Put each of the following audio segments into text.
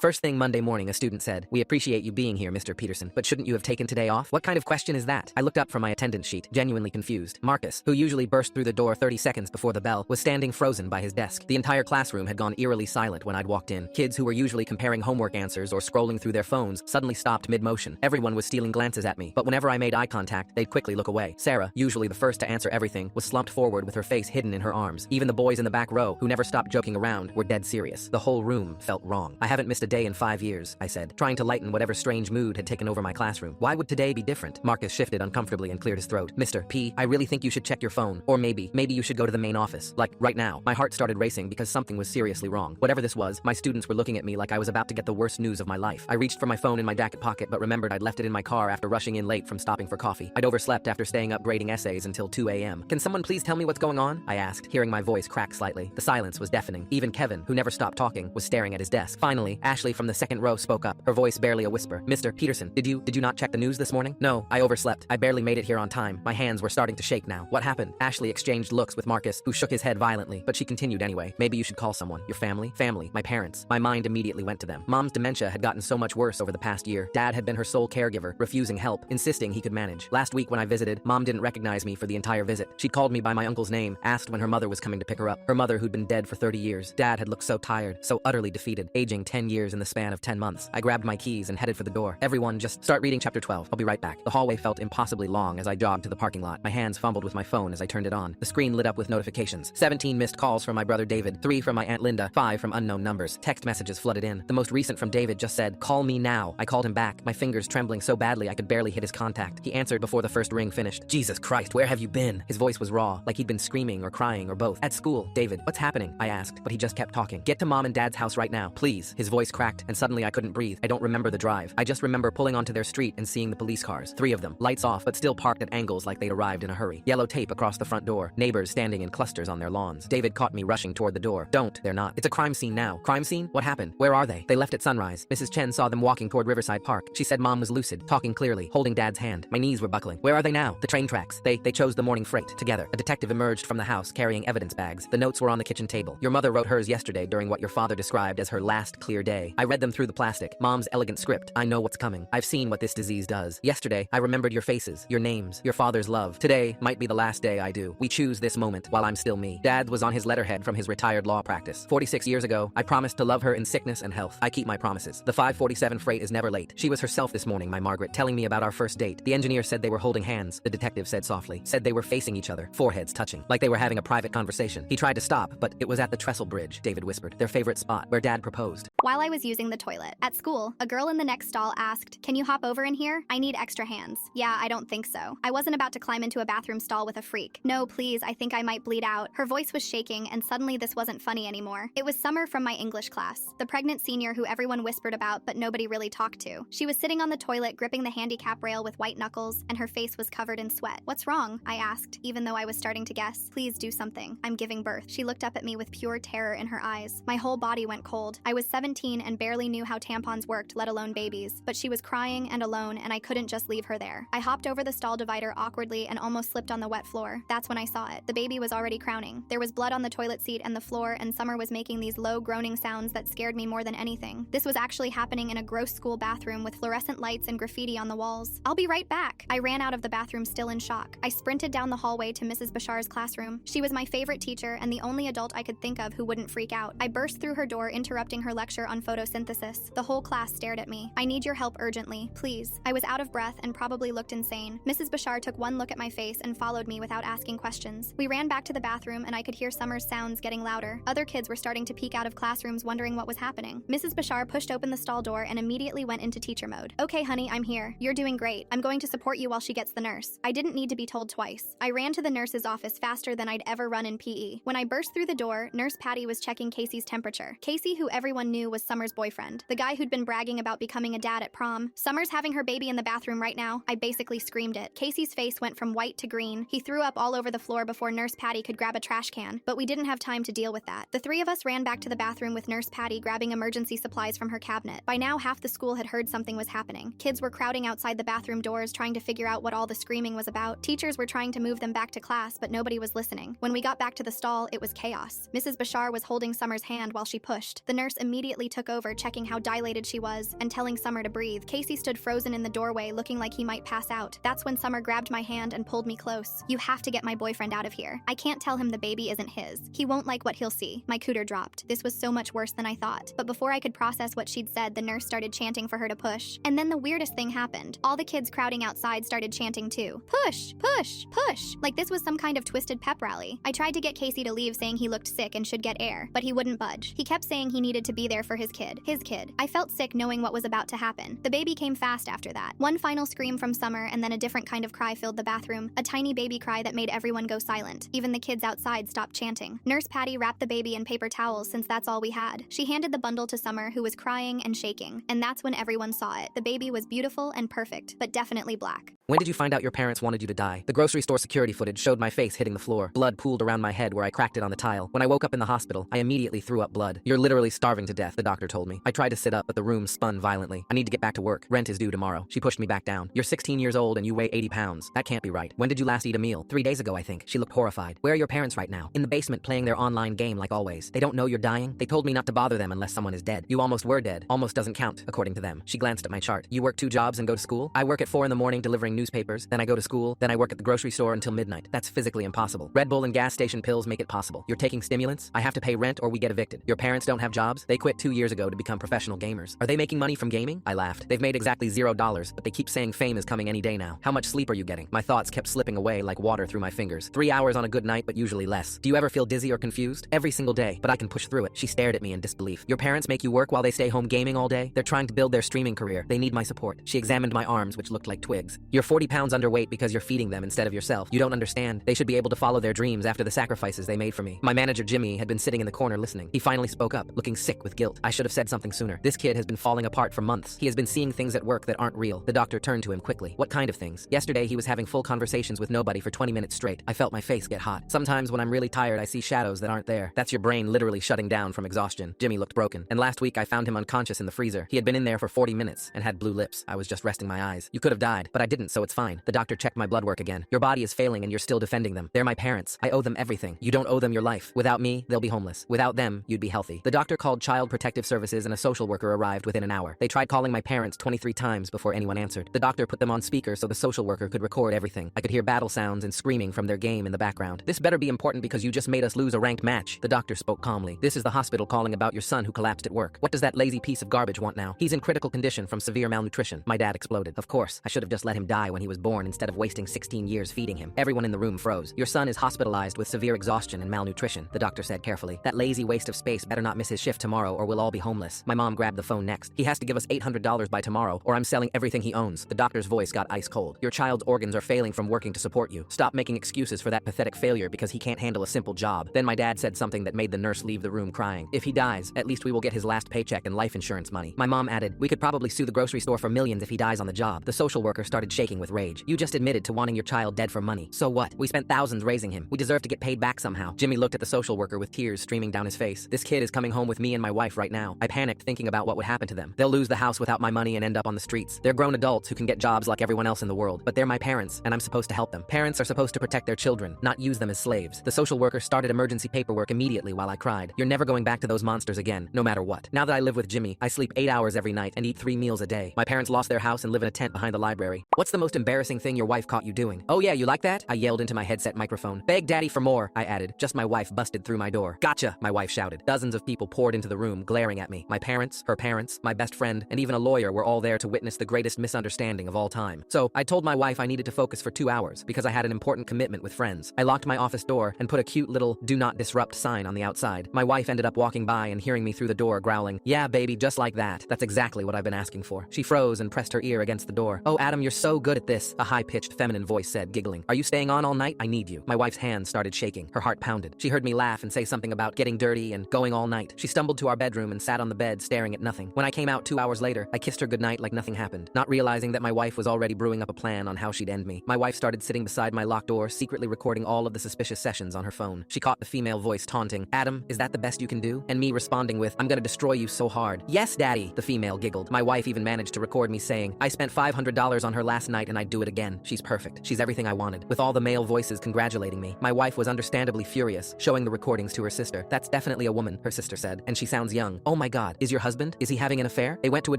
First thing Monday morning, a student said, "We appreciate you being here, Mr. Peterson, but shouldn't you have taken today off?" What kind of question is that? I looked up from my attendance sheet, genuinely confused. Marcus, who usually burst through the door 30 seconds before the bell, was standing frozen by his desk. The entire classroom had gone eerily silent when I'd walked in. Kids who were usually comparing homework answers or scrolling through their phones suddenly stopped mid-motion. Everyone was stealing glances at me, but whenever I made eye contact, they'd quickly look away. Sarah, usually the first to answer everything, was slumped forward with her face hidden in her arms. Even the boys in the back row, who never stopped joking around, were dead serious. The whole room felt wrong. I haven't missed a day in 5 years, I said, trying to lighten whatever strange mood had taken over my classroom. Why would today be different? Marcus shifted uncomfortably and cleared his throat. "Mr. P, I really think you should check your phone. Or maybe you should go to the main office. Like, right now." My heart started racing because something was seriously wrong. Whatever this was, my students were looking at me like I was about to get the worst news of my life. I reached for my phone in my jacket pocket but remembered I'd left it in my car after rushing in late from stopping for coffee. I'd overslept after staying up grading essays until 2 a.m. "Can someone please tell me what's going on?" I asked, hearing my voice crack slightly. The silence was deafening. Even Kevin, who never stopped talking, was staring at his desk. Finally, Ashley from the second row spoke up, her voice barely a whisper. "Mr. Peterson, did you not check the news this morning?" "No, I overslept. I barely made it here on time." My hands were starting to shake now. "What happened?" Ashley exchanged looks with Marcus, who shook his head violently, but she continued anyway. "Maybe you should call someone. Your family?" "Family. My parents." My mind immediately went to them. Mom's dementia had gotten so much worse over the past year. Dad had been her sole caregiver, refusing help, insisting he could manage. Last week when I visited, Mom didn't recognize me for the entire visit. She'd called me by my uncle's name, asked when her mother was coming to pick her up. Her mother, who'd been dead for 30 years. Dad had looked so tired, so utterly defeated, aging 10 years in the span of 10 months. I grabbed my keys and headed for the door. "Everyone just start reading chapter 12. I'll be right back." The hallway felt impossibly long as I jogged to the parking lot. My hands fumbled with my phone as I turned it on. The screen lit up with notifications. 17 missed calls from my brother David, 3 from my Aunt Linda, 5 from unknown numbers. Text messages flooded in. The most recent from David just said, "Call me now." I called him back, my fingers trembling so badly I could barely hit his contact. He answered before the first ring finished. "Jesus Christ, where have you been?" His voice was raw, like he'd been screaming or crying or both. "At school." "David, what's happening?" I asked, but he just kept talking. "Get to Mom and Dad's house right now, please." His voice cracked, and suddenly I couldn't breathe. I don't remember the drive. I just remember pulling onto their street and seeing the police cars. 3 of them, lights off, but still parked at angles like they'd arrived in a hurry. Yellow tape across the front door. Neighbors standing in clusters on their lawns. David caught me rushing toward the door. "Don't, they're not. It's a crime scene now." "Crime scene? What happened? Where are they?" "They left at sunrise." Mrs. Chen saw them walking toward Riverside Park. She said Mom was lucid, talking clearly, holding Dad's hand. My knees were buckling. "Where are they now?" "The train tracks. They chose the morning freight. Together." A detective emerged from the house carrying evidence bags. The notes were on the kitchen table. "Your mother wrote hers yesterday during what your father described as her last clear day." I read them through the plastic. Mom's elegant script. "I know what's coming. I've seen what this disease does. Yesterday, I remembered your faces, your names, your father's love. Today might be the last day I do. We choose this moment while I'm still me." Dad was on his letterhead from his retired law practice. 46 years ago, I promised to love her in sickness and health. I keep my promises. The 5:47 freight is never late. She was herself this morning, my Margaret, telling me about our first date. The engineer said they were holding hands, the detective said softly. Said they were facing each other, foreheads touching, like they were having a private conversation. He tried to stop, but it was at the Trestle Bridge, David whispered, their favorite spot, where Dad proposed. While I was using the toilet. At school, a girl in the next stall asked, "Can you hop over in here? I need extra hands." "Yeah, I don't think so." I wasn't about to climb into a bathroom stall with a freak. "No, please, I think I might bleed out." Her voice was shaking, and suddenly this wasn't funny anymore. It was Summer from my English class, the pregnant senior who everyone whispered about but nobody really talked to. She was sitting on the toilet gripping the handicap rail with white knuckles, and her face was covered in sweat. "What's wrong?" I asked, even though I was starting to guess. "Please do something. I'm giving birth." She looked up at me with pure terror in her eyes. My whole body went cold. I was 17 and barely knew how tampons worked, let alone babies. But she was crying and alone, and I couldn't just leave her there. I hopped over the stall divider awkwardly and almost slipped on the wet floor. That's when I saw it. The baby was already crowning. There was blood on the toilet seat and the floor, and Summer was making these low groaning sounds that scared me more than anything. This was actually happening in a gross school bathroom with fluorescent lights and graffiti on the walls. "I'll be right back." I ran out of the bathroom still in shock. I sprinted down the hallway to Mrs. Bashar's classroom. She was my favorite teacher and the only adult I could think of who wouldn't freak out. I burst through her door, interrupting her lecture on photosynthesis. The whole class stared at me. "I need your help urgently, please." I was out of breath and probably looked insane. Mrs. Bashar took one look at my face and followed me without asking questions. We ran back to the bathroom and I could hear Summer's sounds getting louder. Other kids were starting to peek out of classrooms wondering what was happening. Mrs. Bashar pushed open the stall door and immediately went into teacher mode. "Okay, honey, I'm here. You're doing great. I'm going to support you while she gets the nurse." I didn't need to be told twice. I ran to the nurse's office faster than I'd ever run in PE. When I burst through the door, Nurse Patty was checking Casey's temperature. Casey, who everyone knew was Summer's boyfriend, the guy who'd been bragging about becoming a dad at prom. "Summer's having her baby in the bathroom right now." I basically screamed it. Casey's face went from white to green. He threw up all over the floor before Nurse Patty could grab a trash can, but we didn't have time to deal with that. The 3 of us ran back to the bathroom with Nurse Patty grabbing emergency supplies from her cabinet. By now, half the school had heard something was happening. Kids were crowding outside the bathroom doors trying to figure out what all the screaming was about. Teachers were trying to move them back to class, but nobody was listening. When we got back to the stall, it was chaos. Mrs. Bashar was holding Summer's hand while she pushed. The nurse immediately took took over, checking how dilated she was and telling Summer to breathe. Casey stood frozen in the doorway, looking like he might pass out. That's when Summer grabbed my hand and pulled me close. "You have to get my boyfriend out of here. I can't tell him the baby isn't his. He won't like what he'll see." My cooter dropped. This was so much worse than I thought. But before I could process what she'd said, the nurse started chanting for her to push. And then the weirdest thing happened. All the kids crowding outside started chanting too. Push, push, push. Like this was some kind of twisted pep rally. I tried to get Casey to leave, saying he looked sick and should get air, but he wouldn't budge. He kept saying he needed to be there for his kid. His kid. I felt sick knowing what was about to happen. The baby came fast after that. One final scream from Summer and then a different kind of cry filled the bathroom. A tiny baby cry that made everyone go silent. Even the kids outside stopped chanting. Nurse Patty wrapped the baby in paper towels since that's all we had. She handed the bundle to Summer, who was crying and shaking. And that's when everyone saw it. The baby was beautiful and perfect, but definitely black. When did you find out your parents wanted you to die? The grocery store security footage showed my face hitting the floor. Blood pooled around my head where I cracked it on the tile. When I woke up in the hospital, I immediately threw up blood. "You're literally starving to death," the doctor told me. I tried to sit up, but the room spun violently. "I need to get back to work. Rent is due tomorrow." She pushed me back down. "You're 16 years old and you weigh 80 pounds. That can't be right. When did you last eat a meal?" 3 days ago, I think." She looked horrified. "Where are your parents right now?" "In the basement playing their online game like always. They don't know you're dying. They told me not to bother them unless someone is dead." "You almost were dead." "Almost doesn't count, according to them." She glanced at my chart. "You work 2 jobs and go to school?" "I work at 4 in the morning delivering newspapers, then I go to school, then I work at the grocery store until midnight." "That's physically impossible. Red Bull and gas station pills make it possible." "You're taking stimulants?" "I have to pay rent or we get evicted." "Your parents don't have jobs?" "They quit 2 years ago to become professional gamers." "Are they making money from gaming?" I laughed. "They've made exactly $0, but they keep saying fame is coming any day now." "How much sleep are you getting?" My thoughts kept slipping away like water through my fingers. 3 hours on a good night, but usually less. "Do you ever feel dizzy or confused?" "Every single day, but I can push through it." She stared at me in disbelief. "Your parents make you work while they stay home gaming all day?" "They're trying to build their streaming career. They need my support." She examined my arms, which looked like twigs. "You're 40 pounds underweight because you're feeding them instead of yourself. You don't understand. They should be able to follow their dreams after the sacrifices they made for me." My manager, Jimmy, had been sitting in the corner listening. He finally spoke up, looking sick with guilt. "I should have said something sooner. This kid has been falling apart for months. He has been seeing things at work that aren't real." The doctor turned to him quickly. "What kind of things?" "Yesterday, he was having full conversations with nobody for 20 minutes straight." I felt my face get hot. "Sometimes when I'm really tired, I see shadows that aren't there." "That's your brain literally shutting down from exhaustion." Jimmy looked broken. "And last week, I found him unconscious in the freezer. He had been in there for 40 minutes and had blue lips. I was just resting my eyes." "You could have died, but I didn't, so it's fine." The doctor checked my blood work again. "Your body is failing and you're still defending them. They're my parents. I owe them everything. You don't owe them your life. Without me, they'll be homeless. Without them, you'd be healthy." The doctor called Child Protective Services and a social worker arrived within an hour. They tried calling my parents 23 times before anyone answered. The doctor put them on speaker so the social worker could record everything. I could hear battle sounds and screaming from their game in the background. "This better be important because you just made us lose a ranked match." The doctor spoke calmly. "This is the hospital calling about your son who collapsed at work. What does that lazy piece of garbage want now? He's in critical condition from severe malnutrition." My dad exploded. "Of course, I should have just let him die when he was born instead of wasting 16 years feeding him." Everyone in the room froze. "Your son is hospitalized with severe exhaustion and malnutrition," the doctor said carefully. "That lazy waste of space better not miss his shift tomorrow or we'll all be homeless." My mom grabbed the phone next. "He has to give us $800 by tomorrow or I'm selling everything he owns." The doctor's voice got ice cold. "Your child's organs are failing from working to support you. Stop making excuses for that pathetic failure because he can't handle a simple job." Then my dad said something that made the nurse leave the room crying. "If he dies, at least we will get his last paycheck and life insurance money." My mom added, "We could probably sue the grocery store for millions if he dies on the job." The social worker started shaking with rage. "You just admitted to wanting your child dead for money. So what? We spent thousands raising him. We deserve to get paid back somehow." Jimmy looked at the social worker with tears streaming down his face. "This kid is coming home with me and my wife right now." I panicked thinking about what would happen to them. "They'll lose the house without my money and end up on the streets. They're grown adults who can get jobs like everyone else in the world, but they're my parents and I'm supposed to help them. Parents are supposed to protect their children, not use them as slaves." The social worker started emergency paperwork immediately while I cried. "You're never going back to those monsters again, no matter what." Now that I live with Jimmy, I sleep 8 hours every night and eat 3 meals a day. My parents lost their house and live in a tent behind the library. "What's the most embarrassing thing your wife caught you doing?" "Oh yeah, you like that?" I yelled into my headset microphone. "Beg daddy for more," I added. Just my wife busted through my door. "Gotcha," my wife shouted. Dozens of people poured into the room, glaring at me. My parents, her parents, my best friend, and even a lawyer were all there to witness the greatest misunderstanding of all time. So, I told my wife I needed to focus for 2 hours because I had an important commitment with friends. I locked my office door and put a cute little "Do Not Disrupt" sign on the outside. My wife ended up walking by and hearing me through the door growling, "Yeah, baby, just like that. That's exactly what I've been asking for." She froze and pressed her ear against the door. "Oh, Adam, you're so good at this," a high-pitched feminine voice said, giggling. "Are you staying on all night? I need you." My wife's hands started shaking. Her heart pounded. She heard me laugh and say something about getting dirty and going all night. She stumbled to our bedroom and sat on the bed staring at nothing. When I came out 2 hours later, I kissed her goodnight like nothing happened, not realizing that my wife was already brewing up a plan on how she'd end me. My wife started sitting beside my locked door, secretly recording all of the suspicious sessions on her phone. She caught the female voice taunting, "Adam, is that the best you can do?" And me responding with, "I'm gonna destroy you so hard." "Yes, daddy," the female giggled. My wife even managed to record me saying, "I spent $500 on her last night and I'd do it again. She's perfect. She's everything I wanted." With all the male voices congratulating me, my wife was understandably furious, showing the recordings to her sister. "That's definitely a woman," her sister said, "and she sounds young." "Oh Oh my god, is your husband? Is he having an affair? They went to a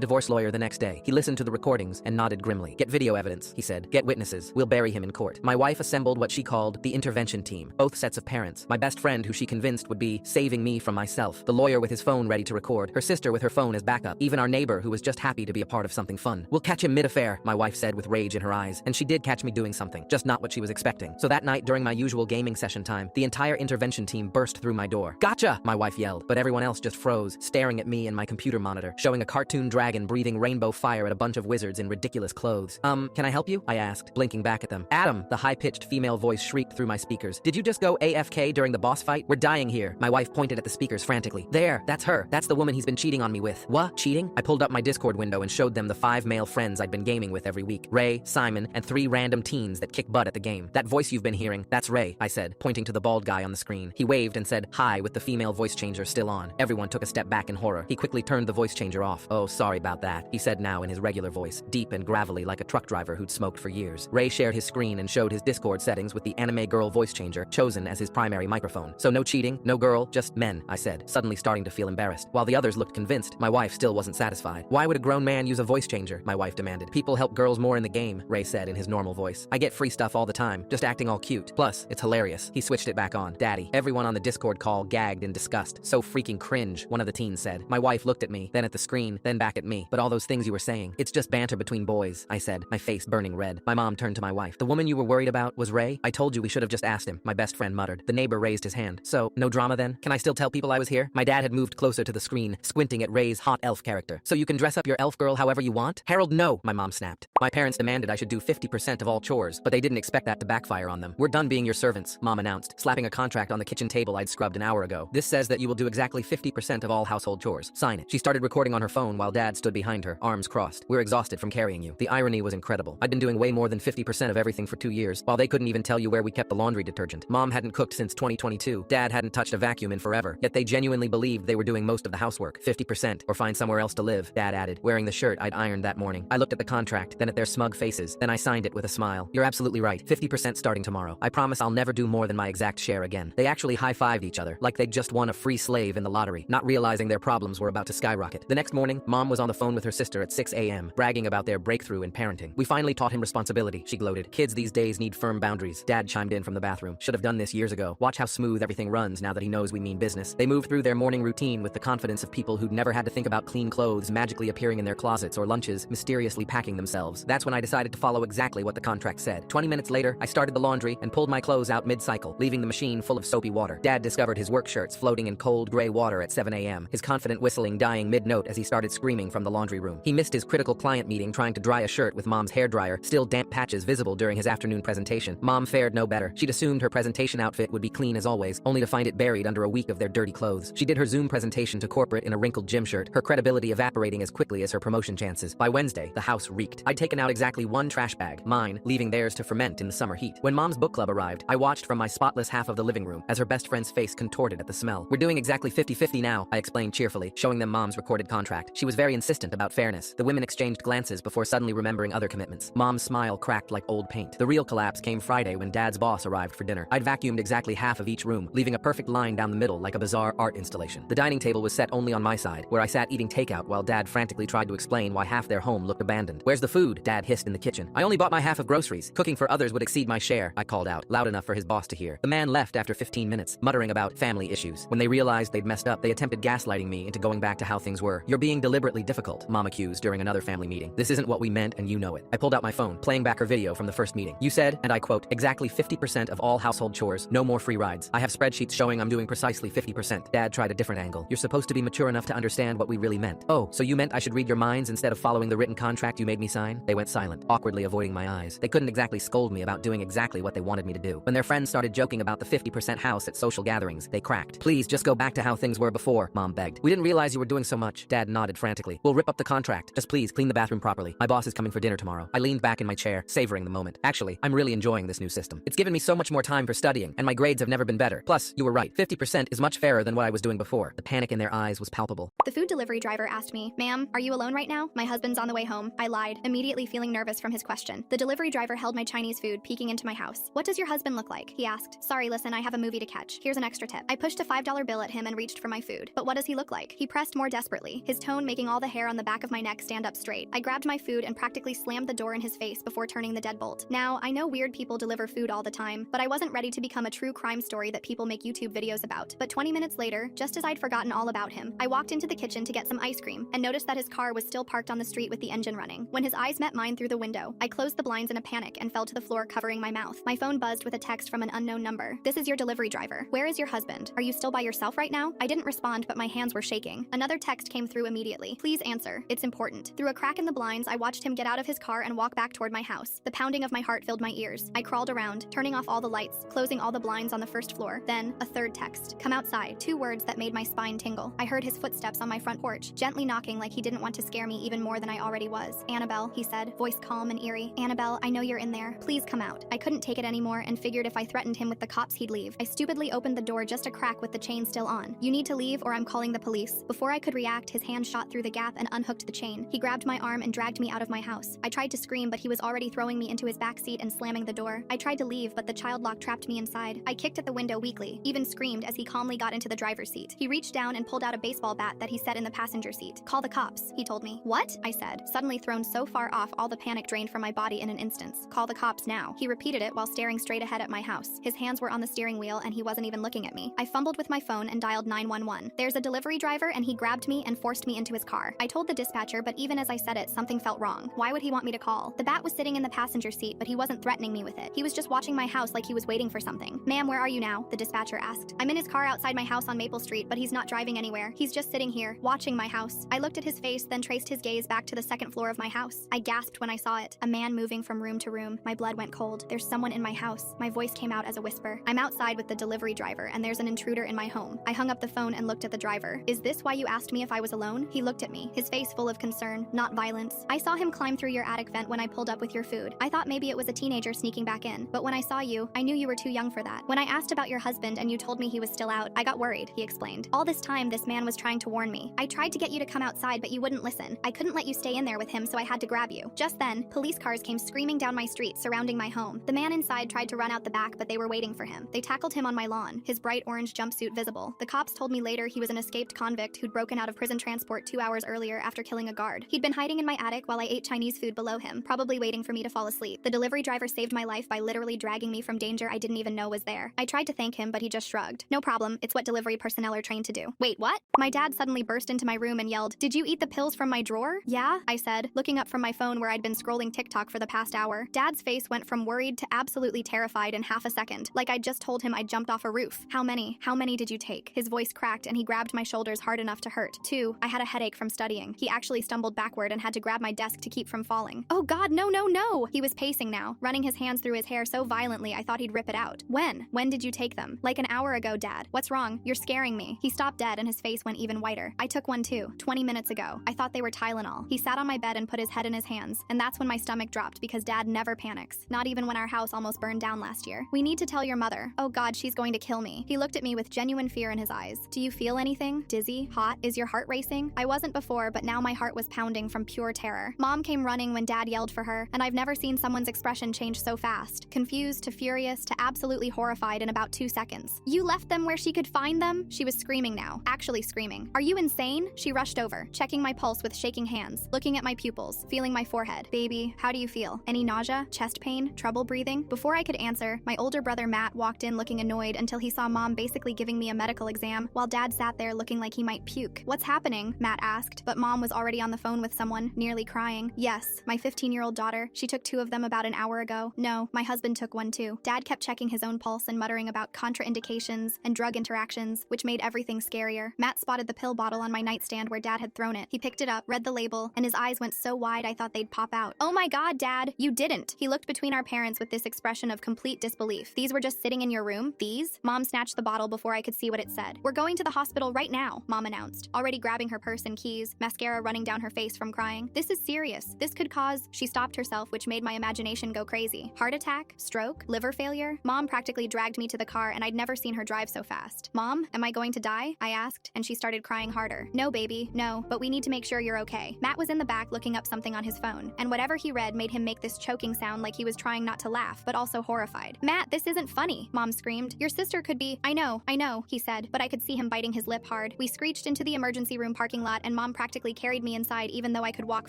divorce lawyer the next day. He listened to the recordings and nodded grimly. Get video evidence, he said. Get witnesses. We'll bury him in court. My wife assembled what she called the intervention team. Both sets of parents. My best friend, who she convinced would be saving me from myself. The lawyer with his phone ready to record. Her sister with her phone as backup. Even our neighbor who was just happy to be a part of something fun. We'll catch him mid-affair, my wife said with rage in her eyes. And she did catch me doing something, just not what she was expecting. So that night, during my usual gaming session time, the entire intervention team burst through my door. Gotcha, my wife yelled, but everyone else just froze, staring at me and my computer monitor, showing a cartoon dragon breathing rainbow fire at a bunch of wizards in ridiculous clothes. Can I help you? I asked, blinking back at them. Adam, the high-pitched female voice shrieked through my speakers. Did you just go AFK during the boss fight? We're dying here. My wife pointed at the speakers frantically. There, that's her. That's the woman he's been cheating on me with. What? Cheating? I pulled up my Discord window and showed them the 5 male friends I'd been gaming with every week. Ray, Simon, and 3 random teens that kick butt at the game. That voice you've been hearing, that's Ray, I said, pointing to the bald guy on the screen. He waved and said hi with the female voice changer still on. Everyone took a step back in horror. He quickly turned the voice changer off. Oh, sorry about that, he said now in his regular voice, deep and gravelly like a truck driver who'd smoked for years. Ray shared his screen and showed his Discord settings with the anime girl voice changer chosen as his primary microphone. So no cheating, no girl, just men, I said, suddenly starting to feel embarrassed. While the others looked convinced, my wife still wasn't satisfied. Why would a grown man use a voice changer? My wife demanded. People help girls more in the game, Ray said in his normal voice. I get free stuff all the time, just acting all cute. Plus, it's hilarious. He switched it back on. Daddy. Everyone on the Discord call gagged in disgust. So freaking cringe, one of the teens said. My wife looked at me, then at the screen, then back at me. But all those things you were saying, it's just banter between boys, I said, my face burning red. My mom turned to my wife. The woman you were worried about was Ray? I told you we should have just asked him, my best friend muttered. The neighbor raised his hand. So, no drama then? Can I still tell people I was here? My dad had moved closer to the screen, squinting at Ray's hot elf character. So you can dress up your elf girl however you want? Harold, no, my mom snapped. My parents demanded I should do 50% of all chores, but they didn't expect that to backfire on them. We're done being your servants, Mom announced, slapping a contract on the kitchen table I'd scrubbed an hour ago. This says that you will do exactly 50% of all household chores. Sign it. She started recording on her phone while Dad stood behind her, arms crossed. We're exhausted from carrying you. The irony was incredible. I'd been doing way more than 50% of everything for 2 years, while they couldn't even tell you where we kept the laundry detergent. Mom hadn't cooked since 2022. Dad hadn't touched a vacuum in forever, yet they genuinely believed they were doing most of the housework. 50%, or find somewhere else to live, Dad added, wearing the shirt I'd ironed that morning. I looked at the contract, then at their smug faces, then I signed it with a smile. You're absolutely right. 50% starting tomorrow. I promise I'll never do more than my exact share again. They actually high-fived each other, like they'd just won a free slave in the lottery, not realizing their problems were about to skyrocket. The next morning, Mom was on the phone with her sister at 6 a.m., bragging about their breakthrough in parenting. We finally taught him responsibility, she gloated. Kids these days need firm boundaries. Dad chimed in from the bathroom. Should have done this years ago. Watch how smooth everything runs now that he knows we mean business. They moved through their morning routine with the confidence of people who'd never had to think about clean clothes magically appearing in their closets or lunches mysteriously packing themselves. That's when I decided to follow exactly what the contract said. 20 minutes later, I started the laundry and pulled my clothes out mid-cycle, leaving the machine full of soapy water. Dad discovered his work shirts floating in cold gray water at 7 a.m., his confident whistling dying mid-note as he started screaming from the laundry room. He missed his critical client meeting trying to dry a shirt with Mom's hairdryer, still damp patches visible during his afternoon presentation. Mom fared no better. She'd assumed her presentation outfit would be clean as always, only to find it buried under a week of their dirty clothes. She did her Zoom presentation to corporate in a wrinkled gym shirt, her credibility evaporating as quickly as her promotion chances. By Wednesday, the house reeked. I'd taken out exactly 1 trash bag, mine, leaving theirs to ferment in the summer heat. When Mom's book club arrived, I watched from my spotless half of the living room as her best friend's face contorted at the smell. We're doing exactly 50-50 now, I explained cheerfully, showing them Mom's recorded contract. She was very insistent about fairness. The women exchanged glances before suddenly remembering other commitments. Mom's smile cracked like old paint. The real collapse came Friday when Dad's boss arrived for dinner. I'd vacuumed exactly half of each room, leaving a perfect line down the middle like a bizarre art installation. The dining table was set only on my side, where I sat eating takeout while Dad frantically tried to explain why half their home looked abandoned. Where's the food? Dad hissed in the kitchen. I only bought my half of groceries. Cooking for others would exceed my share, I called out, loud enough for his boss to hear. The man left after 15 minutes, muttering about family issues. When they realized they'd messed up, they attempted gaslighting me into going back to how things were. You're being deliberately difficult, Mom accused during another family meeting. This isn't what we meant and you know it. I pulled out my phone, playing back her video from the first meeting. You said, and I quote, exactly 50% of all household chores, no more free rides. I have spreadsheets showing I'm doing precisely 50%. Dad tried a different angle. You're supposed to be mature enough to understand what we really meant. Oh, so you meant I should read your minds instead of following the written contract you made me sign? They went silent, awkwardly avoiding my eyes. They couldn't exactly scold me about doing exactly what they wanted me to do. When their friends started joking about the 50% house at social gatherings, they cracked. Please just go back to how things were before, Mom begged. We didn't realize you were doing so much. Dad nodded frantically. We'll rip up the contract. Just please clean the bathroom properly. My boss is coming for dinner tomorrow. I leaned back in my chair, savoring the moment. Actually, I'm really enjoying this new system. It's given me so much more time for studying, and my grades have never been better. Plus, you were right. 50% is much fairer than what I was doing before. The panic in their eyes was palpable. The food delivery driver asked me, "Ma'am, are you alone right now? My husband's on the way home." I lied, immediately feeling nervous from his question. The delivery driver held my Chinese food, peeking into my house. "What does your husband look like?" he asked. "Sorry, listen, I have a movie to catch. Here's an extra tip." I pushed a $5 bill at him and reached for my food. "But what does he look look like? He pressed more desperately, his tone making all the hair on the back of my neck stand up straight. I grabbed my food and practically slammed the door in his face before turning the deadbolt. Now, I know weird people deliver food all the time, but I wasn't ready to become a true crime story that people make YouTube videos about. But 20 minutes later, just as I'd forgotten all about him, I walked into the kitchen to get some ice cream and noticed that his car was still parked on the street with the engine running. When his eyes met mine through the window, I closed the blinds in a panic and fell to the floor covering my mouth. My phone buzzed with a text from an unknown number. "This is your delivery driver. Where is your husband? Are you still by yourself right now?" I didn't respond, but my hands were shaking. Another text came through immediately. "Please answer. It's important." Through a crack in the blinds, I watched him get out of his car and walk back toward my house. The pounding of my heart filled my ears. I crawled around, turning off all the lights, closing all the blinds on the first floor. Then, a third text. "Come outside." 2 words that made my spine tingle. I heard his footsteps on my front porch, gently knocking like he didn't want to scare me even more than I already was. "Annabelle," he said, voice calm and eerie. "Annabelle, I know you're in there. Please come out." I couldn't take it anymore and figured if I threatened him with the cops, he'd leave. I stupidly opened the door just a crack with the chain still on. "You need to leave or I'm calling the police." Before I could react, his hand shot through the gap and unhooked the chain. He grabbed my arm and dragged me out of my house. I tried to scream, but he was already throwing me into his backseat and slamming the door. I tried to leave, but the child lock trapped me inside. I kicked at the window weakly, even screamed as he calmly got into the driver's seat. He reached down and pulled out a baseball bat that he set in the passenger seat. "Call the cops," he told me. "What?" I said, suddenly thrown so far off all the panic drained from my body in an instant. "Call the cops now." He repeated it while staring straight ahead at my house. His hands were on the steering wheel and he wasn't even looking at me. I fumbled with my phone and dialed 911. "There's a delivery driver and he grabbed me and forced me into his car." I told the dispatcher, but even as I said it, something felt wrong. Why would he want me to call? The bat was sitting in the passenger seat, but he wasn't threatening me with it. He was just watching my house like he was waiting for something. "Ma'am, where are you now?" the dispatcher asked. "I'm in his car outside my house on Maple Street, but he's not driving anywhere. He's just sitting here, watching my house." I looked at his face, then traced his gaze back to the second floor of my house. I gasped when I saw it. A man moving from room to room. My blood went cold. "There's someone in my house." My voice came out as a whisper. "I'm outside with the delivery driver, and there's an intruder in my home." I hung up the phone and looked at the driver. "Is this why you asked me if I was alone?" He looked at me, his face full of concern, not violence. "I saw him climb through your attic vent when I pulled up with your food. I thought maybe it was a teenager sneaking back in, but when I saw you, I knew you were too young for that. When I asked about your husband and you told me he was still out, I got worried," he explained. "All this time, this man was trying to warn me. I tried to get you to come outside, but you wouldn't listen. I couldn't let you stay in there with him, so I had to grab you." Just then, police cars came screaming down my street, surrounding my home. The man inside tried to run out the back, but they were waiting for him. They tackled him on my lawn, his bright orange jumpsuit visible. The cops told me later he was an escaped convict who'd broken out of prison transport 2 hours earlier after killing a guard. He'd been hiding in my attic while I ate Chinese food below him, probably waiting for me to fall asleep. The delivery driver saved my life by literally dragging me from danger I didn't even know was there. I tried to thank him, but he just shrugged. "No problem, it's what delivery personnel are trained to do." "Wait, what?" My dad suddenly burst into my room and yelled, "Did you eat the pills from my drawer?" "Yeah," I said, looking up from my phone where I'd been scrolling TikTok for the past hour. Dad's face went from worried to absolutely terrified in half a second, like I'd just told him I'd jumped off a roof. How many did you take?" His voice cracked and he grabbed my shoulders hard enough to hurt. 2, I had a headache from studying. He actually stumbled backward and had to grab my desk to keep from falling. "Oh God, no, no, no!" He was pacing now, running his hands through his hair so violently I thought he'd rip it out. When did you take them?" "Like an hour ago, Dad." "What's wrong? You're scaring me." He stopped dead and his face went even whiter. "I took one too, 20 minutes ago. I thought they were Tylenol." He sat on my bed and put his head in his hands, and that's when my stomach dropped because Dad never panics, not even when our house almost burned down last year. "We need to tell your mother." "Oh God, she's going to kill me." He looked at me with genuine fear in his eyes. "Do you feel anything? Dizzy? Hot? Is your heart racing?" I wasn't before, but now my heart was pounding from pure terror. Mom came running when Dad yelled for her, and I've never seen someone's expression change so fast. Confused to furious to absolutely horrified in about 2 seconds. "You left them where she could find them?" She was screaming now, actually screaming. "Are you insane?" She rushed over, checking my pulse with shaking hands, looking at my pupils, feeling my forehead. "Baby, how do you feel? Any nausea, chest pain, trouble breathing?" Before I could answer, my older brother Matt walked in looking annoyed until he saw Mom basically giving me a medical exam while Dad sat there looking like he might puke. "What's happening?" Matt asked, but Mom was already on the phone with someone, nearly crying. "Yes, my 15-year-old daughter. She took 2 of them about an hour ago." "No, my husband took one too." Dad kept checking his own pulse and muttering about contraindications and drug interactions, which made everything scarier. Matt spotted the pill bottle on my nightstand where Dad had thrown it. He picked it up, read the label, and his eyes went so wide I thought they'd pop out. "Oh my God, Dad, you didn't!" He looked between our parents with this expression of complete disbelief. "These were just sitting in your room? These?" Mom snatched the bottle before I could see what it said. "We're going to the hospital right now," Mom announced, already grabbing her purse and keys, mascara running down her face from crying. "This is serious. This could cause—" She stopped herself, which made my imagination go crazy. "Heart attack? Stroke? Liver failure?" Mom practically dragged me to the car and I'd never seen her drive so fast. "Mom, am I going to die?" I asked, and she started crying harder. "No, baby, no, but we need to make sure you're okay." Matt was in the back looking up something on his phone, and whatever he read made him make this choking sound like he was trying not to laugh, but also horrified. "Matt, this isn't funny," Mom screamed. "Your sister could be—" I know, he said, but I could see him biting his lip hard. We screeched into the emergency room parking lot, and Mom practically carried me inside even though I could walk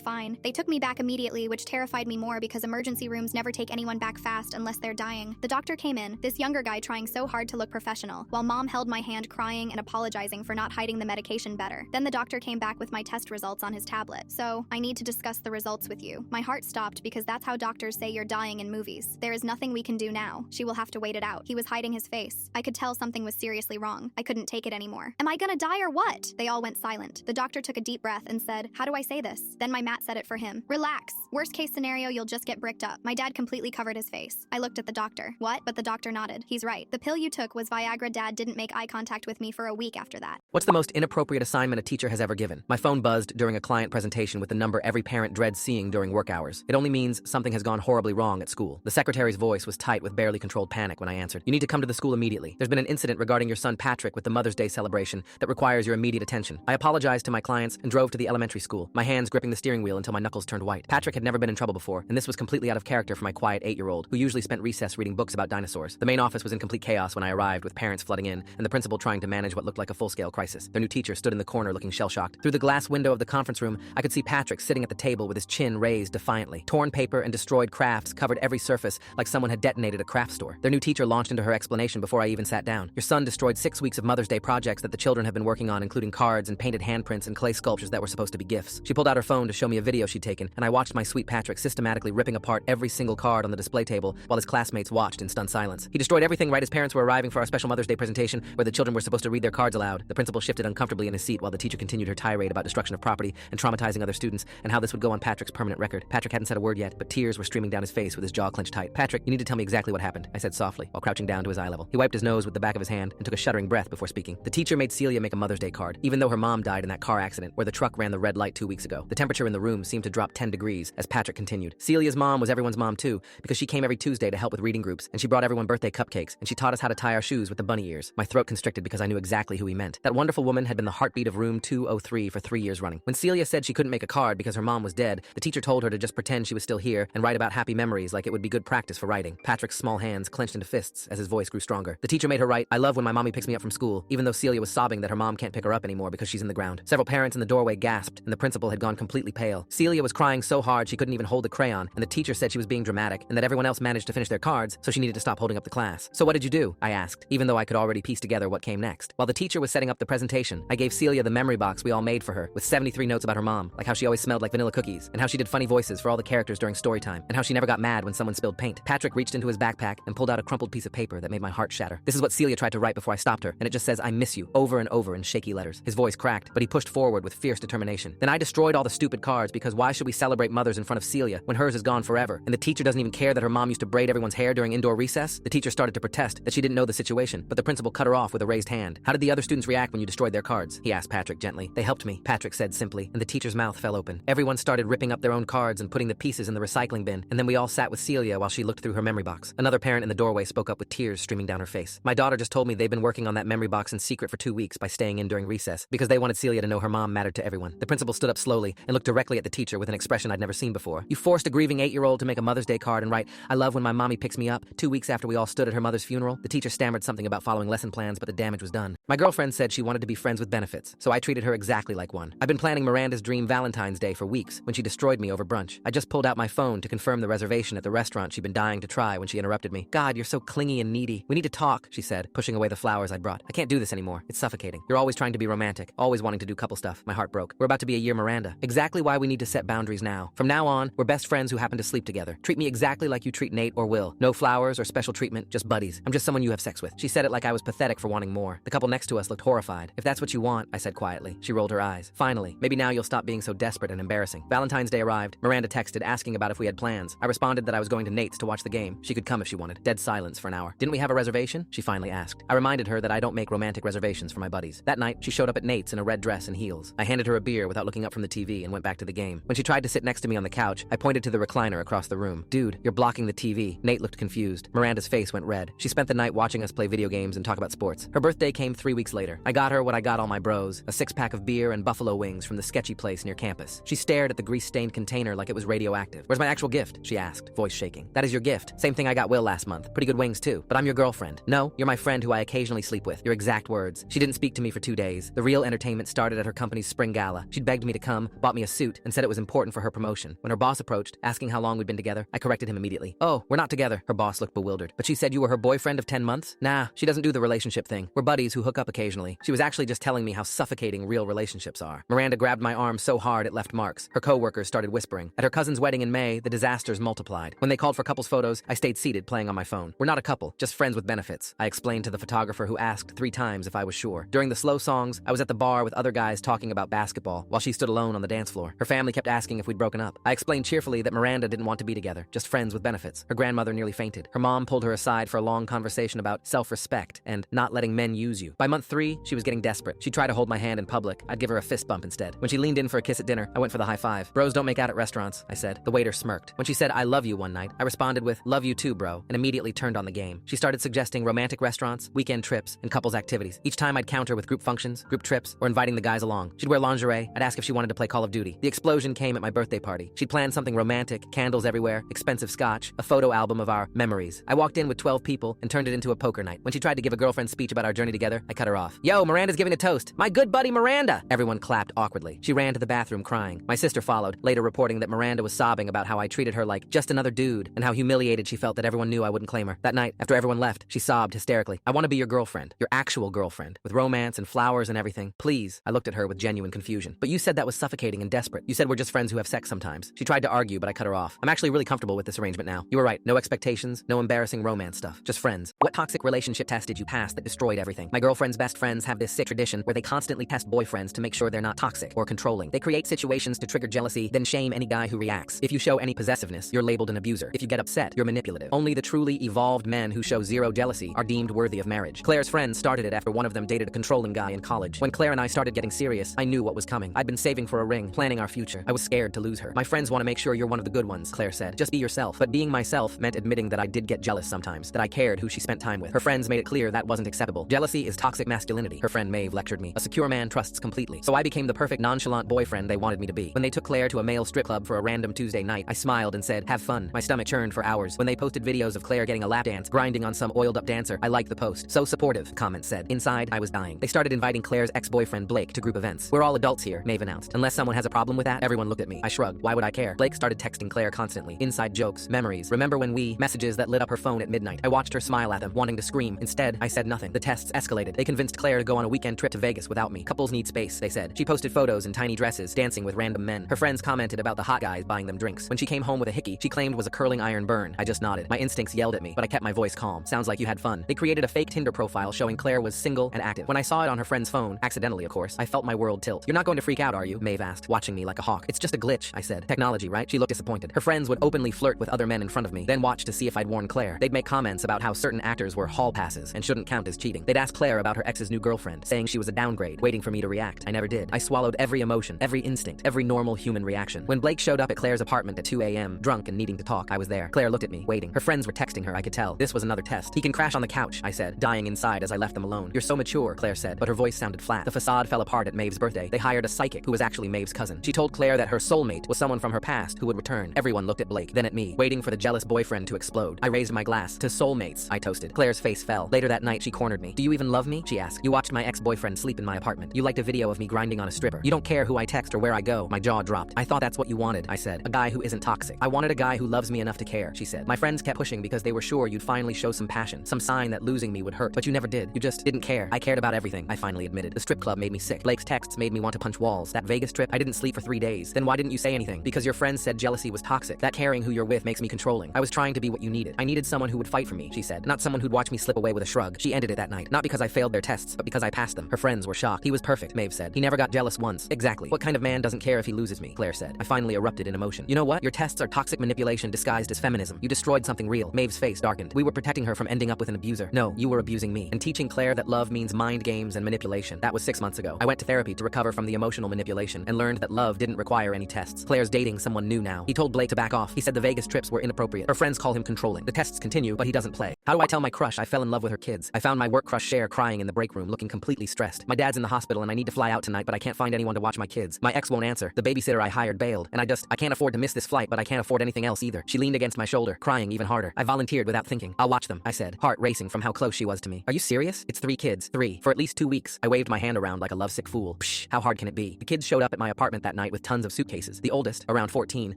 fine. They took me back immediately, which terrified me more because emergency rooms never take anyone back fast unless they're dying. The doctor came in, this younger guy trying so hard to look professional, while Mom held my hand crying and apologizing for not hiding the medication better. Then the doctor came back with my test results on his tablet. So, I need to discuss the results with you. My heart stopped because that's how doctors say you're dying in movies. There is nothing we can do now. She will have to wait it out. He was hiding his face. I could tell something was seriously wrong. I couldn't take it anymore. Am I gonna die or what? They all went silent. The doctor took a deep breath and said, how do I say this? Then my mat said it for him. Relax. Worst case scenario, you'll just get bricked up. My dad completely covered his face. I looked at the doctor. What? But the doctor nodded. He's right. The pill you took was Viagra. Dad didn't make eye contact with me for a week after that. What's the most inappropriate assignment a teacher has ever given? My phone buzzed during a client presentation with the number every parent dreads seeing during work hours. It only means something has gone horribly wrong at school. The secretary's voice was tight with barely controlled panic when I answered. You need to come to the school immediately. There's been an incident regarding your son Patrick with the Mother's Day celebration that requires your immediate attention. I apologized to my clients and drove to the elementary school, my hands gripping the steering wheel until my knuckles turned white. Patrick had never been in trouble before, and this was completely out of character for my quiet 8-year-old, who usually spent recess reading books about dinosaurs. The main office was in complete chaos when I arrived, with parents flooding in and the principal trying to manage what looked like a full-scale crisis. Their new teacher stood in the corner looking shell-shocked. Through the glass window of the conference room, I could see Patrick sitting at the table with his chin raised defiantly. Torn paper and destroyed crafts covered every surface like someone had detonated a craft store. Their new teacher launched into her explanation before I even sat down. Your son destroyed 6 weeks of Mother's Day projects that the children have been working on, including cards and painted handprints and clay sculptures that were supposed to be gifts. She pulled out her phone to show me a video she'd taken, and I watched my sweet Patrick systematically ripping apart every single card on the display table while his classmates watched in stunned silence. He destroyed everything right as parents were arriving for our special Mother's Day presentation where the children were supposed to read their cards aloud. The principal shifted uncomfortably in his seat while the teacher continued her tirade about destruction of property and traumatizing other students and how this would go on Patrick's permanent record. Patrick hadn't said a word yet, but tears were streaming down his face with his jaw clenched tight. Patrick, you need to tell me exactly what happened, I said softly while crouching down to his eye level. He wiped his nose with the back of his hand and took a shuddering breath before speaking. The teacher made Celia make a Mother's Day card, even though her mom died in that car accident where the truck ran the red light 2 weeks ago. The temperature in the room seemed to drop 10 degrees as Patrick continued. Celia's mom was everyone's mom too, because she came every Tuesday to help with reading groups, and she brought everyone birthday cupcakes, and she taught us how to tie our shoes with the bunny ears. My throat constricted because I knew exactly who he meant. That wonderful woman had been the heartbeat of room 203 for 3 years running. When Celia said she couldn't make a card because her mom was dead, the teacher told her to just pretend she was still here and write about happy memories like it would be good practice for writing. Patrick's small hands clenched into fists as his voice grew stronger. The teacher made her write, I love when my mommy picks me up from school, even though Celia was sobbing that her mom can't pick her up anymore because she's in the ground. Several parents in the doorway gasped, and the principal had gone completely pale. Celia was crying so hard she couldn't even hold the crayon, and the teacher said she was being dramatic and that everyone else managed to finish their cards, so she needed to stop holding up the class. So what did you do? I asked, even though I could already piece together what came next. While the teacher was setting up the presentation, I gave Celia the memory box we all made for her, with 73 notes about her mom, like how she always smelled like vanilla cookies, and how she did funny voices for all the characters during story time, and how she never got mad when someone spilled paint. Patrick reached into his backpack and pulled out a crumpled piece of paper that made my heart shatter. This is what Celia tried to write before I stopped her, and it just says, I miss you, over and over in shaky letters. His voice cracked, but he pushed forward with fierce determination. Then I destroyed all the stupid cards because why should we celebrate mothers in front of Celia when hers is gone forever, and the teacher doesn't even care that her mom used to braid everyone's hair during indoor recess? The teacher started to protest that she didn't know the situation, but the principal cut her off with a raised hand. How did the other students react when you destroyed their cards? He asked Patrick gently. They helped me, Patrick said simply, and the teacher's mouth fell open. Everyone started ripping up their own cards and putting the pieces in the recycling bin, and then we all sat with Celia while she looked through her memory box. Another parent in the doorway spoke up with tears streaming down her face. My daughter just told me they've been working on that memory box in secret for 2 weeks by staying in during recess because they wanted Celia to know her mom mattered to everyone. The principal stood up slowly and looked directly at the teacher with an expression I'd never seen before. You forced a grieving 8-year-old to make a Mother's Day card and write, I love when my mommy picks me up, 2 weeks after we all stood at her mother's funeral. The teacher stammered something about following lesson plans, but the damage was done. My girlfriend said she wanted to be friends with benefits, so I treated her exactly like one. I've been planning Miranda's dream Valentine's Day for weeks when she destroyed me over brunch. I just pulled out my phone to confirm the reservation at the restaurant she'd been dying to try when she interrupted me. God, you're so clingy and needy. We need to talk, she said, pushing away the flowers I'd brought. I can't do this anymore. It's suffocating. You're always trying to be romantic, always wanting to do couple stuff. My heart broke. We're about to be a year Miranda. Exactly why we need to set boundaries now. From now on, we're best friends who happen to sleep together. Treat me exactly like you treat Nate or Will. No flowers or special treatment, just buddies. I'm just someone you have sex with. She said it like I was pathetic for wanting more. The couple next to us looked horrified. If that's what you want, I said quietly. She rolled her eyes. Finally, maybe now you'll stop being so desperate and embarrassing. Valentine's Day arrived. Miranda texted asking about if we had plans. I responded that I was going to Nate's to watch the game. She could come if she wanted. Dead silence for an hour. Didn't we have a reservation? She finally asked. I reminded her that I don't make romantic reservations for my buddies. That night, she showed up at Nate's in a red dress and heels. I handed her a beer without looking up from the TV and went back to the game. When she tried to sit next to me on the couch, I pointed to the recliner across the room. Dude, you're blocking the TV. Nate looked confused. Miranda's face went red. She spent the night watching us play video games and talk about sports. Her birthday came 3 weeks later. I got her what I got all my bros, a 6-pack of beer and buffalo wings from the sketchy place near campus. She stared at the grease-stained container like it was radioactive. Where's my actual gift? She asked, voice shaking. That is your gift. Same thing I got Will last month. Pretty good wings too. But I'm your girlfriend. No, you're my friend who I occasionally sleep with. Your exact words. She didn't speak to me me for 2 days. The real entertainment started at her company's spring gala. She'd begged me to come, bought me a suit, and said it was important for her promotion. When her boss approached, asking how long we'd been together, I corrected him immediately. "Oh, we're not together." Her boss looked bewildered. "But she said you were her boyfriend of 10 months? Nah, she doesn't do the relationship thing. We're buddies who hook up occasionally." She was actually just telling me how suffocating real relationships are. Miranda grabbed my arm so hard it left marks. Her co-workers started whispering. At her cousin's wedding in May, the disasters multiplied. When they called for couples photos, I stayed seated playing on my phone. "We're not a couple, just friends with benefits," I explained to the photographer who asked 3 times if I was sure. During the slow songs, I was at the bar with other guys talking about basketball, while she stood alone on the dance floor. Her family kept asking if we'd broken up. I explained cheerfully that Miranda didn't want to be together, just friends with benefits. Her grandmother nearly fainted. Her mom pulled her aside for a long conversation about self-respect and not letting men use you. By month 3, she was getting desperate. She'd try to hold my hand in public. I'd give her a fist bump instead. When she leaned in for a kiss at dinner, I went for the high five. "Bros don't make out at restaurants," I said. The waiter smirked. When she said "I love you" one night, I responded with "Love you too, bro," and immediately turned on the game. She started suggesting romantic restaurants, weekend trips, and couples activities. Each time I'd counter with group functions, group trips, or inviting the guys along. She'd wear lingerie. I'd ask if she wanted to play Call of Duty. The explosion came at my birthday party. She'd planned something romantic, candles everywhere, expensive scotch, a photo album of our memories. I walked in with 12 people and turned it into a poker night. When she tried to give a girlfriend speech about our journey together, I cut her off. "Yo, Miranda's giving a toast. My good buddy Miranda!" Everyone clapped awkwardly. She ran to the bathroom crying. My sister followed, later reporting that Miranda was sobbing about how I treated her like just another dude and how humiliated she felt that everyone knew I wouldn't claim her. That night, after everyone left, she sobbed hysterically. "I want to be your girlfriend, your actual girlfriend, with romance and flowers and everything. Please." I looked at her with genuine confusion. "But you said that was suffocating and desperate. You said we're just friends who have sex sometimes." She tried to argue, but I cut her off. "I'm actually really comfortable with this arrangement now. You were right. No expectations, no embarrassing romance stuff. Just friends." "What toxic relationship test did you pass that destroyed everything?" "My girlfriend's best friends have this sick tradition where they constantly test boyfriends to make sure they're not toxic or controlling. They create situations to trigger jealousy, then shame any guy who reacts. If you show any possessiveness, you're labeled an abuser. If you get upset, you're manipulative. Only the truly evolved men who show zero jealousy are deemed worthy of marriage." Claire's friends started it after one of them dated a controlling guy in college. When Claire and I started getting serious, I knew what was coming. I'd been saving for a ring, planning our future. I was scared to lose her. "My friends want to make sure you're one of the good ones," Claire said. "Just be yourself." But being myself meant admitting that I did get jealous sometimes, that I cared who she spent time with. Her friends made it clear that wasn't acceptable. "Jealousy is toxic masculinity," her friend Maeve lectured me. "A secure man trusts completely." So I became the perfect nonchalant boyfriend they wanted me to be. When they took Claire to a male strip club for a random Tuesday night, I smiled and said, "Have fun." My stomach churned for hours. When they posted videos of Claire getting a lap dance, grinding on some oiled-up dancer, I liked the post. "So supportive," comments said. Inside, I was dying. They started inviting Claire's ex-boyfriend Blake to group events. "We're all adults here," Maeve announced. "Unless someone has a problem with that." Everyone looked at me. I shrugged. Why would I care? Blake started texting Claire constantly. Inside jokes, memories. "Remember when we..." Messages that lit up her phone at midnight. I watched her smile at them, wanting to scream. Instead, I said nothing. The tests escalated. They convinced Claire to go on a weekend trip to Vegas without me. "Couples need space," they said. She posted photos in tiny dresses, dancing with random men. Her friends commented about the hot guys buying them drinks. When she came home with a hickey she claimed was a curling iron burn, I just nodded. My instincts yelled at me, but I kept my voice calm. "Sounds like you had fun." They created a fake Tinder profile showing Claire was single and active. When I saw it on her friend's phone, accidentally of course, I felt my world tilt. "You're not going to freak out, are you?" Maeve asked, watching me like a hawk. "It's just a glitch," I said. "Technology, right?" She looked disappointed. Her friends would openly flirt with other men in front of me, then watch to see if I'd warn Claire. They'd make comments about how certain actors were hall passes and shouldn't count as cheating. They'd ask Claire about her ex's new girlfriend, saying she was a downgrade, waiting for me to react. I never did. I swallowed every emotion, every instinct, every normal human reaction. When Blake showed up at Claire's apartment at 2 a.m., drunk and needing to talk, I was there. Claire looked at me, waiting. Her friends were texting her, I could tell. This was another test. "He can crash on the couch," I said, dying inside as I left them alone. "You're so mature," Claire said, but her voice sounded flat. The facade fell apart at Maeve's birthday. They hired a psychic who was actually Maeve's cousin. She told Claire that her soulmate was someone from her past who would return. Everyone looked at Blake, then at me, waiting for the jealous boyfriend to explode. I raised my glass. "To soulmates," I toasted. Claire's face fell. Later that night, she cornered me. "Do you even love me?" she asked. "You watched my ex-boyfriend sleep in my apartment. You liked a video of me grinding on a stripper. You don't care who I text or where I go." My jaw dropped. "I thought that's what you wanted," I said. "A guy who isn't toxic." "I wanted a guy who loves me enough to care," she said. "My friends kept pushing because they were sure you'd finally show some passion, some sign that losing me would hurt. But you never did. You just didn't care." "I cared about everything," I finally admitted. "The strip club made me sick. Blake's texts made me want to punch walls. That Vegas trip, I didn't sleep for 3 days. Then why didn't you say anything?" "Because your friends said jealousy was toxic. That caring who you're with makes me controlling. I was trying to be what you needed. I needed someone who would fight for me," she said. "Not someone who'd watch me slip away with a shrug." She ended it that night. Not because I failed their tests, but because I passed them. Her friends were shocked. "He was perfect," Maeve said. "He never got jealous once." "Exactly. What kind of man doesn't care if he loses me?" Claire said. I finally erupted in emotion. "You know what? Your tests are toxic manipulation disguised as feminism. You destroyed something real." Maeve's face darkened. "We were protecting her from ending up with an abuser." "No, you were abusing me and teaching Claire that love means mind games and manipulation." That was 6 months ago. I went to therapy to recover from the emotional manipulation and learned that love didn't require any tests. Claire's dating someone new now. He told Blake to back off. He said the Vegas trips were inappropriate. Her friends call him controlling. The tests continue, but he doesn't play. How do I tell my crush I fell in love with her kids? I found my work crush Cher crying in the break room, looking completely stressed. "My dad's in the hospital and I need to fly out tonight, but I can't find anyone to watch my kids. My ex won't answer. The babysitter I hired bailed, and I can't afford to miss this flight, but I can't afford anything else either." She leaned against my shoulder, crying even harder. I volunteered without thinking. "I'll watch them," I said, heart racing from how close she was to me. "Are you serious? It's 3 kids. 3. For at least 2 weeks. I waved my hand around like a lovesick fool. Psh, how hard can it be? The kids showed up at my apartment that night with tons of suitcases. The oldest, around 14,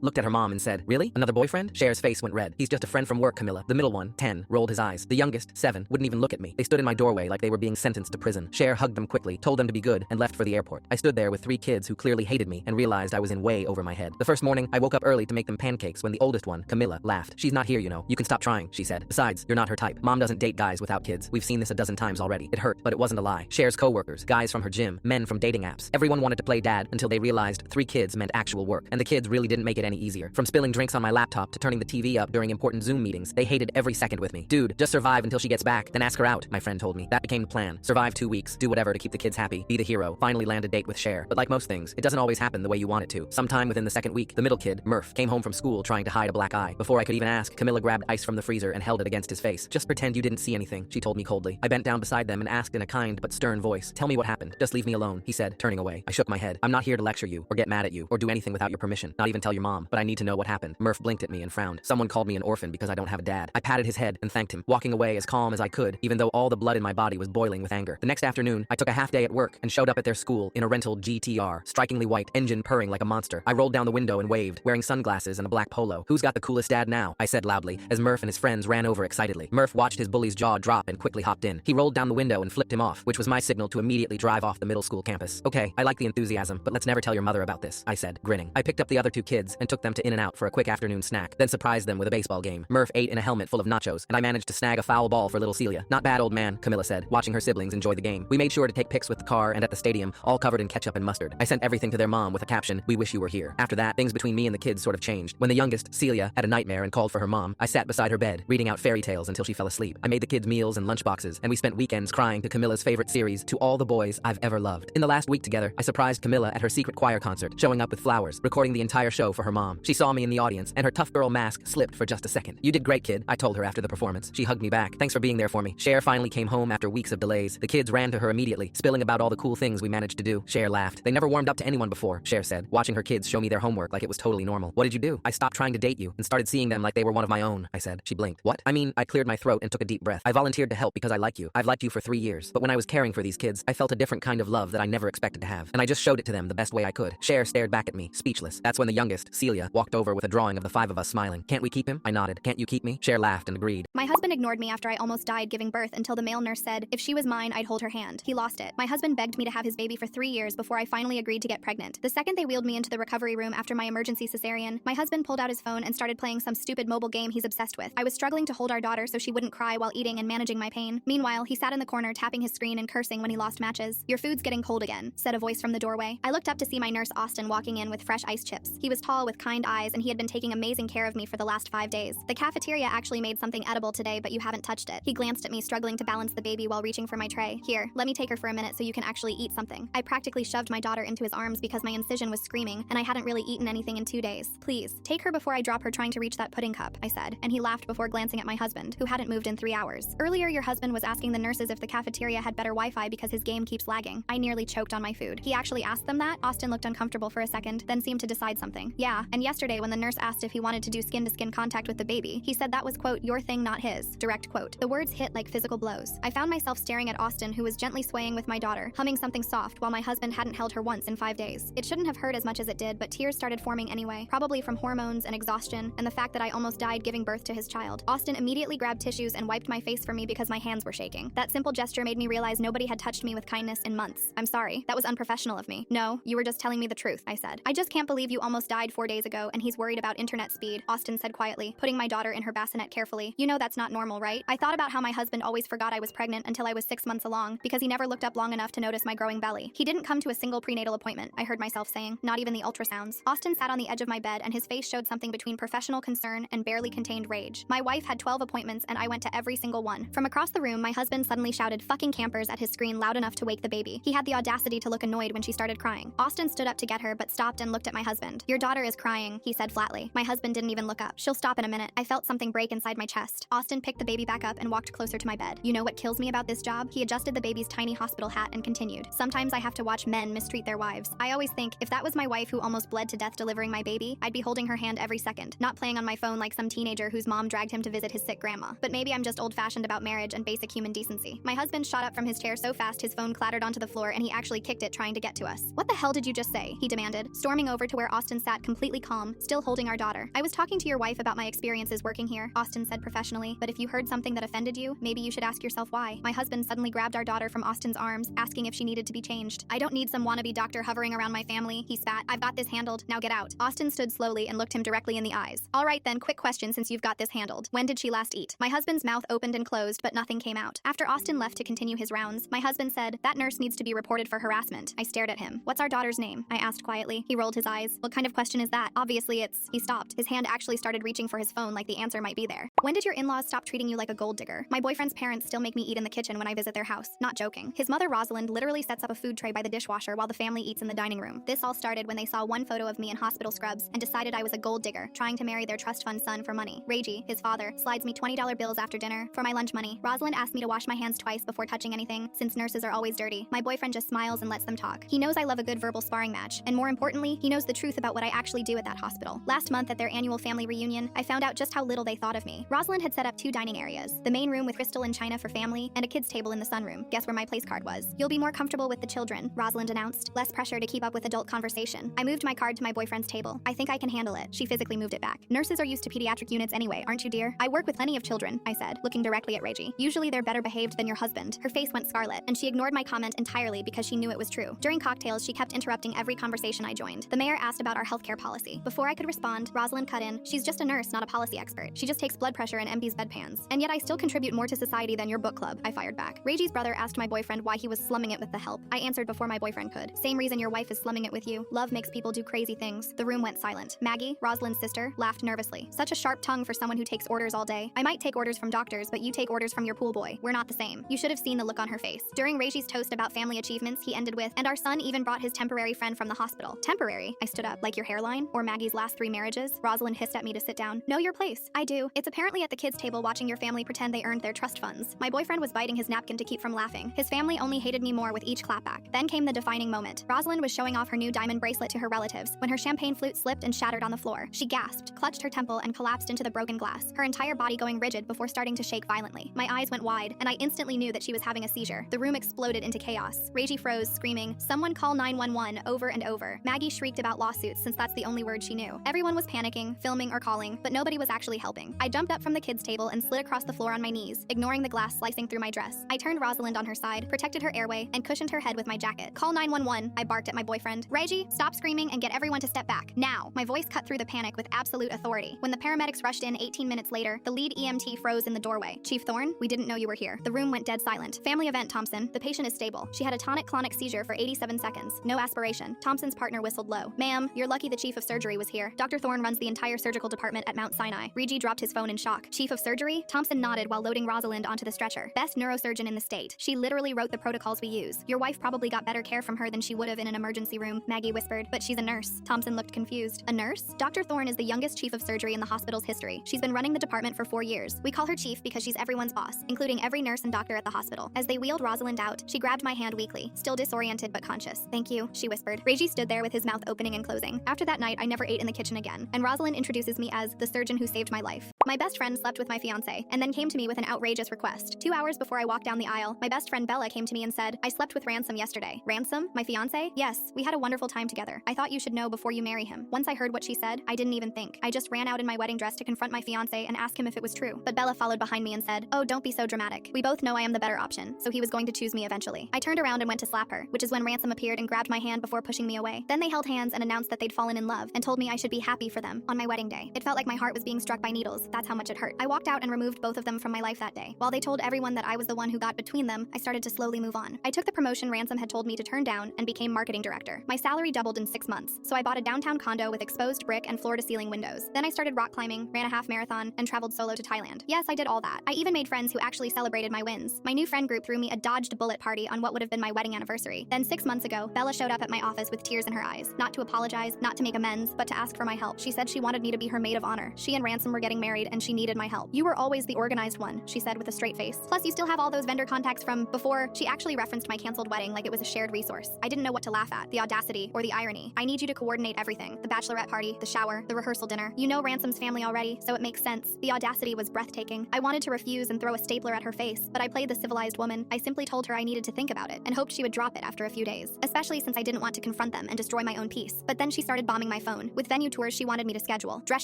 looked at her mom and said, "Really? Another boyfriend?" Cher's face went red. "He's just a friend from work, Camilla." The middle one, 10, rolled his eyes. The youngest, 7, wouldn't even look at me. They stood in my doorway like they were being sentenced to prison. Cher hugged them quickly, told them to be good, and left for the airport. I stood there with 3 kids who clearly hated me and realized I was in way over my head. The first morning, I woke up early to make them pancakes when the oldest one, Camilla, laughed. "She's not here, you know. You can stop trying," she said. "Besides, you're not her type. Mom doesn't date guys without kids. We've seen this a dozen times already." It hurt, but it wasn't a lie. Cher's coworkers, guys from her gym, men from dating apps. Everyone wanted to play dad until they realized 3 kids meant actual work. And the kids really didn't make it any easier. From spilling drinks on my laptop to turning the TV up during important Zoom meetings, they hated every second with me. "Dude, just survive until she gets back, then ask her out," my friend told me. That became the plan. Survive 2 weeks, do whatever to keep the kids happy, be the hero, finally land a date with Cher. But like most things, it doesn't always happen the way you want it to. Sometime within the second week, the middle kid, Murph, came home from school trying to hide a black eye. Before I could even ask, Camilla grabbed ice from the freezer and held it against his face. "Just pretend you didn't see anything," she told me coldly. I bent down beside them and asked in a kind but stern voice, "Tell me what happened. Just leave me alone," he said, turning away. I shook my head. "I'm not here to lecture you, or get mad at you, or do anything without your permission. Not even tell your mom, but I need to know what happened." Murph blinked at me and frowned. "Someone called me an orphan because I don't have a dad." I patted his head and thanked him, walking away as calm as I could, even though all the blood in my body was boiling with anger. The next afternoon, I took a half day at work and showed up at their school in a rental GTR, strikingly white, engine purring like a monster. I rolled down the window and waved, wearing sunglasses and a black polo. "Who's got the coolest dad now?" I said loudly, as Murph and his friends ran over excitedly. Murph watched his bully's jaw drop and quickly hopped in. He rolled down the window and flipped him off, which was my signal to immediately drive off the middle school campus. "Okay, I like the enthusiasm, but let's never tell your mother about this," I said, grinning. I picked up the other 2 kids and took them to In-N-Out for a quick afternoon snack, then surprised them with a baseball game. Murph ate in a helmet full of nachos, and I managed to snag a foul ball for little Celia. "Not bad, old man," Camilla said, watching her siblings enjoy the game. We made sure to take pics with the car and at the stadium, all covered in ketchup and mustard. I sent everything to their mom with a caption, "We wish you were here." After that, things between me and the kids sort of changed. When the youngest, Celia, had a nightmare and called for her mom, I sat beside her bed, reading out fairy tales until she fell asleep. I made the kids meals and lunchboxes, and we spent weekends crying to Camilla's favorite series, To All the Boys I've Ever Loved. In the last week together, I surprised Camilla at her secret choir concert, showing up with flowers, recording the entire show for her mom. She saw me in the audience, and her tough girl mask slipped for just a second. "You did great, kid," I told her after the performance. She hugged me back. "Thanks for being there for me." Cher finally came home after weeks of delays. The kids ran to her immediately, spilling about all the cool things we managed to do. Cher laughed. "They never warmed up to anyone before," Cher said, watching her kids show me their homework like it was totally normal. "What did you do?" "I stopped trying to date you and started seeing them like they were one of my own," I said. She blinked. "What?" "I mean, I cleared my throat and took a deep breath. I volunteered to help because I like you. I've liked you for 3 years. But when I was caring for these kids, I felt a different kind of love that I never expected to have. And I just showed it to them the best way I could." Cher stared back at me, speechless. That's when the youngest, Celia, walked over with a drawing of the 5 of us smiling. "Can't we keep him?" I nodded. "Can't you keep me?" Cher laughed and agreed. My husband ignored me after I almost died giving birth until the male nurse said, if she was mine, I'd hold her hand. He lost it. My husband begged me to have his baby for 3 years before I finally agreed to get pregnant. The second they wheeled me into the recovery room after my emergency cesarean, my husband pulled out his phone and started playing some stupid mobile game he's obsessed with. I was struggling to hold our daughter so she wouldn't cry while eating and managing my pain. Meanwhile, he sat in the corner tapping his screen and cursing when he lost matches. "Your food's getting cold again," said a voice from the doorway. I looked up to see my nurse Austin walking in with fresh ice chips. He was tall with kind eyes and he had been taking amazing care of me for the last 5 days. "The cafeteria actually made something edible today, but you haven't touched it." He glanced at me, struggling to balance the baby while reaching for my tray. "Here, let me take her for a minute so you can actually eat something." I practically shoved my daughter into his arms because my incision was screaming and I hadn't really eaten anything in 2 days. "Please, take her before I drop her trying to reach that pudding cup," I said, and he laughed before glancing at my husband, who hadn't moved in 3 hours. "Earlier, your husband was asking the nurses if the cafeteria had better Wi-Fi because his game keeps lagging." I nearly choked on my food. "He actually asked them that?" Austin looked uncomfortable for a second, then seemed to decide something. "Yeah, and yesterday when the nurse asked if he wanted to do skin-to-skin contact with the baby, he said that was, quote, your thing, not his," direct quote. The words hit like physical blows. I found myself staring at Austin, who was gently swaying with my daughter, humming something soft while my husband hadn't held her once in 5 days. It shouldn't have hurt as much as it did, but tears started forming anyway, probably from hormones and exhaustion and the fact that I almost died giving birth to his child. Austin immediately grabbed tissues and wiped my face for me because my hands were shaking. That simple gesture made me realize nobody had touched me with kindness in months. "I'm sorry, that was unprofessional of me." "No, you were just telling me the truth," I said. "I just can't believe you almost died 4 days ago and he's worried about internet speed," Austin said quietly, putting my daughter in her bassinet carefully. "You know that's not normal, right?" I thought about how my husband always forgot I was pregnant until I was 6 months along because he never looked up long enough to notice my growing belly. "He didn't come to a single prenatal appointment," I heard myself saying, "not even the ultrasounds." Austin sat on the edge of my bed and his face showed something between professional concern and barely contained rage. My wife had 12 appointments and I went to every single one. From across the room, my husband suddenly shouted "fucking campers" at his screen loud enough to wake the baby. He had the audacity to look annoyed when she started crying. Austin stood up to get her but stopped and looked at my husband. "Your daughter is crying," he said flatly. My husband didn't even look up. "She'll stop in a minute." I felt something break inside my chest. Austin picked the baby back up and walked closer to my bed. "You know what kills me about this job?" He adjusted the baby's tiny hospital hat and continued. "Sometimes I have to watch men mistreat their wives. I always think, if that was my wife who almost bled to death delivering my baby, I'd be holding her hand every second, not playing on my phone like some teenager whose mom dragged him to visit his sick grandma. But maybe I'm just old-fashioned about marriage and basic human decency." My husband shot up from his chair there so fast his phone clattered onto the floor and he actually kicked it trying to get to us. What the hell did you just say? He demanded, storming over to where Austin sat completely calm, still holding our daughter. I was talking to your wife about my experiences working here, Austin said professionally, but if you heard something that offended you, maybe you should ask yourself why. My husband suddenly grabbed our daughter from Austin's arms, asking if she needed to be changed. I don't need some wannabe doctor hovering around my family, he spat. I've got this handled, now get out. Austin stood slowly and looked him directly in the eyes. All right then, quick question since you've got this handled. When did she last eat? My husband's mouth opened and closed, but nothing came out. After Austin left to continue his rounds, my husband said, that nurse needs to be reported for harassment. I stared at him. What's our daughter's name? I asked quietly. He rolled his eyes. What kind of question is that? Obviously it's... He stopped. His hand actually started reaching for his phone like the answer might be there. When did your in-laws stop treating you like a gold digger? My boyfriend's parents still make me eat in the kitchen when I visit their house. Not joking. His mother Rosalind literally sets up a food tray by the dishwasher while the family eats in the dining room. This all started when they saw one photo of me in hospital scrubs and decided I was a gold digger, trying to marry their trust fund son for money. Reggie, his father, slides me $20 bills after dinner for my lunch money. Rosalind asked me to wash my hands twice before touching anything, since nurses are always dirty. My boyfriend just smiles and lets them talk. He knows I love a good verbal sparring match, and more importantly, he knows the truth about what I actually do at that hospital. Last month at their annual family reunion, I found out just how little they thought of me. Rosalind had set up 2 dining areas, the main room with crystal and china for family, and a kids table in the sunroom. Guess where my place card was? You'll be more comfortable with the children, Rosalind announced. Less pressure to keep up with adult conversation. I moved my card to my boyfriend's table. I think I can handle it. She physically moved it back. Nurses are used to pediatric units anyway, aren't you, dear? I work with plenty of children, I said, looking directly at Reggie. Usually they're better behaved than your husband. Her face went scarlet, and she ignored my comment entirely because she knew it was true. During cocktails, she kept interrupting every conversation I joined. The mayor asked about our healthcare policy. Before I could respond, Rosalind cut in. She's just a nurse, not a policy expert. She just takes blood pressure and empties bedpans. And yet I still contribute more to society than your book club, I fired back. Reggie's brother asked my boyfriend why he was slumming it with the help. I answered before my boyfriend could. Same reason your wife is slumming it with you. Love makes people do crazy things. The room went silent. Maggie, Rosalind's sister, laughed nervously. Such a sharp tongue for someone who takes orders all day. I might take orders from doctors, but you take orders from your pool boy. We're not the same. You should have seen the look on her face. During Reggie's toast about family achievements, he ended with, and our son even brought his temporary friend from the hospital. Temporary? I stood up. Like your hairline? Or Maggie's last 3 marriages? Rosalind hissed at me to sit down. Know your place. I do. It's apparently at the kids' table watching your family pretend they earned their trust funds. My boyfriend was biting his napkin to keep from laughing. His family only hated me more with each clapback. Then came the defining moment. Rosalind was showing off her new diamond bracelet to her relatives when her champagne flute slipped and shattered on the floor. She gasped, clutched her temple, and collapsed into the broken glass, her entire body going rigid before starting to shake violently. My eyes went wide, and I instantly knew that she was having a seizure. The room exploded into chaos. Reggie froze, screaming, "Someone call 911," over and over. Maggie shrieked about lawsuits since that's the only word she knew. Everyone was panicking, filming, or calling, but nobody was actually helping. I jumped up from the kids' table and slid across the floor on my knees, ignoring the glass slicing through my dress. I turned Rosalind on her side, protected her airway, and cushioned her head with my jacket. "Call 911, I barked at my boyfriend. "Reggie, stop screaming and get everyone to step back. Now!" My voice cut through the panic with absolute authority. When the paramedics rushed in 18 minutes later, the lead EMT froze in the doorway. "Chief Thorne, we didn't know you were here." The room went dead silent. "Family event, Thompson. The patient is stable. She had a tonic-clonic seizure for 87 seconds. No aspiration." Thompson's partner whistled low. "Ma'am, you're lucky the chief of surgery was here. Dr. Thorne runs the entire surgical department at Mount Sinai." Reggie dropped his phone in shock. "Chief of surgery?" Thompson nodded while loading Rosalind onto the stretcher. "Best neurosurgeon in the state. She literally wrote the protocols we use. Your wife probably got better care from her than she would have in an emergency room," Maggie whispered. "But she's a nurse." Thompson looked confused. "A nurse?" Dr. Thorne is the youngest chief of surgery in the hospital's history. She's been running the department for 4 years. We call her chief because she's everyone's boss, including every nurse and doctor at the hospital. As they wheeled Rosalind out, she grabbed my hand weakly, still disoriented but conscious. "Thank you," she whispered. Reggie stood there with his mouth opening and closing. After that night, I never ate in the kitchen again, and Rosalind introduces me as the surgeon who saved my life. My best friend slept with my fiancé, and then came to me with an outrageous request. 2 hours before I walked down the aisle, my best friend Bella came to me and said, "I slept with Ransom yesterday." "Ransom? My fiancé?" "Yes, we had a wonderful time together. I thought you should know before you marry him." Once I heard what she said, I didn't even think. I just ran out in my wedding dress to confront my fiancé and ask him if it was true. But Bella followed behind me and said, "Oh, don't be so dramatic. We both know I am the better option, so he was going to choose me eventually." I turned around and went to slap her, which is when Ransom appeared and grabbed my hand before pushing me away. Then they held hands and announced that they'd fallen in love and told me I should be happy for them on my wedding day. It felt like my heart was being struck by needles. That's how much it hurt. I walked out and removed both of them from my life that day. While they told everyone that I was the one who got between them, I started to slowly move on. I took the promotion Ransom had told me to turn down and became marketing director. My salary doubled in 6 months, so I bought a downtown condo with exposed brick and floor-to-ceiling windows. Then I started rock climbing, ran a half marathon, and traveled solo to Thailand. Yes, I did all that. I even made friends who actually celebrated my wins. My new friend group threw me a dodged bullet party on what would have been my wedding anniversary. Then 6 months ago, Bella showed up at my office with tears in her eyes, not to apologize, not to make amends, but to ask for my help. She said she wanted me to be her maid of honor. She and Ransom were getting married, and she needed my help. "You were always the organized one," she said with a straight face. "Plus, you still have all those vendor contacts from before." She actually referenced my canceled wedding like it was a shared resource. I didn't know what to laugh at, the audacity or the irony. "I need you to coordinate everything. The bachelorette party, the shower, the rehearsal dinner. You know Ransom's family already, so it makes sense." The audacity was breathtaking. I wanted to refuse and throw a stapler at her face, but I played the civilized woman. I simply told her I needed to think about it and hoped she would drop it after a few days, especially since I didn't want to confront them and destroy my own peace. But then she started bombing my phone with venue tours she wanted me to schedule, dress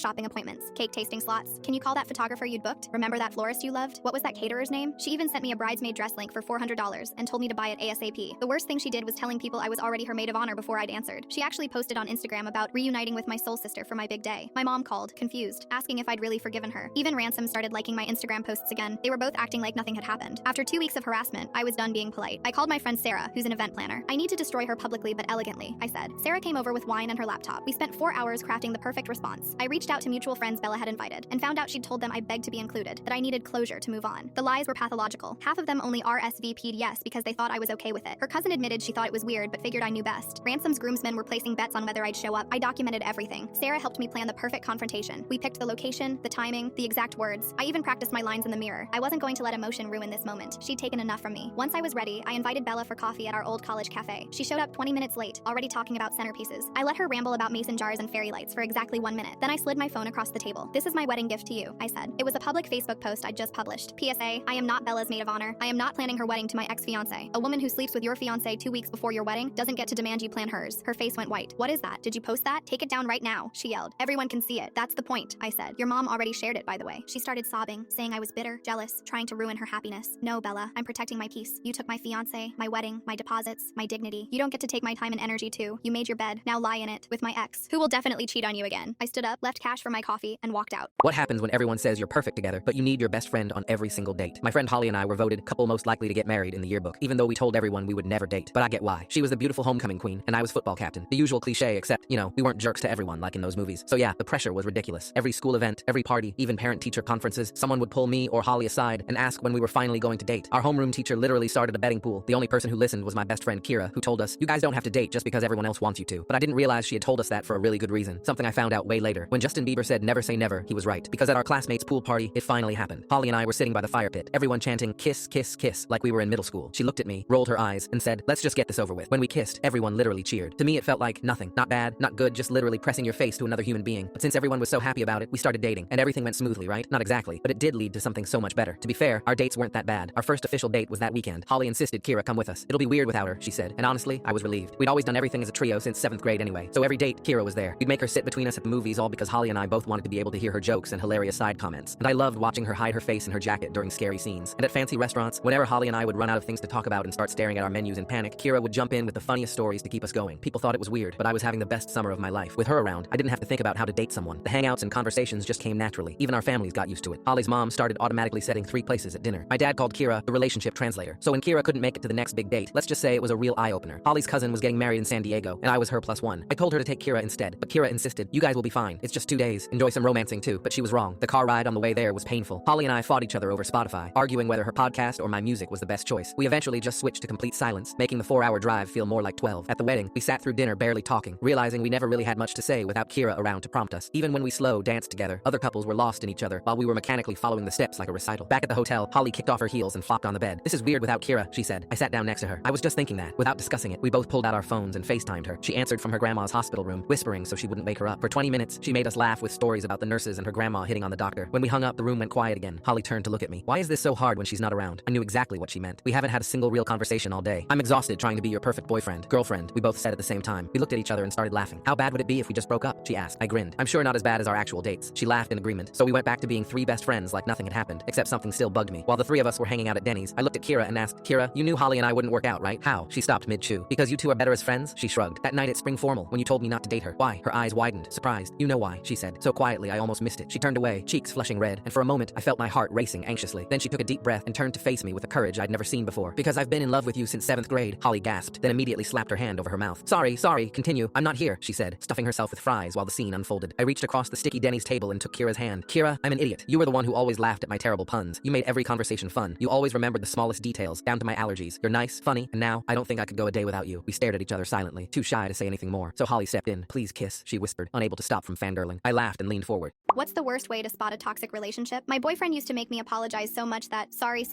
shopping appointments, cake tasting slots. Can you call that photographer you'd booked? Remember that florist you loved? What was that caterer's name? She even sent me a bridesmaid dress link for $400 and told me to buy it ASAP. The worst thing she did was telling people I was already her maid of honor before I'd answered. She actually posted on Instagram about reuniting with my soul sister for my big day. My mom called, confused, asking if I'd really forgiven her. Even Ransom started liking my Instagram posts again. They were both acting like nothing had happened. After 2 weeks of harassment, I was done being polite. I called my friend Sarah, who's an event planner. I need to destroy her publicly but elegantly, I said. Sarah came over with wine and her laptop. We spent 4 hours crafting the perfect response. I reached out to mutual friends Bella had invited and found out she'd told them I begged to be included, that I needed closure to move on. The lies were pathological. Half of them only RSVP'd yes because they thought I was okay with it. Her cousin admitted she thought it was weird but figured I knew best. Ransom's groomsmen were placing bets on whether I'd show up. I documented everything. Sarah helped me plan the perfect confrontation. We picked the location, the timing, the exact words. I even practiced my lines in the mirror. I wasn't going to let emotion ruin this moment. She'd taken enough from me. Once I was ready, I invited Bella for coffee at our old college cafe. She showed up 20 minutes late, already talking about centerpieces. I let her ramble about mason jars and fairy lights for exactly 1 minute. Then I slid my phone across the table. This is my wedding gift to you, I said. It was a public Facebook post I'd just published. PSA, I am not Bella's maid of honor. I am not planning her wedding to my ex-fiance. A woman who sleeps with your fiance 2 weeks before your wedding doesn't get to demand you plan hers. Her face went white. What is that? Did you post that? Take it down right now, she yelled. Everyone can see it. That's the point, I said. Your mom already shared it, by the way. She started sobbing, saying I was bitter, jealous, trying to ruin her happiness. No, Bella, I'm protecting my peace. You took my fiance, my wedding, my deposits, my dignity. You don't get to take my time and energy too. You made your bed, now lie in it, with my ex, who will definitely cheat on you again. I stood up, left cash for my coffee, and walked out. What happens when everyone says you're perfect together, but you need your best friend on every single date? My friend Holly and I were voted couple most likely to get married in the yearbook, even though we told everyone we would never date. But I get why. She was the beautiful homecoming queen, and I was football captain. The usual cliche, except, you know, we weren't jerks to everyone like in those movies. So yeah, the pressure was ridiculous. Every school event, every party, even parent-teacher conferences, someone would pull me or Holly aside and ask when we were finally going to date. Our homeroom teacher literally started a betting pool. The only person who listened was my best friend Kira, who told us, you guys don't have to date just because everyone else wants you to. But I didn't realize she had told us that for a really good reason. Something I found out way later. When Justin Bieber said never say never, he was right. Because at our classmates' pool party, it finally happened. Holly and I were sitting by the fire pit, everyone chanting kiss, kiss, kiss, like we were in middle school. She looked at me, rolled her eyes, and said, let's just get this over with. When we kissed, everyone literally cheered. To me, it felt like nothing. Not bad, not good, just literally pressing your face to another human being. But since everyone was so happy about it, we started dating. And everything went smoothly, right? Not exactly, but it did lead to something so much better. To be fair, our dates weren't that bad. Our first official date was that weekend. Holly insisted Kira come with us. It'll be weird without her, she said. And honestly, I was relieved. We'd always done everything as a trio since 7th grade anyway. So every date, Kira was there. We'd make her sit between us at the movies, all because Holly and I both wanted to be able to hear her jokes and hilarious side comments. And I loved watching her hide her face in her jacket during scary scenes. And at fancy restaurants, whenever Holly and I would run out of things to talk about and start staring at our menus in panic, Kira would jump in with the funniest stories to keep us going. People thought it was weird, but I was having the best summer of my life. With her around, I didn't have to think about how to date someone. The hangouts and conversations just came naturally. Even our families got used to it. Holly's mom started automatically setting 3 places at dinner. My dad called Kira the relationship translator. So when Kira couldn't make it to the next big date, let's just say it was a real eye-opener. Holly's cousin was getting married in San Diego, and I was her +1. I told her to take Kira instead, but Kira insisted, you guys will be fine. It's just 2 days. Enjoy some romancing too. But she was wrong. The car ride on the way there was painful. Holly and I fought each other over Spotify, arguing whether her podcast or my music was the best choice. We eventually just switched to complete silence, making the 4-hour drive feel more like 12. At the wedding, we sat through dinner barely talking, realizing we never really had much to say without Kira around to prompt us. Even when we slow danced together, other couples were lost in each other while we were mechanically following the steps like a recital. Back at the hotel, Holly kicked off her heels and flopped on the bed. This is weird without Kira, she said. I sat down next to her. I was just thinking that. Without discussing it, we both pulled out our phones and FaceTimed her. She answered from her grandma's hospital room, whispering so she wouldn't wake her up. For 20 minutes, she made us laugh with stories about the nurses and her grandma hitting on the doctor. When we hung up, the room went quiet again. Holly turned to look at me. Why is this so hard when she's not around? I knew exactly what she meant. We haven't had a single real conversation all day. I'm exhausted trying to be your perfect boyfriend, girlfriend, we both said at the same time. We looked at each other and started laughing. How bad would it be if we just broke up? She asked. I grinned. I'm sure not as bad as our actual dates. She laughed in agreement. So we went back to being 3 best friends like nothing had happened, except something still bugged me. While the 3 of us were hanging out at Denny's, I looked at Kira and asked, Kira, you knew Holly and I wouldn't work out, right? How? She stopped mid-chew. Because you 2 are better as friends? She shrugged. That night at spring formal, when you told me not to date her. Why? Her eyes widened, surprised. You know why, she said. So quietly, I almost missed it. She turned away, cheeks flushing red, and for a moment, I felt my heart racing anxiously. Then she took a deep breath and turned to face me with a courage I'd never seen before. Because I've been in love with you since 7th grade, Holly gasped, then immediately slapped her hand over her mouth. Sorry, continue. I'm not here, she said, stuffing herself with fries while the scene unfolded. I reached across the sticky Denny's table and took Kira's hand. Kira, I'm an idiot. You were the one who always laughed at my terrible puns. You made every conversation fun. You always remembered the smallest details, down to my allergies. You're nice, funny, and now, I don't think I could go a day without you. We stared at each other silently, too shy to say anything more. So Holly stepped in. Please kiss, she whispered, unable to stop from fangirling. I laughed and leaned forward. What's the worst way to spot a toxic relationship? My boyfriend used to make me apologize so much that sorry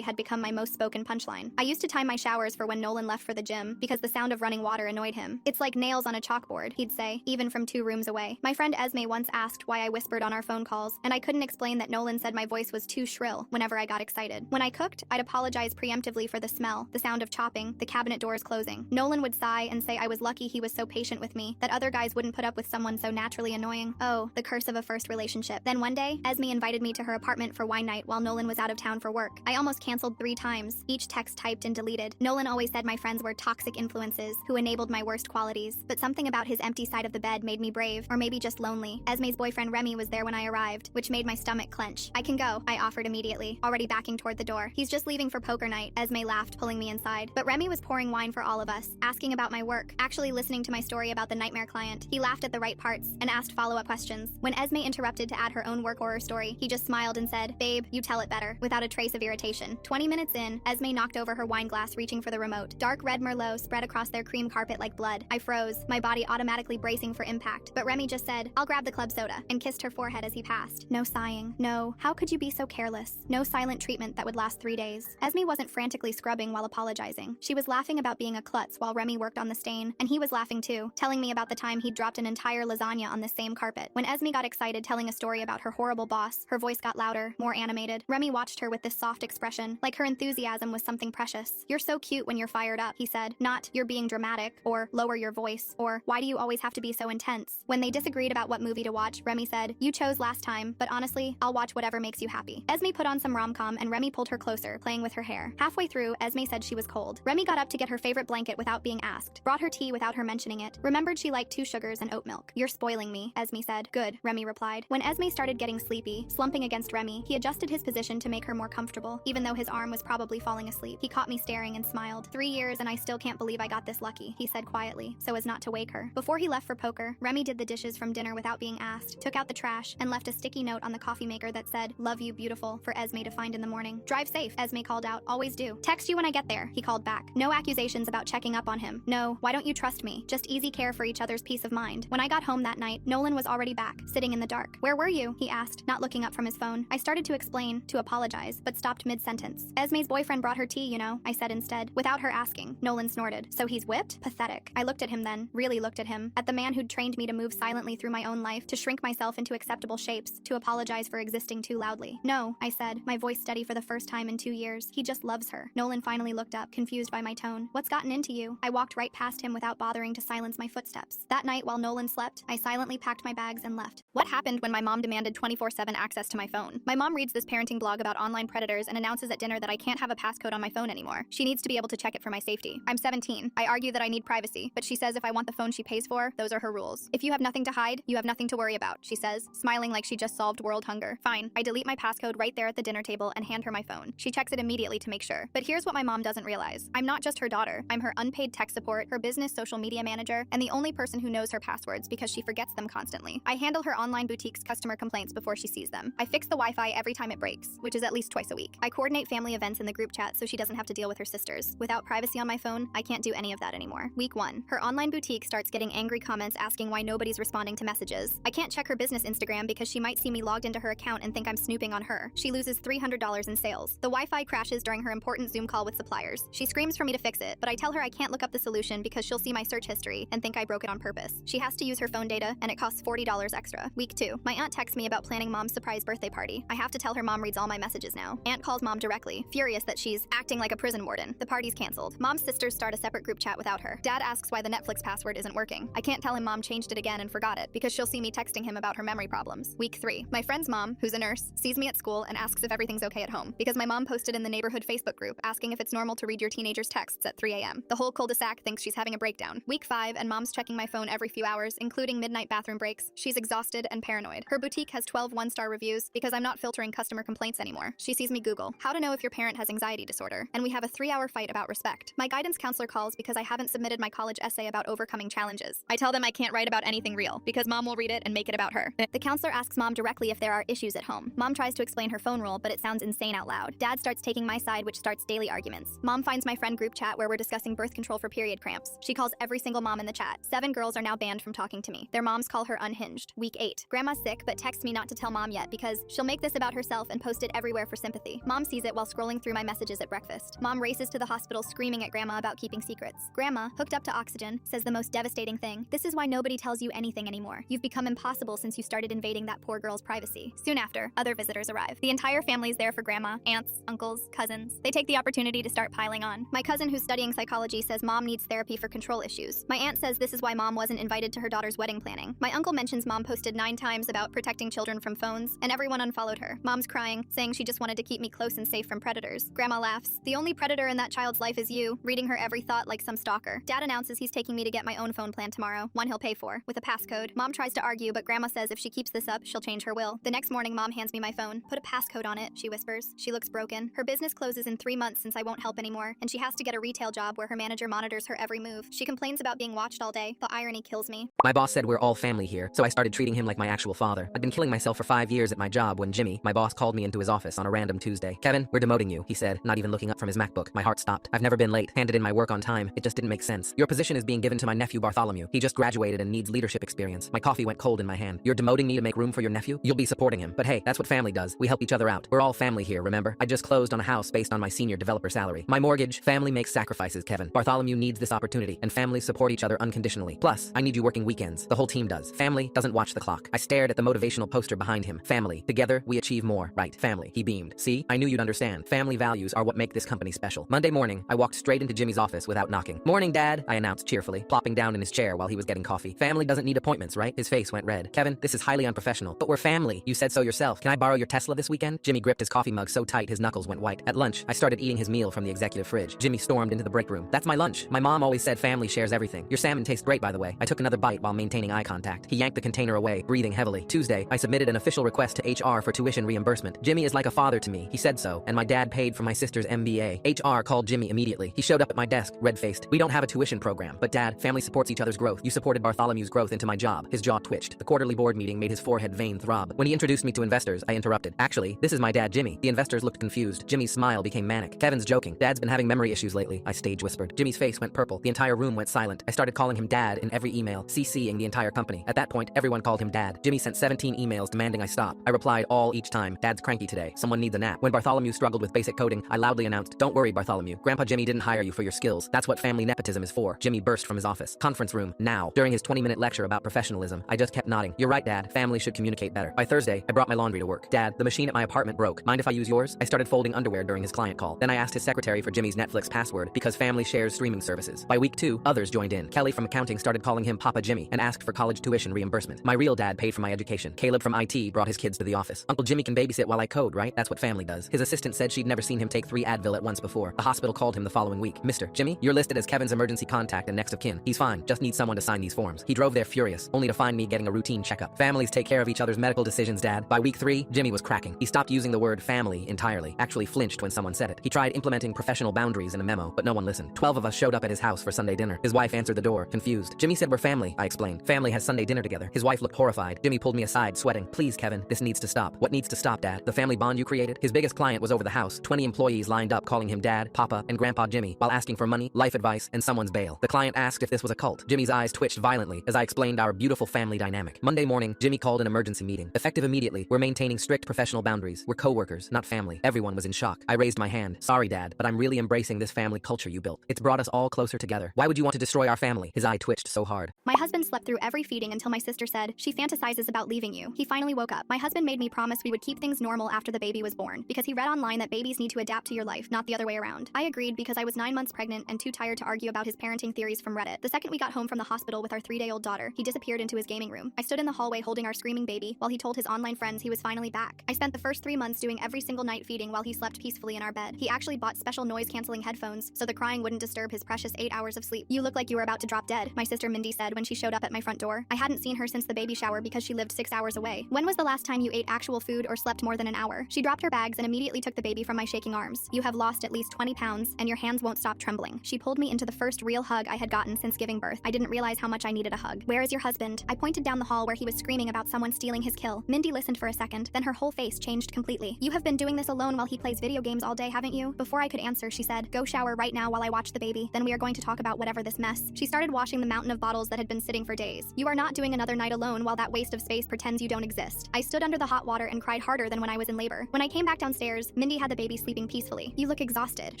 had become my most spoken punchline. I used to time my showers for when Nolan left for the gym because the sound of running water annoyed him. It's like nails on a chalkboard, he'd say, even from 2 rooms away. My friend Esme once asked why I whispered on our phone calls, and I couldn't explain that Nolan said my voice was too shrill whenever I got excited. When I cooked, I'd apologize preemptively for the smell, the sound of chopping, the cabinet doors closing. Nolan would sigh and say I was lucky he was so patient with me, that other guys wouldn't put up with someone so naturally annoying. Oh, the curse of a first relationship. Then one day, Esme invited me to her apartment for wine night while Nolan was out of town for work. I almost canceled 3 times, each text typed and deleted. Nolan always said my friends were toxic influences who enabled my worst qualities, but something about his empty side of the bed made me brave, or maybe just lonely. Esme's boyfriend Remy was there when I arrived, which made my stomach clench. I can go, I offered immediately, already backing toward the door. He's just leaving for poker night, Esme laughed, pulling me inside. But Remy was pouring wine for all of us, asking about my work, actually listening to my story about the nightmare client. He laughed at the right parts and asked follow-up questions. When Esme interrupted to add her own work horror story, he just smiled and said, "Babe, you tell it better," without a trace of irritation. 20 minutes in, Esme knocked over her wine glass, reaching for the remote. Dark red Merlot spread across their cream carpet like blood. I froze, my body automatically bracing for impact. But Remy just said, "I'll grab the club soda," and kissed her forehead as he passed. No sighing. No, how could you be so careless? No silent treatment that would last 3 days. Esme wasn't frantically scrubbing while apologizing. She was laughing about being a klutz while Remy worked on the stain, and he was laughing too, telling me about the time he'd dropped an entire lasagna on the same carpet. When Esme got excited telling a story about her horrible boss, her voice got louder, more animated. Remy watched her with this soft expression, like her enthusiasm was something precious. "You're so cute when you're fired up," he said. Not, "You're being dramatic," or "Lower your voice," or "Why do you always have to be so intense?" When they disagreed about what movie to watch, Remy said, "You chose last time, but honestly, I'll watch whatever makes you happy." Esme put on some rom-com and Remy pulled her closer, playing with her hair. Halfway through, Esme said she was cold. Remy got up to get her favorite blanket without being asked, brought her tea without her mentioning it, remembered she liked 2 sugars and oat milk. "You're spoiling me," Esme said. "Good," Remy replied. When Esme started getting sleepy, slumping against Remy, he adjusted his position to make her more comfortable, even though his arm was probably falling asleep. He caught me staring and smiled. 3 years and I still can't believe I got this lucky," he said quietly, so as not to wake her. Before he left for poker, Remy did the dishes from dinner without being asked, took out the trash, and left a sticky note on the coffee maker that said, "Love you, beautiful," for Esme to find in the morning. "Drive safe," Esme called out. "Always do." "Text you when I get there," he called back. No accusations about checking up on him. No, "Why don't you trust me?" Just easy care for each other's peace of mind. When I got home that night, Nolan was already back, sitting in the dark. "Where were you?" he asked, not looking up from his phone. I started to explain, to apologize, but stopped mid-sentence. "Esme's boyfriend brought her tea, you know," I said instead, without her asking. Nolan snorted. "So he's whipped?" Pathetic. I looked at him then, really looked at him, at the man who'd trained me to move silently through my own life, to shrink myself into acceptable shapes, to apologize for existing too loudly. "No," I said, my voice steady for the first time in 2 years. "He just loves her." Nolan finally looked up, confused by my tone. "What's gotten into you?" I walked right past him without bothering to silence my footsteps. That night, while Nolan slept, I silently packed my bags and left. What happened when my mom demanded 24/7 access to my phone? My mom reads this parenting blog about online predators and announces at dinner that I can't have a passcode on my phone anymore. She needs to be able to check it for my safety. I'm 17. I argue that I need privacy, but she says if I want the phone she pays for, those are her rules. "If you have nothing to hide, you have nothing to worry about," she says, smiling like she just solved world hunger. Fine, I delete my passcode right there at the dinner table and hand her my phone. She checks it immediately to make sure. But here's what my mom doesn't realize. I'm not just her daughter. I'm her unpaid tech support, her business social media manager, and the only person who knows her passwords because she forgets them constantly. I handle her online boutique's customer complaints before she sees them. I fix the Wi-Fi every time it breaks, which is at least twice a week. I coordinate family events in the group chat so she doesn't have to deal with her sisters. Without privacy on my phone, I can't do any of that anymore. Week 1. Her online boutique starts getting angry comments asking why nobody's responding to messages. I can't check her business Instagram because she might see me logged into her account and think I'm snooping on her. She loses $300 in sales. The Wi-Fi crashes during her important Zoom call with suppliers. She screams for me to fix it, but I tell her I can't look up the solution because she'll see my search history and think I broke it on purpose. She has to use her phone data, and it costs $40 extra. Week 2. My aunt texts me about planning mom's surprise birthday party. I have to tell her mom reads all my messages now. Aunt calls mom directly, furious that she's acting like a prison warden. The party's canceled. Mom's sisters start a separate group chat without her. Dad asks why the Netflix password isn't working. I can't tell him mom changed it again and forgot it because she'll see me texting him about her memory problems. Week 3. My friend's mom, who's a nurse, sees me at school and asks if everything's okay at home because my mom posted in the neighborhood Facebook group asking if it's normal to read your teenager's texts at 3 a.m. The whole cul-de-sac thinks she's having a breakdown. Week 5, and mom's checking my phone every few hours, including midnight bathroom breaks. She's exhausted and paranoid. Her boutique has 12 one-star reviews because I'm not filtering customer complaints anymore. She sees me Google how to know if your parent has anxiety disorder, and we have a 3-hour fight about respect. My guidance counselor calls because I haven't submitted my college essay about overcoming challenges. I tell them I can't write about anything real because mom will read it and make it about her. The counselor asks mom directly if there are issues at home. Mom tries to explain her phone rule, but it sounds insane out loud. Dad starts taking my side, which starts daily arguments. Mom finds my friend group chat where we're discussing birth control for period cramps. She calls every single mom in the chat. 7 girls are now banned from talking to me. Their moms call her unhinged. Week 8. Grandma's sick but texts me not to tell Mom yet because she'll make this about herself and post it everywhere for sympathy. Mom sees it while scrolling through my messages at breakfast. Mom races to the hospital screaming at Grandma about keeping secrets. Grandma, hooked up to oxygen, says the most devastating thing. This is why nobody tells you anything anymore. You've become impossible since you started invading that poor girl's privacy. Soon after, other visitors arrive. The entire family's there for Grandma, aunts, uncles, cousins. They take the opportunity to start piling on. My cousin who's studying psychology says Mom needs therapy for control issues. My aunt says this is why Mom wasn't invited to her daughter's wedding planning. My uncle mentions Mom posted 9 times about protecting children from phones, and everyone unfollowed her. Mom's crying, saying she just wanted to keep me close and safe from predators. Grandma laughs. The only predator in that child's life is you, reading her every thought like some stalker. Dad announces he's taking me to get my own phone plan tomorrow, one he'll pay for, with a passcode. Mom tries to argue, but Grandma says if she keeps this up, she'll change her will. The next morning, Mom hands me my phone. Put a passcode on it, she whispers. She looks broken. Her business closes in 3 months since I won't help anymore, and she has to get a retail job where her manager monitors her every move. She complains about being watched all day. The irony kills me. My boss said we're all family here, so I started treating him like my actual father. I'd been killing myself for 5 years at my job when Jimmy, my boss, called me into his office on a random Tuesday. Kevin, we're demoting you, he said, not even looking up from his MacBook. My heart stopped. I've never been late, handed in my work on time. It just didn't make sense. Your position is being given to my nephew Bartholomew. He just graduated and needs leadership experience. My coffee went cold in my hand. You're demoting me to make room for your nephew? You'll be supporting him. But hey, that's what family does. We help each other out. We're all family here, remember? I just closed on a house based on my senior developer salary. My mortgage, family makes sacrifices, Kevin. Bartholomew needs this opportunity, and families support each other unconditionally. Plus, I need you working weekends. The whole team does. Family doesn't watch the clock. I stared at the motivational poster behind him. Family. Together, we achieve more. Right. Family. He beamed. See? I knew you'd understand. Family values are what make this company special. Monday morning, I walked straight into Jimmy's office without knocking. Morning, Dad, I announced cheerfully, plopping down in his chair while he was getting coffee. Family doesn't need appointments, right? His face went red. Kevin, this is highly unprofessional. But we're family. You said so yourself. Can I borrow your Tesla this weekend? Jimmy gripped his coffee mug so tight his knuckles went white. At lunch, I started eating his meal from the executive fridge. Jimmy stormed into the break room. That's my lunch. My mom always said family shares everything. Your salmon tastes great, by the way. I took another bite while maintaining eye contact. He yanked the container away, breathing heavily. Tuesday, I submitted an official request to HR for tuition reimbursement. Jimmy is like a father to me. He said so, and my dad paid for my sister's MBA. HR called Jimmy immediately. He showed up at my desk, red-faced. We don't have a tuition program, but Dad, family supports each other's growth. You supported Bartholomew's growth into my job. His jaw twitched. The quarterly board meeting made his forehead vein throb. When he introduced me to investors, I interrupted. Actually, this is my dad, Jimmy. The investors looked confused. Jimmy's smile became manic. Kevin's joking. Dad's been having memory issues lately, I stage whispered. Jimmy's face went purple. The entire room went silent. I started calling him Dad in every email, CCing the entire company. At that point, everyone called him Dad. Jimmy sent 17 emails demanding I stop. I replied all each time. Dad's cranky today. Someone needs a nap. When Bartholomew struggled with basic coding, I loudly announced, don't worry, Bartholomew. Grandpa Jimmy didn't hire you for your skills. That's what family nepotism is for. Jimmy burst from his office. Conference room, now. During his 20-minute lecture about professionalism, I just kept nodding. You're right, Dad. Family should communicate better. By Thursday, I brought my laundry to work. Dad, the machine at my apartment broke. Mind if I use yours? I started folding underwear during his client call. Then I asked his secretary for Jimmy's Netflix password because family shares streaming services. By week 2, others joined in. Kelly from accounting started calling him Papa Jimmy and asked for college tuition reimbursement. My real dad paid for my education. Caleb from IT brought his kids to the office. Uncle Jimmy can babysit while I code, right? That's what family does. His assistant said she'd never seen him take 3 Advil at once before. The hospital called him the following week. Mr. Jimmy, you're listed as Kevin's emergency contact and next of kin. He's fine. Just needs someone to sign these forms. He drove there furious, only to find me getting a routine checkup. Families take care of each other's medical decisions, Dad. By week 3, Jimmy was cracking. He stopped using the word family entirely, actually flinched when someone said it. He tried implementing professional boundaries in a memo, but no one listened. 12 of us showed up at his house for Sunday dinner. His wife answered the door, confused. Jimmy said we're family, I explained. Family has Sunday dinner together. His wife looked horrified. Jimmy pulled me aside, sweating. Please, Kevin, this needs to stop. What needs to stop, Dad? The family bond you created? His biggest client was over the house. 20 employees lined up calling him Dad, Papa, and Grandpa Jimmy, while asking for money, life advice, and someone's bail. The client asked if this was a cult. Jimmy's eyes twitched violently as I explained our beautiful family dynamic. Monday morning, Jimmy called an emergency meeting. Effective immediately, we're maintaining strict professional boundaries. We're co-workers, not family. Everyone was in shock. I raised my hand. Sorry, Dad, but I'm really embracing this family culture you built. It's brought us all closer together. Why would you want to destroy our family? His eye twitched so hard. My husband slept through every feeding until my sister said, she fantasizes about leaving you. He finally woke up. My husband made me promise we would keep things normal after the baby was born, because he read online that babies need to adapt to your life, not the other way around. I agreed because I was 9 months pregnant and too tired to argue about his parenting theories from Reddit. The second we got home from the hospital with our 3-day-old daughter, he disappeared into his gaming room. I stood in the hallway holding our screaming baby while he told his online friends he was finally back. I spent the first 3 months doing every single night feeding while he slept peacefully in our bed. He actually bought special noise-canceling headphones so the crying wouldn't disturb his precious 8 hours of sleep. You look like you were about to drop dead, my sister Mindy said when she showed up at my front door. I hadn't seen her since the baby shower because she lived 6 hours away. When was the last time you ate actual food or slept more than an hour? She dropped her bags and immediately took the baby from my shaking arms. You have lost at least 20 pounds and your hands won't stop trembling. She pulled me into the first real hug I had gotten since giving birth. I didn't realize how much I needed a hug. Where is your husband? I pointed down the hall where he was screaming about someone stealing his kill. Mindy listened for a second, then her whole face changed completely. You have been doing this alone while he plays video games all day, haven't you? Before I could answer, she said, go shower right now while I watch the baby. Then we are going to talk about whatever this mess. She started washing the mountain of bottles that had been sitting for days. You are not doing another night alone while that waste waste of space pretends you don't exist. I stood under the hot water and cried harder than when I was in labor. When I came back downstairs, Mindy had the baby sleeping peacefully. You look exhausted,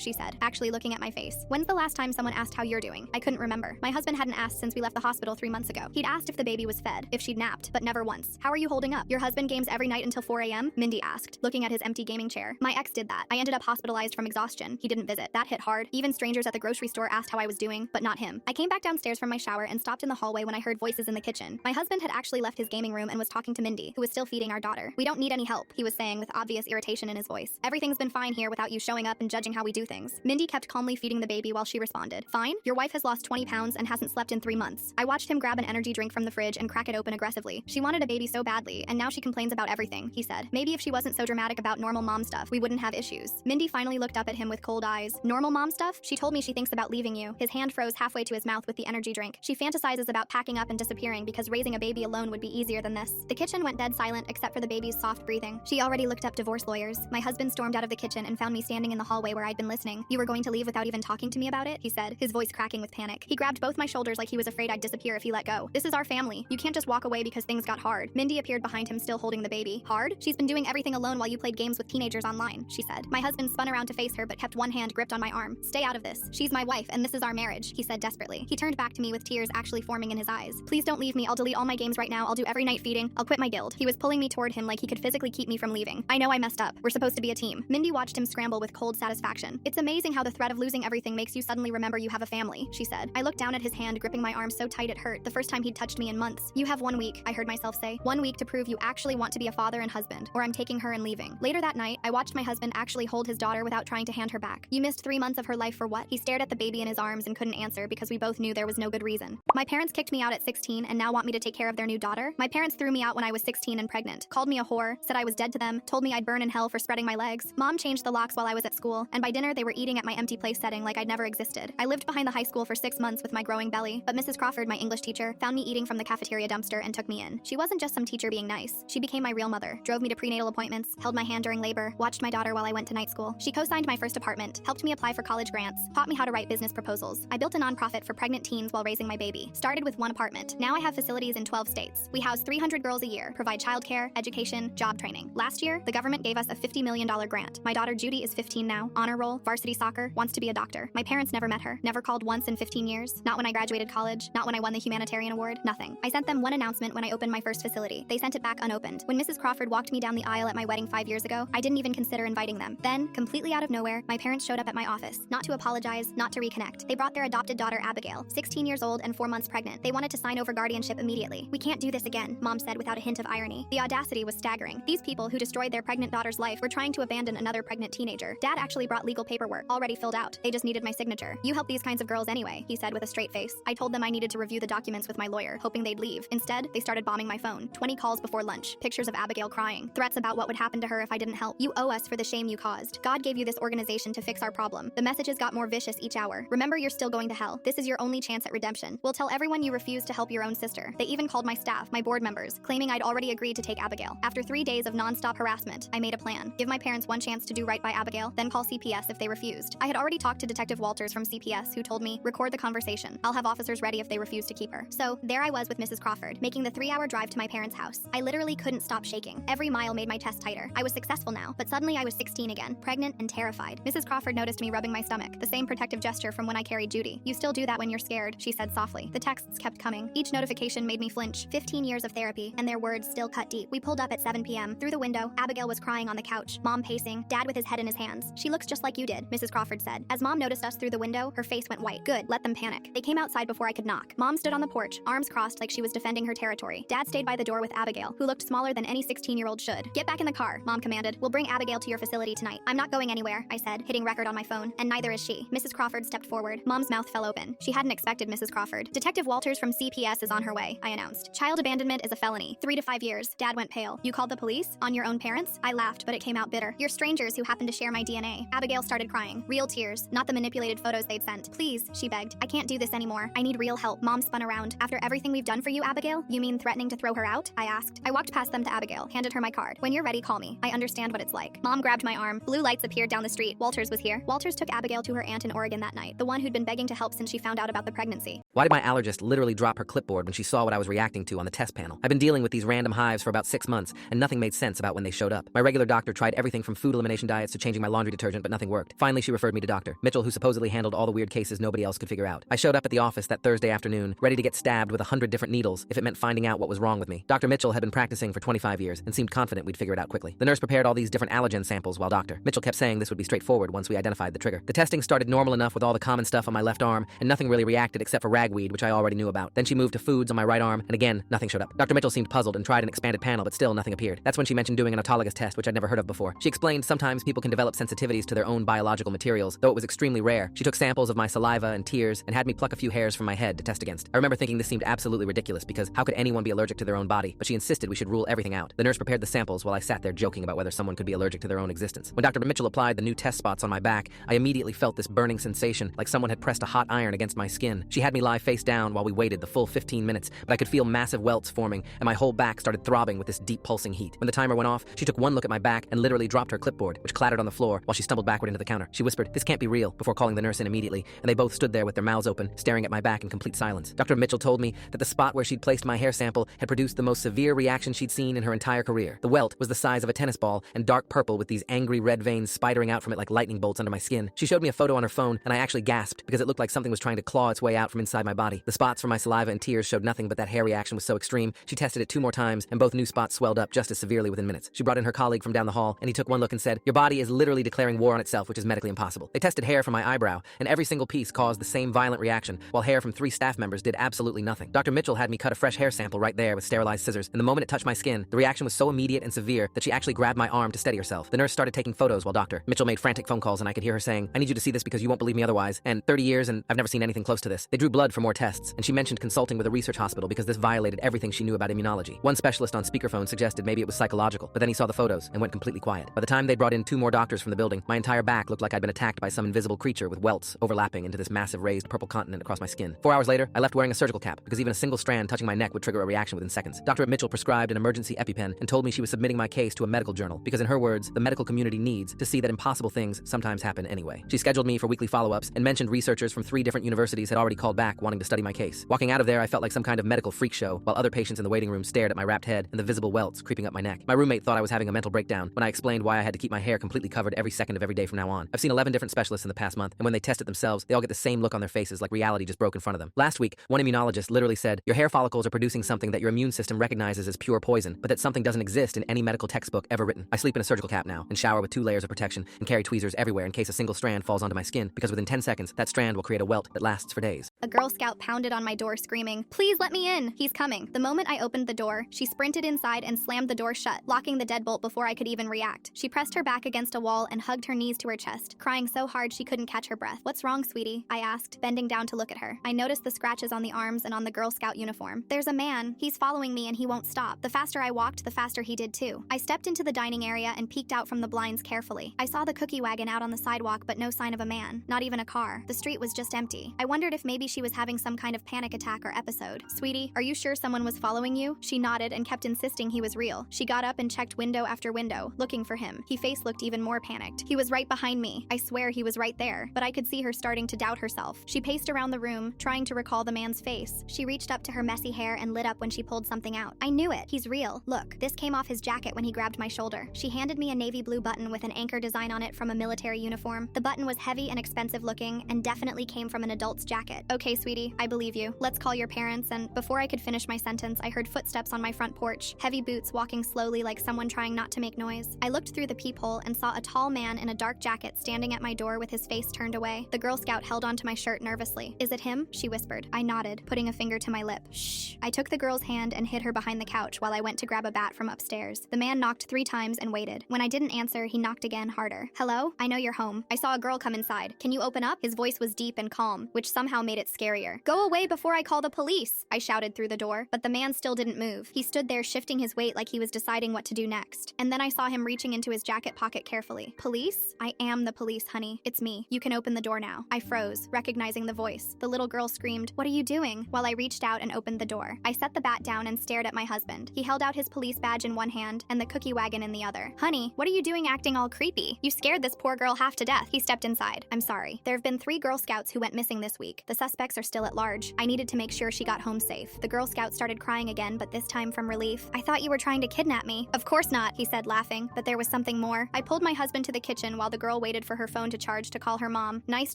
she said, actually looking at my face. When's the last time someone asked how you're doing? I couldn't remember. My husband hadn't asked since we left the hospital 3 months ago. He'd asked if the baby was fed, if she'd napped, but never once. How are you holding up? Your husband games every night until 4 a.m.? Mindy asked, looking at his empty gaming chair. My ex did that. I ended up hospitalized from exhaustion. He didn't visit. That hit hard. Even strangers at the grocery store asked how I was doing, but not him. I came back downstairs from my shower and stopped in the hallway when I heard voices in the kitchen. My husband had actually left his gaming room and was talking to Mindy, who was still feeding our daughter. We don't need any help, he was saying with obvious irritation in his voice. Everything's been fine here without you showing up and judging how we do things. Mindy kept calmly feeding the baby while she responded. Fine? Your wife has lost 20 pounds and hasn't slept in 3 months. I watched him grab an energy drink from the fridge and crack it open aggressively. She wanted a baby so badly, and now she complains about everything, he said. Maybe if she wasn't so dramatic about normal mom stuff, we wouldn't have issues. Mindy finally looked up at him with cold eyes. Normal mom stuff? She told me she thinks about leaving you. His hand froze halfway to his mouth with the energy drink. She fantasizes about packing up and disappearing because raising a baby alone would be easier than this. The kitchen went dead silent except for the baby's soft breathing. She already looked up divorce lawyers. My husband stormed out of the kitchen and found me standing in the hallway where I'd been listening. You were going to leave without even talking to me about it? He said, his voice cracking with panic. He grabbed both my shoulders like he was afraid I'd disappear if he let go. This is our family. You can't just walk away because things got hard. Mindy appeared behind him, still holding the baby. Hard? She's been doing everything alone while you played games with teenagers online, she said. My husband spun around to face her but kept one hand gripped on my arm. Stay out of this. She's my wife and this is our marriage, he said desperately. He turned back to me with tears actually forming in his eyes. Please don't leave me. I'll delete all my games right now. I'll do every night feeding. I'll quit my guild. He was pulling me toward him like he could physically keep me from leaving. I know I messed up. We're supposed to be a team. Mindy watched him scramble with cold satisfaction. It's amazing how the threat of losing everything makes you suddenly remember you have a family, she said. I looked down at his hand gripping my arm so tight it hurt, the first time he'd touched me in months. You have 1 week, I heard myself say. 1 week to prove you actually want to be a father and husband, or I'm taking her and leaving. Later that night, I watched my husband actually hold his daughter without trying to hand her back. You missed 3 months of her life for what? He stared at the baby in his arms and couldn't answer because we both knew there was no good reason. My parents kicked me out at 16 and now want me to take care of their new daughter? My parents threw me out when I was 16 and pregnant, called me a whore, said I was dead to them, told me I'd burn in hell for spreading my legs. Mom changed the locks while I was at school, and by dinner they were eating at my empty place setting like I'd never existed. I lived behind the high school for 6 months with my growing belly, but Mrs. Crawford, my English teacher, found me eating from the cafeteria dumpster and took me in. She wasn't just some teacher being nice. She became my real mother, drove me to prenatal appointments, held my hand during labor, watched my daughter while I went to night school. She co-signed my first apartment, helped me apply for college grants, taught me how to write business proposals. I built a nonprofit for pregnant teens while raising my baby. Started with 1 apartment. Now I have facilities in 12 states. We house 300 girls a year, provide childcare, education, job training. Last year, the government gave us a $50 million grant. My daughter Judy is 15 now, honor roll, varsity soccer, wants to be a doctor. My parents never met her, never called once in 15 years, not when I graduated college, not when I won the humanitarian award, nothing. I sent them one announcement when I opened my first facility. They sent it back unopened. When Mrs. Crawford walked me down the aisle at my wedding 5 years ago, I didn't even consider inviting them. Then, completely out of nowhere, my parents showed up at my office, not to apologize, not to reconnect. They brought their adopted daughter Abigail, 16 years old and 4 months pregnant. They wanted to sign over guardianship immediately. We can't do this again, Mom said without a hint of irony. The audacity was staggering. These people who destroyed their pregnant daughter's life were trying to abandon another pregnant teenager. Dad actually brought legal paperwork, already filled out. They just needed my signature. You help these kinds of girls anyway, he said with a straight face. I told them I needed to review the documents with my lawyer, hoping they'd leave. Instead, they started bombing my phone. 20 calls before lunch, pictures of Abigail crying, threats about what would happen to her if I didn't help. You owe us for the shame you caused. God gave you this organization to fix our problem. The messages got more vicious each hour. Remember, you're still going to hell. This is your only chance at redemption. We'll tell everyone you refused to help your own sister. They even called my staff, my board members, claiming I'd already agreed to take Abigail. After 3 days of non-stop harassment, I made a plan. Give my parents one chance to do right by Abigail, then call CPS if they refused. I had already talked to Detective Walters from CPS, who told me, record the conversation. I'll have officers ready if they refuse to keep her. So, there I was with Mrs. Crawford, making the 3-hour drive to my parents' house. I literally couldn't stop shaking. Every mile made my chest tighter. I was successful now, but suddenly I was 16 again, pregnant and terrified. Mrs. Crawford noticed me rubbing my stomach, the same protective gesture from when I carried Judy. You still do that when you're scared, she said softly. The texts kept coming. Each notification made me flinch. 15 years of therapy, and their words still cut deep. We pulled up at 7 p.m. Through the window, Abigail was crying on the couch, Mom pacing, Dad with his head in his hands. She looks just like you did, Mrs. Crawford said. As Mom noticed us through the window, her face went white. Good, let them panic. They came outside before I could knock. Mom stood on the porch, arms crossed like she was defending her territory. Dad stayed by the door with Abigail, who looked smaller than any 16-year-old should. Get back in the car, Mom commanded. We'll bring Abigail to your facility tonight. I'm not going anywhere, I said, hitting record on my phone, and neither is she. Mrs. Crawford stepped forward. Mom's mouth fell open. She hadn't expected Mrs. Crawford. Detective Walters from CPS is on her way, I announced. Child abandonment is a felony. 3 to 5 years. Dad went pale. You called the police? On your own parents? I laughed, but it came out bitter. You're strangers who happen to share my DNA. Abigail started crying. Real tears, not the manipulated photos they'd sent. Please, she begged. I can't do this anymore. I need real help. Mom spun around. After everything we've done for you, Abigail? You mean threatening to throw her out? I asked. I walked past them to Abigail, handed her my card. When you're ready, call me. I understand what it's like. Mom grabbed my arm. Blue lights appeared down the street. Walters was here. Walters took Abigail to her aunt in Oregon that night, the one who'd been begging to help since she found out about the pregnancy. Why did my allergist literally drop her clipboard when she saw what I was reacting to on the test panel. I've been dealing with these random hives for about 6 months, and nothing made sense about when they showed up. My regular doctor tried everything from food elimination diets to changing my laundry detergent, but nothing worked. Finally, she referred me to Dr. Mitchell, who supposedly handled all the weird cases nobody else could figure out. I showed up at the office that Thursday afternoon, ready to get stabbed with 100 different needles if it meant finding out what was wrong with me. Dr. Mitchell had been practicing for 25 years and seemed confident we'd figure it out quickly. The nurse prepared all these different allergen samples while Dr. Mitchell kept saying this would be straightforward once we identified the trigger. The testing started normal enough with all the common stuff on my left arm, and nothing really reacted except for ragweed, which I already knew about. Then she moved to foods on my right arm, and again, nothing showed up. Dr. Mitchell seemed puzzled and tried an expanded panel, but still nothing appeared. That's when she mentioned doing an autologous test, which I'd never heard of before. She explained sometimes people can develop sensitivities to their own biological materials, though it was extremely rare. She took samples of my saliva and tears and had me pluck a few hairs from my head to test against. I remember thinking this seemed absolutely ridiculous because how could anyone be allergic to their own body? But she insisted we should rule everything out. The nurse prepared the samples while I sat there joking about whether someone could be allergic to their own existence. When Dr. Mitchell applied the new test spots on my back, I immediately felt this burning sensation like someone had pressed a hot iron against my skin. She had me lie face down while we waited the full 15 minutes, but I could feel massive welts forming and my whole back started throbbing with this deep pulsing heat. When the timer went off, she took one look at my back and literally dropped her clipboard, which clattered on the floor while she stumbled backward into the counter. She whispered, "This can't be real," before calling the nurse in immediately, and they both stood there with their mouths open, staring at my back in complete silence. Dr. Mitchell told me that the spot where she'd placed my hair sample had produced the most severe reaction she'd seen in her entire career. The welt was the size of a tennis ball and dark purple with these angry red veins spidering out from it like lightning bolts under my skin. She showed me a photo on her phone, and I actually gasped because it looked like something was trying to claw its way out from inside my body. The spots from my saliva and tears showed nothing, but that hair reaction was so extreme. She tested it 2 more times, and both new spots swelled up just as severely within minutes. She brought in her colleague from down the hall, and he took one look and said, "Your body is literally declaring war on itself, which is medically impossible." They tested hair from my eyebrow, and every single piece caused the same violent reaction, while hair from 3 staff members did absolutely nothing. Dr. Mitchell had me cut a fresh hair sample right there with sterilized scissors, and the moment it touched my skin, the reaction was so immediate and severe that she actually grabbed my arm to steady herself. The nurse started taking photos while Dr. Mitchell made frantic phone calls, and I could hear her saying, "I need you to see this because you won't believe me otherwise, and 30 years and I've never seen anything close to this." They drew blood for more tests, and she mentioned consulting with a research hospital because this violated everything she knew about immunology. One specialist on speakerphone suggested maybe it was psychological, but then he saw the photos and went completely quiet. By the time they brought in 2 more doctors from the building, my entire back looked like I'd been attacked by some invisible creature with welts overlapping into this massive raised purple continent across my skin. 4 hours later, I left wearing a surgical cap because even a single strand touching my neck would trigger a reaction within seconds. Dr. Mitchell prescribed an emergency EpiPen and told me she was submitting my case to a medical journal because in her words, the medical community needs to see that impossible things sometimes happen anyway. She scheduled me for weekly follow-ups and mentioned researchers from 3 different universities had already called back wanting to study my case. Walking out of there, I felt like some kind of medical freak show while other patients in the waiting room stared at my wrapped head and the visible welts creeping up my neck. My roommate thought I was having a mental breakdown when I explained why I had to keep my hair completely covered every second of every day from now on. I've seen 11 different specialists in the past month, and when they test it themselves, they all get the same look on their faces like reality just broke in front of them. Last week, one immunologist literally said, "Your hair follicles are producing something that your immune system recognizes as pure poison, but that something doesn't exist in any medical textbook ever written." I sleep in a surgical cap now and shower with 2 layers of protection and carry tweezers everywhere in case a single strand falls onto my skin because within 10 seconds, that strand will create a welt that lasts for days. A Girl Scout pounded on my door screaming, "Please let me in! He's coming!" The moment I opened the door, she sprinted inside and slammed the door shut, locking the deadbolt before I could even react. She pressed her back against a wall and hugged her knees to her chest, crying so hard she couldn't catch her breath. "What's wrong, sweetie?" I asked, bending down to look at her. I noticed the scratches on the arms and on the Girl Scout uniform. "There's a man. He's following me and he won't stop." The faster I walked, the faster he did too. I stepped into the dining area and peeked out from the blinds carefully. I saw the cookie wagon out on the sidewalk, but no sign of a man, not even a car. The street was just empty. I wondered if maybe she was having some kind of panic attack or episode. "Sweetie, are you sure someone was following you?" She nodded and kept insisting he was real. She got up and checked window after window, looking for him. His face looked even more panicked. He was right behind me. I swear he was right there, but I could see her starting to doubt herself. She paced around the room, trying to recall the man's face. She reached up to her messy hair and lit up when she pulled something out. "I knew it. He's real. Look, this came off his jacket when he grabbed my shoulder." She handed me a navy blue button with an anchor design on it from a military uniform. The button was heavy and expensive looking and definitely came from an adult's jacket. "Okay, sweetie, I believe you. Let's call your parents." And before I could finish my sentence, I heard footsteps on my front porch, heavy boots walking slowly like someone trying not to make noise. I looked through the peephole and saw a tall man in a dark jacket standing at my door with his face turned away. The Girl Scout held onto my shirt nervously. "Is it him?" she whispered. I nodded, putting a finger to my lip. "Shh." I took the girl's hand and hid her behind the couch while I went to grab a bat from upstairs. The man knocked 3 times and waited. When I didn't answer, he knocked again, harder. "Hello? I know you're home. I saw a girl come inside. Can you open up?" His voice was deep and calm, which somehow made it scarier. "Go away before I call the police," I shouted through the door, but the man still didn't move. He stood there shifting his weight like he was deciding what to do next. And then I saw him reaching into his jacket pocket carefully. "Police? I am the police, honey. It's me. You can open the door now." I froze, recognizing the voice. The little girl screamed, "What are you doing?" while I reached out and opened the door. I set the bat down and stared at my husband. He held out his police badge in one hand and the cookie wagon in the other. "Honey, what are you doing acting all creepy? You scared this poor girl half to death." He stepped inside. "I'm sorry. There have been 3 Girl Scouts who went missing this week. The suspect suspects are still at large. I needed to make sure she got home safe. The Girl Scout started crying again, but this time from relief. I thought you were trying to kidnap me. Of course not, he said, laughing, but there was something more. I pulled my husband to the kitchen while the girl waited for her phone to charge to call her mom. Nice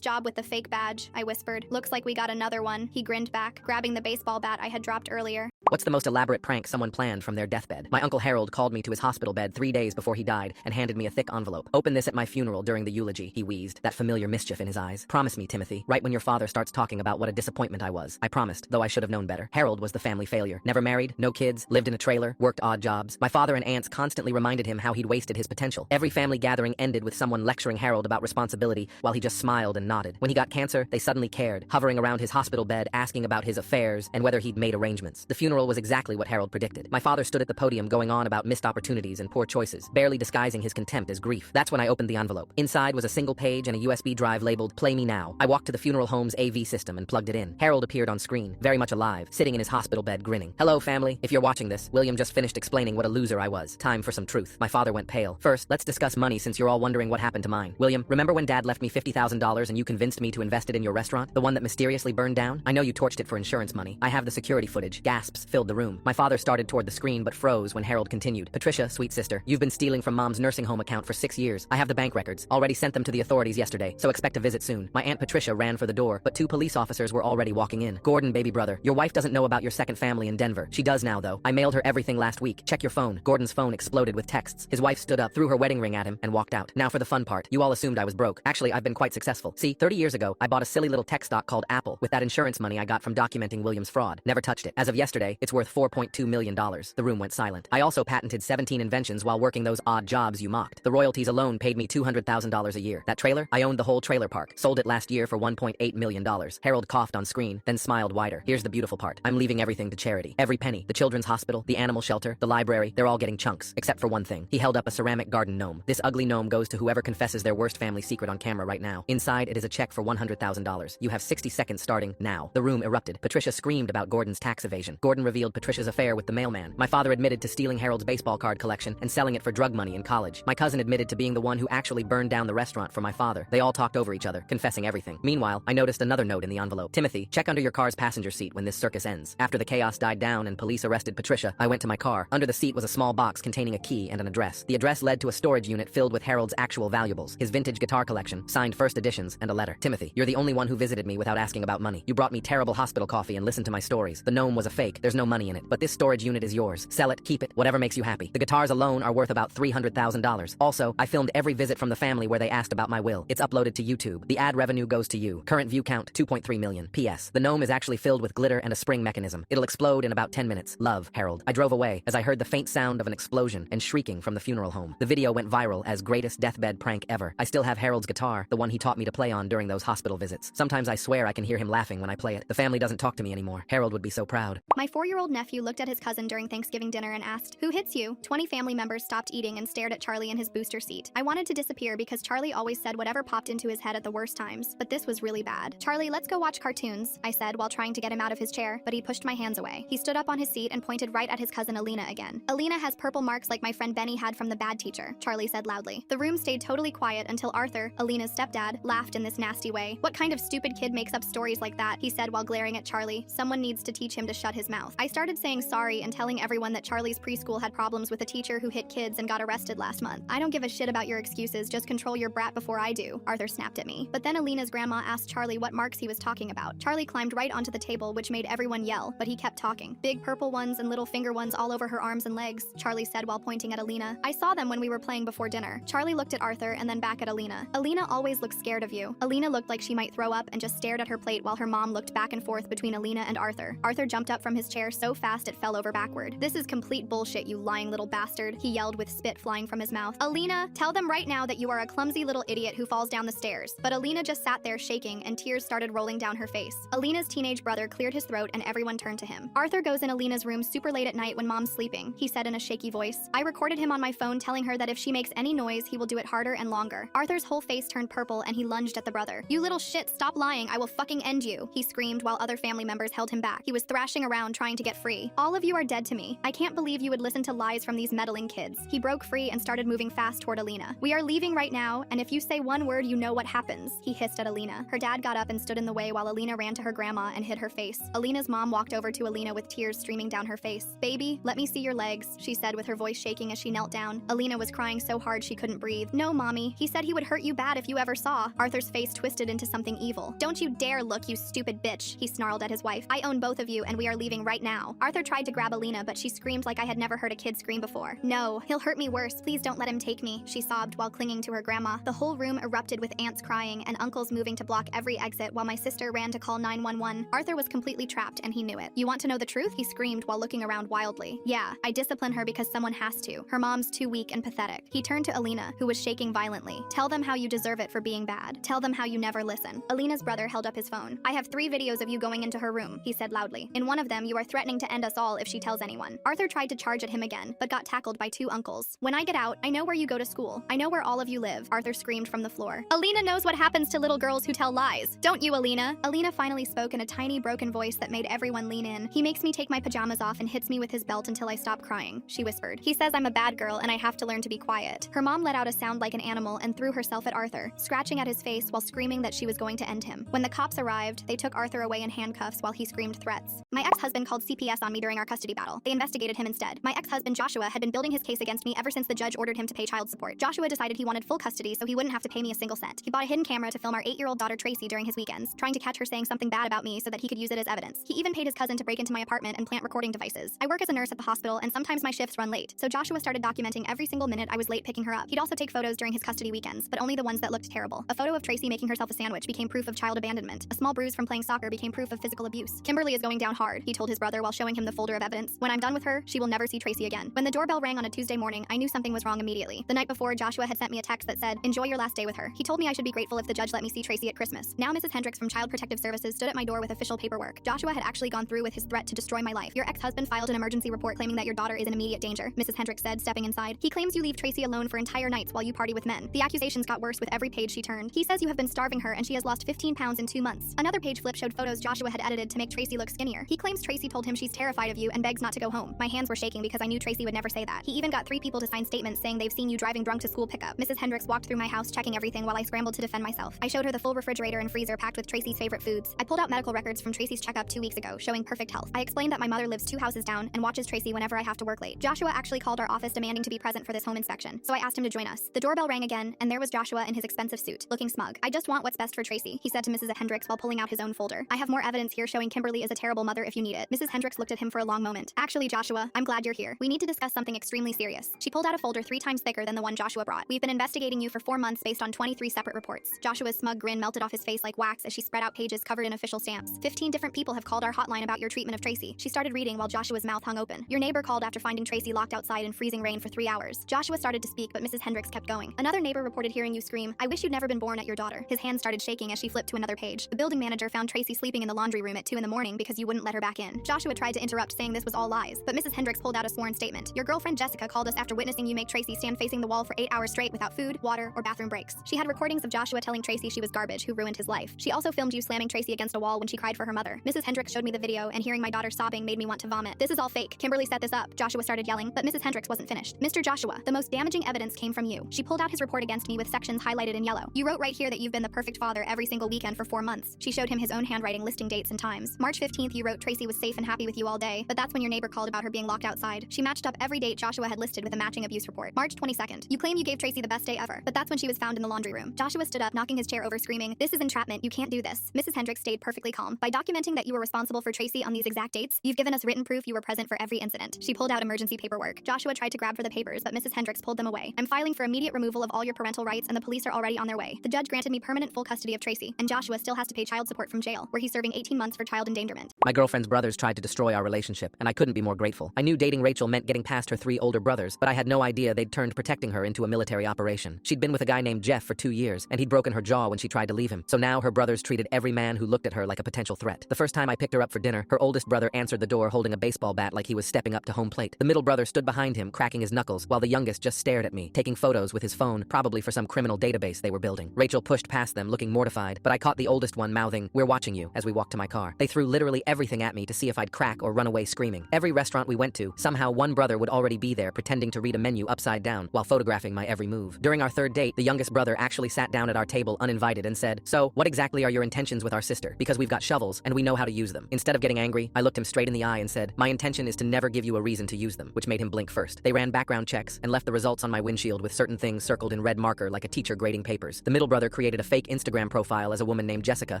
job with the fake badge, I whispered. Looks like we got another one. He grinned back, grabbing the baseball bat I had dropped earlier. What's the most elaborate prank someone planned from their deathbed? My Uncle Harold called me to his hospital bed 3 days before he died and handed me a thick envelope. Open this at my funeral during the eulogy, he wheezed, that familiar mischief in his eyes. Promise me, Timothy, right when your father starts talking about what a disappointment I was. I promised, though I should have known better. Harold was the family failure. Never married, no kids, lived in a trailer, worked odd jobs. My father and aunts constantly reminded him how he'd wasted his potential. Every family gathering ended with someone lecturing Harold about responsibility while he just smiled and nodded. When he got cancer, they suddenly cared, hovering around his hospital bed, asking about his affairs and whether he'd made arrangements. The funeral was exactly what Harold predicted. My father stood at the podium going on about missed opportunities and poor choices, barely disguising his contempt as grief. That's when I opened the envelope. Inside was a single page and a USB drive labeled Play Me Now. I walked to the funeral home's AV system and plugged it in. Harold appeared on screen, very much alive, sitting in his hospital bed grinning. Hello, family. If you're watching this, William just finished explaining what a loser I was. Time for some truth. My father went pale. First, let's discuss money since you're all wondering what happened to mine. William, remember when Dad left me $50,000 and you convinced me to invest it in your restaurant? The one that mysteriously burned down? I know you torched it for insurance money. I have the security footage. Gasps filled the room. My father started toward the screen but froze when Harold continued. Patricia, sweet sister, you've been stealing from Mom's nursing home account for 6 years. I have the bank records. Already sent them to the authorities yesterday, so expect a visit soon. My Aunt Patricia ran for the door, but 2 police officers were already walking in. Gordon, baby brother, your wife doesn't know about your second family in Denver. She does now, though. I mailed her everything last week. Check your phone. Gordon's phone exploded with texts. His wife stood up, threw her wedding ring at him, and walked out. Now for the fun part. You all assumed I was broke. Actually, I've been quite successful. See, 30 years ago, I bought a silly little tech stock called Apple with that insurance money I got from documenting William's fraud. Never touched it. As of yesterday, it's worth $4.2 million. The room went silent. I also patented 17 inventions while working those odd jobs you mocked. The royalties alone paid me $200,000 a year. That trailer? I owned the whole trailer park. Sold it last year for $1.8 million. Harold coughed on screen, then smiled wider. Here's the beautiful part. I'm leaving everything to charity. Every penny. The children's hospital, the animal shelter, the library, they're all getting chunks. Except for one thing. He held up a ceramic garden gnome. This ugly gnome goes to whoever confesses their worst family secret on camera right now. Inside, it is a check for $100,000. You have 60 seconds starting now. The room erupted. Patricia screamed about Gordon's tax evasion. Gordon revealed Patricia's affair with the mailman. My father admitted to stealing Harold's baseball card collection and selling it for drug money in college. My cousin admitted to being the one who actually burned down the restaurant for my father. They all talked over each other, confessing everything. Meanwhile, I noticed another note in the envelope. Timothy, check under your car's passenger seat when this circus ends. After the chaos died down and police arrested Patricia, I went to my car. Under the seat was a small box containing a key and an address. The address led to a storage unit filled with Harold's actual valuables, his vintage guitar collection, signed first editions, and a letter. Timothy, you're the only one who visited me without asking about money. You brought me terrible hospital coffee and listened to my stories. The gnome was a fake. There's no money in it. But this storage unit is yours. Sell it, keep it, whatever makes you happy. The guitars alone are worth about $300,000. Also, I filmed every visit from the family where they asked about my will. It's uploaded to YouTube. The ad revenue goes to you. Current view count, 2.3 million. P.S. The gnome is actually filled with glitter and a spring mechanism. It'll explode in about 10 minutes. Love, Harold. I drove away as I heard the faint sound of an explosion and shrieking from the funeral home. The video went viral as greatest deathbed prank ever. I still have Harold's guitar, the one he taught me to play on during those hospital visits. Sometimes I swear I can hear him laughing when I play it. The family doesn't talk to me anymore. Harold would be so proud. My 4-year-old nephew looked at his cousin during Thanksgiving dinner and asked, "Who hits you?" 20 family members stopped eating and stared at Charlie in his booster seat. I wanted to disappear because Charlie always said whatever popped into his head at the worst times, but this was really bad. "Charlie, let's go watch cartoons," I said while trying to get him out of his chair, but he pushed my hands away. He stood up on his seat and pointed right at his cousin Alina again. "Alina has purple marks like my friend Benny had from the bad teacher," Charlie said loudly. The room stayed totally quiet until Arthur, Alina's stepdad, laughed in this nasty way. "What kind of stupid kid makes up stories like that?" he said while glaring at Charlie. "Someone needs to teach him to shut his mouth." I started saying sorry and telling everyone that Charlie's preschool had problems with a teacher who hit kids and got arrested last month. "I don't give a shit about your excuses, just control your brat before I do," Arthur snapped at me. But then Alina's grandma asked Charlie what marks he was talking about. Charlie climbed right onto the table, which made everyone yell, but he kept talking. "Big purple ones and little finger ones all over her arms and legs," Charlie said while pointing at Alina. "I saw them when we were playing before dinner." Charlie looked at Arthur and then back at Alina. "Alina always looks scared of you." Alina looked like she might throw up and just stared at her plate while her mom looked back and forth between Alina and Arthur. Arthur jumped up from his chair so fast it fell over backward. "This is complete bullshit, you lying little bastard," he yelled with spit flying from his mouth. "Alina, tell them right now that you are a clumsy little idiot who falls down the stairs." But Alina just sat there shaking and tears started rolling down her face. Alina's teenage brother cleared his throat and everyone turned to him. "Arthur goes in Alina's room super late at night when mom's sleeping," he said in a shaky voice. "I recorded him on my phone telling her that if she makes any noise, he will do it harder and longer." Arthur's whole face turned purple and he lunged at the brother. "You little shit, stop lying, I will fucking end you," he screamed while other family members held him back. He was thrashing around trying to get free. "All of you are dead to me. I can't believe you would listen to lies from these meddling kids." He broke free and started moving fast toward Alina. "We are leaving right now, and if you say one word, you know what happens," he hissed at Alina. Her dad got up and stood in the way while Alina ran to her grandma and hid her face. Alina's mom walked over to Alina with tears streaming down her face. "Baby, let me see your legs," she said with her voice shaking as she knelt down. Alina was crying so hard she couldn't breathe. "No, Mommy. He said he would hurt you bad if you ever saw." Arthur's face twisted into something evil. "Don't you dare look, you stupid bitch," he snarled at his wife. "I own both of you and we are leaving right now." Arthur tried to grab Alina, but she screamed like I had never heard a kid scream before. "No, he'll hurt me worse. Please don't let him take me," she sobbed while clinging to her grandma. The whole room erupted with aunts crying and uncles moving to block every exit while my sister ran to call 911. Arthur was completely trapped and he knew it. "You want to know the truth?" he screamed while looking around wildly. "Yeah, I discipline her because someone has to. Her mom's too weak and pathetic." He turned to Alina, who was shaking violently. "Tell them how you deserve it for being bad. Tell them how you never listen." Alina's brother held up his phone. "I have 3 videos of you going into her room," he said loudly. "In one of them, you are threatening to end us all if she tells anyone." Arthur tried to charge at him again, but got tackled by 2 uncles. "When I get out, I know where you go to school. I know where all of you live," Arthur screamed from the floor. "Alina knows what happens to little girls who tell lies. Don't you, Alina?" Alina finally spoke in a tiny, broken voice that made everyone lean in. "He makes me take my pajamas off and hits me with his belt until I stop crying," she whispered. "He says I'm a bad girl and I have to learn to be quiet." Her mom let out a sound like an animal and threw herself at Arthur, scratching at his face while screaming that she was going to end him. When the cops arrived, they took Arthur away in handcuffs while he screamed threats. My ex-husband called CPS on me during our custody battle. They investigated him instead. My ex-husband Joshua had been building his case against me ever since the judge ordered him to pay child support. Joshua decided he wanted full custody so he wouldn't have to pay me a single cent. He bought a hidden camera to film our 8-year-old daughter Tracy during his weekends, trying to catch her saying something bad about me so that he could use it as evidence. He even paid his cousin to break into my apartment and plant recording devices. I work as a nurse at the hospital and sometimes my shifts run late, so Joshua started documenting every single minute I was late picking her up. He'd also take photos during his custody weekends, but only the ones that looked terrible. A photo of Tracy making herself a sandwich became proof of child abandonment. A small bruise from playing soccer became proof of physical abuse. "Kimberly is going down hard," he told his brother while showing him the folder of evidence. "When I'm done with her, she will never see Tracy again." When the doorbell rang on a Tuesday morning, I knew something was wrong immediately. The night before, Joshua had sent me a text that said, "Enjoy your last day with her." He told me I should be grateful if the judge let me see Tracy at Christmas. Now Mrs. Hendricks from Child Protective Services stood at my door with official paperwork. Joshua had actually gone through with his threat to destroy my life. "Your ex-husband filed an emergency report claiming that your daughter is in immediate danger," Mrs. Hendricks said, stepping inside. "He claims you leave Tracy alone for entire nights while you party with men." The accusations got worse with every page she turned. "He says you have been starving her and she has lost 15 pounds in 2 months." Another page flip showed photos Joshua had edited to make Tracy look skinnier. He claims Tracy told him she's terrified of you and begs not to go home. My hands were shaking because I knew Tracy would never say that. He even got 3 people to sign statements saying they've seen you driving drunk to school pickup. Mrs. Hendricks walked through my house checking everything while I scrambled to defend myself. I showed her the full refrigerator and freezer packed with Tracy's favorite foods. I pulled out medical records from Tracy's checkup 2 weeks ago, showing perfect health. I explained that my mother lives 2 houses down and watches Tracy whenever I have to work late. Joshua actually called our office demanding to be present for this home inspection, so I asked him to join us. The doorbell rang again, and there was Joshua in his expensive suit, looking smug. "I just want what's best for Tracy," he said to Mrs. Hendricks while pulling out his own folder. "I have more evidence here showing Kimberly is a terrible mother if you need it." Mrs. Hendricks looked at him for a long moment. "Actually, Joshua, I'm glad you're here. We need to discuss something extremely serious." She pulled out a folder 3 times thicker than the one Joshua brought. "We've been investigating you for 4 months based on 23 separate reports." Joshua's smug grin melted off his face like wax as she spread out pages covered in official stamps. 15 different people have called our hotline about your treatment of Tracy." She started reading while Joshua's mouth hung open. "Your neighbor called after finding Tracy locked outside in freezing rain for 3 hours." Joshua started to speak, but Mrs. Hendricks kept going. "Another neighbor reported hearing you scream, 'I wish you'd never been born,' at your daughter." His hand started shaking as she flipped to another page. "The building manager found Tracy sleeping in the laundry room at 2 in the morning because you wouldn't let her back in." Joshua tried to interrupt, saying this was all lies, but Mrs. Hendricks pulled out a sworn statement. "Your girlfriend Jessica called us after witnessing you make Tracy stand facing the wall for 8 hours straight without food, water, or bathroom breaks. She had recordings of Joshua telling Tracy she was garbage who ruined his life. She also filmed you slamming Tracy against a wall when she cried for her mother." Mrs. Hendricks showed me the video, and hearing my daughter sobbing made me want to vomit. "This is all fake. Kimberly set this up," Joshua started yelling, but Mrs. Hendricks wasn't finished. "Mr. Joshua, the most damaging evidence came from you." She pulled out his report against me with sections highlighted in yellow. "You wrote right here that you've been the perfect father every single weekend for 4 months." She showed him his own handwriting listing dates and times. "March 15th, you wrote Tracy was safe and happy with you all day, but that's when your neighbor called about her being locked outside." She matched up every date Joshua had listed with a matching abuse report. "March 22nd, you claim you gave Tracy the best day ever, but that's when she was found in the laundry room." Joshua stood up, knocking his chair over, screaming, "This is entrapment. You can't do this." Mrs. Hendricks stayed perfectly calm. "By documenting that you were responsible for Tracy on these exact dates, you've given us written proof you were present for every incident." She pulled out emergency paperwork. Joshua tried to grab for the papers, but Mrs. Hendricks pulled them away. "I'm filing for immediate removal of all your parental rights, and the police are already on their way. The judge granted me permanent full custody of Tracy, and Joshua still has to pay child support from jail, where he's serving 18 months for child endangerment." My girlfriend's brothers tried to destroy our relationship, and I couldn't be more grateful. I knew dating Rachel meant getting past her 3 older brothers, but I had no idea they'd turned protecting her into a military operation. She'd been with a guy named Jeff for 2 years, and he'd broken her jaw when she tried to leave him. So now her brothers treated every man who looked at her like a potential threat. The first time I picked her up for dinner, her oldest brother answered the door holding a baseball bat like he was stepping up to home plate. The middle brother stood behind him, cracking his knuckles, while the youngest just stared at me, taking photos with his phone, probably for some criminal database they were building. Rachel pushed past them, looking mortified, but I caught the oldest one mouthing, "We're watching you," as we walked to my car. They threw literally everything at me to see if I'd crack or run away screaming. Every restaurant we went to, somehow one brother would already be there pretending to read a menu upside down while photographing my every move. During our 3rd date, the youngest brother actually sat down at our table uninvited and said, "So, what exactly are your intentions intentions with our sister, because we've got shovels and we know how to use them. Instead of getting angry, I looked him straight in the eye and said, my intention is to never give you a reason to use them, which made him blink first. They ran background checks and left the results on my windshield with certain things circled in red marker like a teacher grading papers. The middle brother created a fake Instagram profile as a woman named Jessica